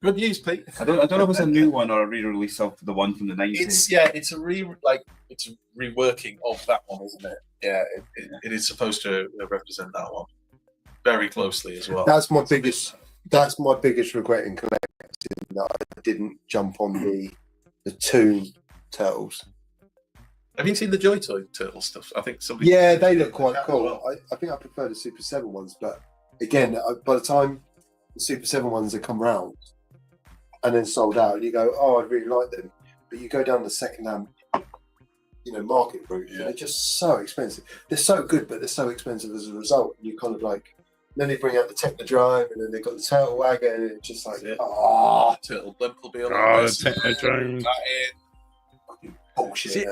Good news, Pete. I don't know if it's a new one or a re-release of the one from the 90s. It's a reworking of that one, isn't it? Yeah, it is supposed to represent that one very closely as well. That's my biggest regret in collecting, that I didn't jump on the Toon Turtles. Have you seen the Joy Toy Turtle stuff? I think somebody. Yeah, they look quite cool. Well. I think I prefer the Super 7 ones, but again, by the time the Super 7 ones have come round and then sold out, you go, oh, I really like them. But you go down the second-hand, market route, and they're just so expensive. They're so good, but they're so expensive as a result. And you kind of like, Then they bring out the Technodrome, and then they've got the Turtle Wagon, and it's just like, Turtle Blimp will be on Oh, the the Technodrome. bullshit. See,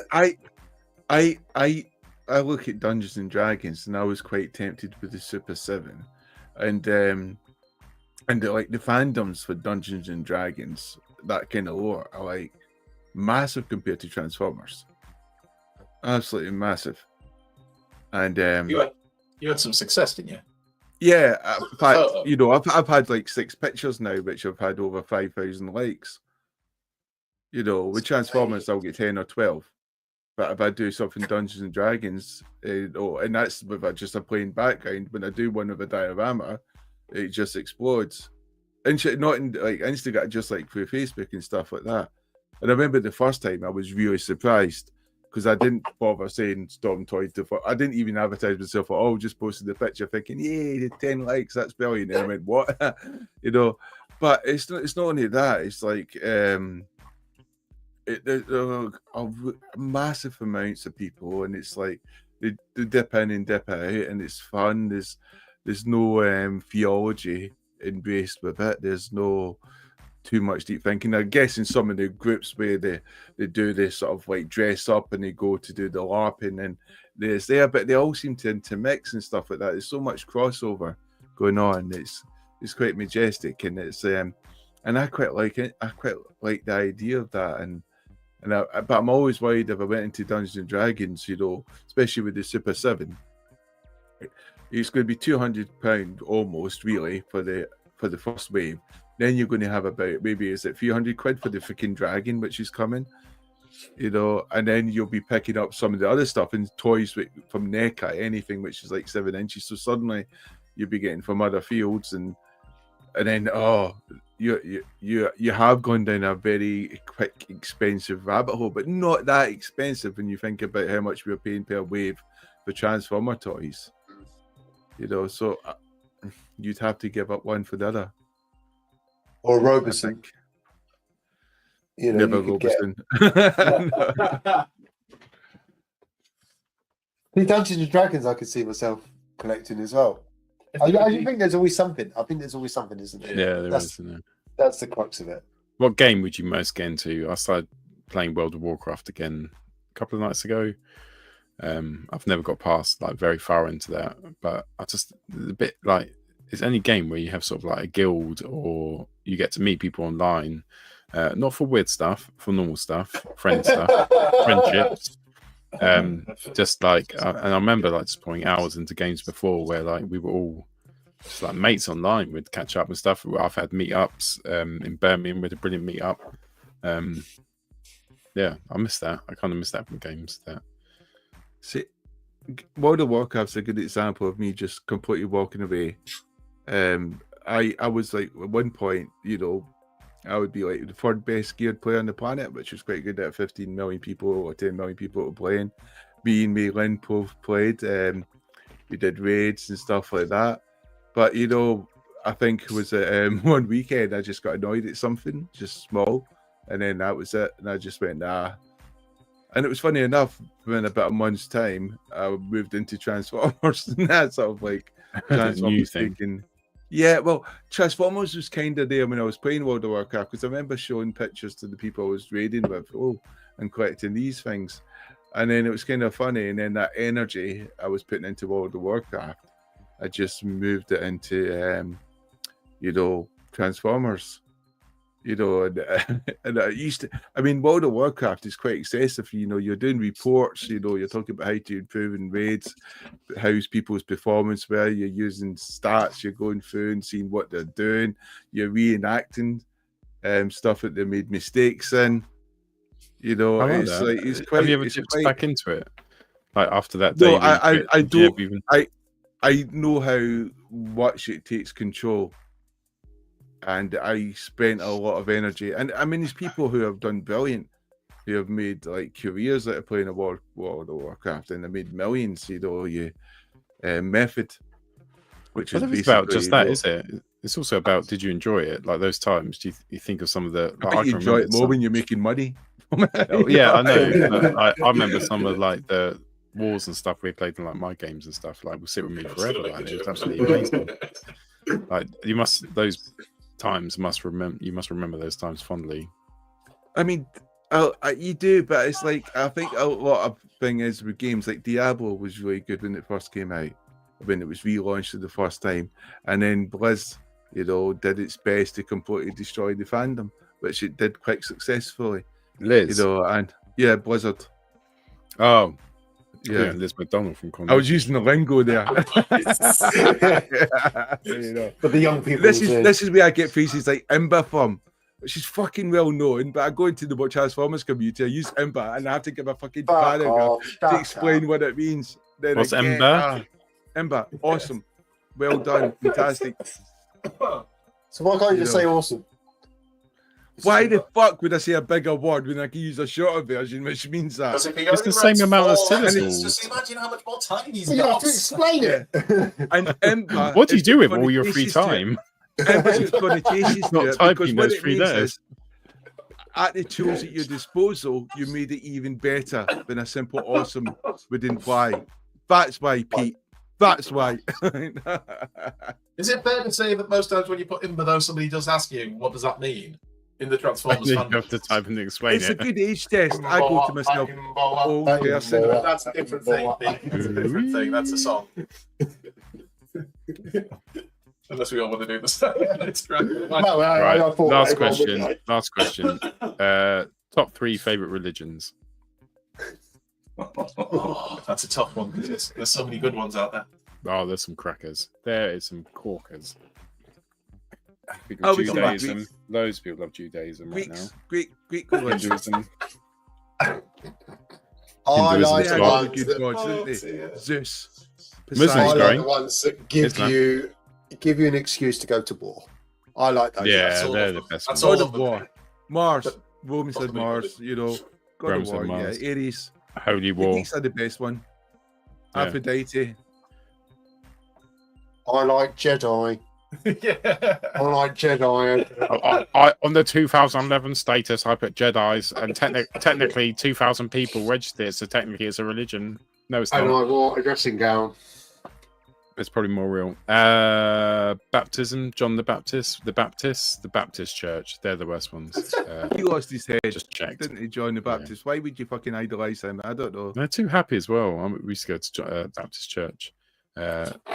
I look at Dungeons and Dragons, and I was quite tempted with the Super 7, and the fandoms for Dungeons and Dragons, that kind of lore, are like massive compared to Transformers. Absolutely massive. And you had some success, didn't you? yeah, in fact, you know, I've had like 6 pictures now, which have had over 5,000 likes. You know, with Transformers, I'll get 10 or 12. But if I do something Dungeons and Dragons, and that's with just a plain background, when I do one with a diorama, it just explodes. And not in like Instagram, just like through Facebook and stuff like that. And I remember the first time I was really surprised because I didn't bother saying StormToyPhotography. I didn't even advertise myself. Just posted the picture thinking, yay, the 10 likes, that's brilliant. And I went, what? You know, but it's not only that, it's like there are massive amounts of people, and it's like they dip in and dip out, and it's fun. There's no theology embraced with it. There's no too much deep thinking. I guess in some of the groups where they do this sort of like dress up and they go to do the LARPing and there's there, but they all seem to intermix and stuff like that. There's so much crossover going on. It's quite majestic, and it's and I quite like it. I quite like the idea of that, but I'm always worried if I went into Dungeons and Dragons, you know, especially with the Super 7, it's going to be £200 almost really for the first wave. Then you're going to have about maybe is it £300 for the freaking dragon which is coming, you know, and then you'll be picking up some of the other stuff and toys from NECA, anything which is like 7 inches. So suddenly you'll be getting from other fields, and then you have gone down a very quick, expensive rabbit hole, but not that expensive when you think about how much we're paying per wave for Transformer toys. You know, so you'd have to give up one for the other. Or Robeson. You know, never Robeson. The Dungeons and Dragons, I could see myself collecting as well. I think there's always something. I think there's always something, isn't there? Yeah, there is. Isn't there? That's the crux of it. What game would you most get into? I started playing World of Warcraft again a couple of nights ago. I've never got past like very far into that, but I just a bit like it's any game where you have sort of like a guild or you get to meet people online, not for weird stuff, for normal stuff, friend stuff, friendships. Just like, and I remember like just pouring hours into games before where like we were all just like mates online. We'd catch up and stuff. I've had meetups in Birmingham with a brilliant meetup. Yeah, I miss that. I kind of miss that from games. That see, World of Warcraft's a good example of me just completely walking away. I was like at one point, you know, I would be like the third best geared player on the planet, which was quite good at 15 million people or 10 million people were playing. Me and Lynn both played. We did raids and stuff like that. But, you know, I think it was one weekend I just got annoyed at something, just small. And then that was it. And I just went, nah. And it was funny enough, in about a month's time, I moved into Transformers. And that's sort of like Transformers thinking. Yeah, well, Transformers was kind of there when I was playing World of Warcraft, because I remember showing pictures to the people I was raiding with, and collecting these things. And then it was kind of funny. And then that energy I was putting into World of Warcraft, I just moved it into, you know, Transformers. You know, and I used to, I mean, World of Warcraft is quite excessive. You know, you're doing reports, you know, you're talking about how to improve in raids, how's people's performance were, you're using stats, you're going through and seeing what they're doing, you're reenacting stuff that they made mistakes in. You know, it's that. Like, it's quite. Have you ever dipped back into it? Like after that day? No, I don't. I know how much it takes control. And I spent a lot of energy, and I mean, these people who have done brilliant, who have made like careers out of playing a World of Warcraft, and they made millions. You know, Method, which is basically about just that, is it? It's also about, did you enjoy it? Like those times, do you think of some of the? I you enjoy it more when you're making money. Yeah, I know. I remember some of like the wars and stuff, we played in like my games and stuff, like will sit with me forever. Like, it was absolutely amazing. Like those times you must remember those times fondly. I mean, you do, but it's like I think a lot of thing is with games like Diablo was really good when it first came out, when it was relaunched for the first time, and then Blizz, did its best to completely destroy the fandom, which it did quite successfully. Liz, and yeah, Blizzard. Oh, yeah, Liz McDonald from Con. I was using the lingo there. But the young people. This is where I get phrases like Imba from, which is fucking well known. But I go into the Transformers community, I use Imba, and I have to give a fucking paragraph to explain what it means. Then what's Imba? Imba, awesome, well done, fantastic. So why can't you just say awesome? Why the fuck would I say a bigger word when I can use a shorter version, which means that? It's the same amount of syllables. Just imagine how much more time he's You have to explain it. And Imba, What do you do with all your free time? Imba's connotations Not to it, typing because those what it 3 means days. is, at the tools at your disposal, you made it even better than a simple awesome would imply. That's why, Pete. That's why. Is it fair to say that most times when you put Imba, though, somebody does ask you, what does that mean in the Transformers You fandom? have to type and explain It's a it. good age test. I go to myself, old person. That's a different thing. That's a different thing. That's a song. Unless we all want to do this. Right. Last question. Top 3 favorite religions. Oh, that's a tough one because there's so many good ones out there. Oh, there's some crackers. There is some corkers. Oh, Judaism. Loads of people love Judaism right now. Greek Hinduism. I Hinduism like is the God. ones good gods, that, isn't they? Zeus. Muslims I like going. the ones that give Islam. you an excuse to go to war. I like those. Yeah, That's all they're of the them. best That's ones. all God of of them. War. Mars. Roman said Possibly. Mars, God Rome of said War, Mars. yeah. Ares. Holy The War. Greeks are the best one. Yeah. Aphrodite. I like Jedi. Yeah. I like Jedi. I on the 2011 status, I put Jedi's, and technically 2,000 people registered, so technically it's a religion. No, it's And not. I wore a dressing gown. It's probably more real. Baptism, John the Baptist, the Baptist Church. They're the worst ones. He lost his head, Just checked. didn't he, John the Baptist? Why would you fucking idolise him? I don't know. They're too happy as well. We used to go to Baptist Church,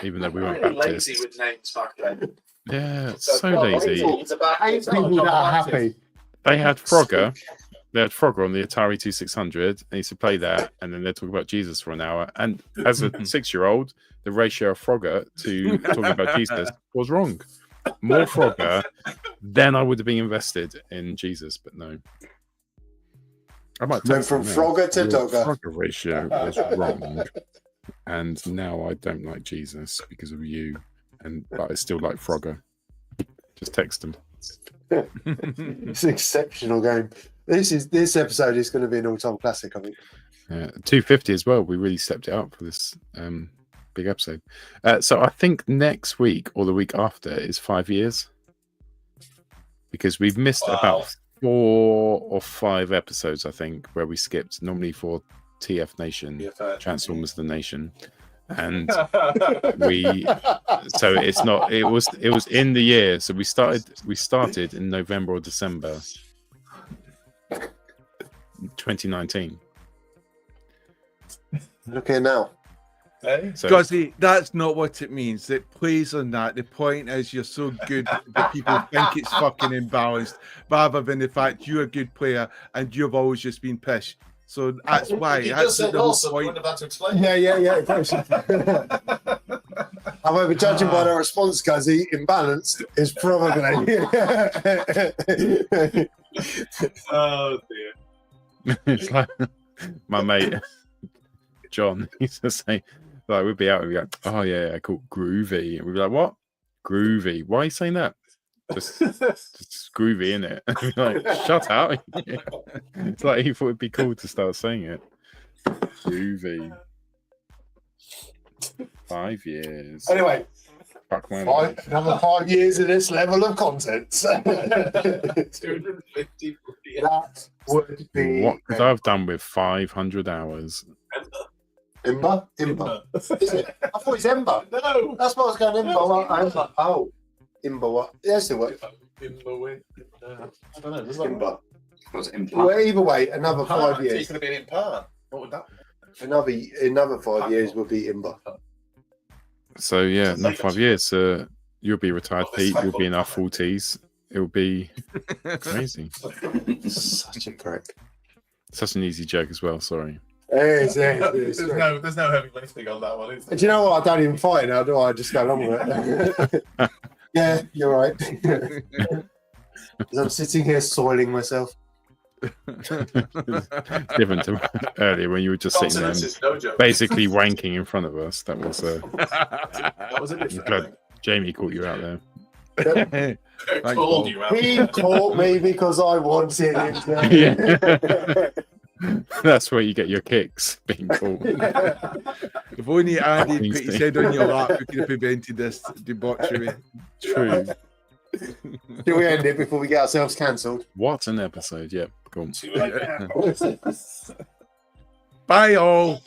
even though we weren't Baptist. Lazy with names back then. Yeah, so lazy. It's about People that are happy. They had Frogger. They had Frogger on the Atari 2600. I used to play that, and then they'd talk about Jesus for an hour. And as a 6-year-old, the ratio of Frogger to talking about Jesus was wrong. More Frogger, then I would have been invested in Jesus, but no. I might Went from Frogger to Your Dogger. Frogger ratio was wrong, and now I don't like Jesus because of you. But I still like Frogger. Just text him. It's an exceptional game. This episode is going to be an all-time classic, I think. 250 as well. We really stepped it up for this big episode. So I think next week or the week after is 5 years, because we've missed about 4 or 5 episodes, I think, where we skipped normally for TF Nation, Transformers the Nation. And it was in the year, so we started in November or December 2019. Look here now. So Guzzy, that's not what it means. It plays on that. The point is you're so good that people think it's fucking imbalanced, rather than the fact you're a good player and you've always just been pish. So that's why. You That's just said the whole awesome. You point. wouldn't have had to explain. Yeah. Of course. However, judging by the response, Guzzy, imbalanced is probably. Oh dear. it's like my mate John used to say, like, we'd be out and we'd be like, oh yeah, cool, groovy, and we'd be like, what? Groovy? Why are you saying that? Just groovy, innit? And we'd be like, shut up. It's like he thought it'd be cool to start saying it. Groovy. 5 years. Anyway, Fuck my another 5 years of this level of content. 250. That would be. What could I have done with 500 hours? Imber? Imber. Is it? I thought it's Ember. No. That's what I was going, Imber. Ember. Oh. Imber what? Yes, it was. Imber win. I don't know. Does that Imber. Was it Well, either way, another 5 It years. could have been in par. What would that be? Another 5 years will be Imber. So yeah, another 5 years. You'll be retired, Pete. You'll be in our 40s. It'll be amazing. Such a prick. Such an easy joke as well. Sorry. There's There's no heavy lifting on that one, is there? Do you know what? I don't even fight now, do I? I just go along with it. Yeah, you're right. Because I'm sitting here soiling myself. Different to earlier when you were just sitting there, and basically wanking in front of us. That was. That was a I'm different glad thing. Jamie caught you out there. Called you out. He caught me because I wanted him to. That's where you get your kicks, being caught. If only Andy put his head on your lap, we could have prevented this debauchery. True. Do we end it before we get ourselves cancelled? What an episode. Yep. Go on. Bye all.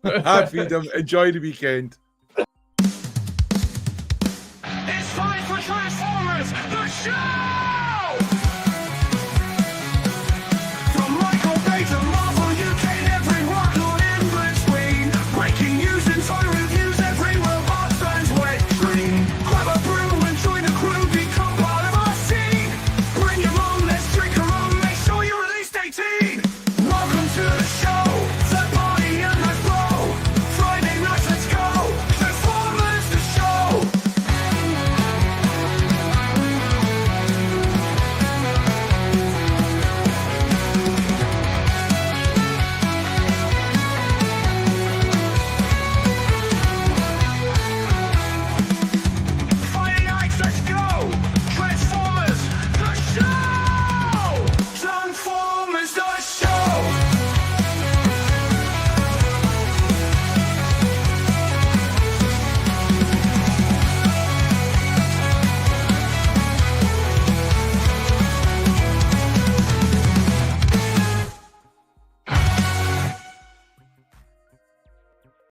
Have freedom. Enjoy the weekend.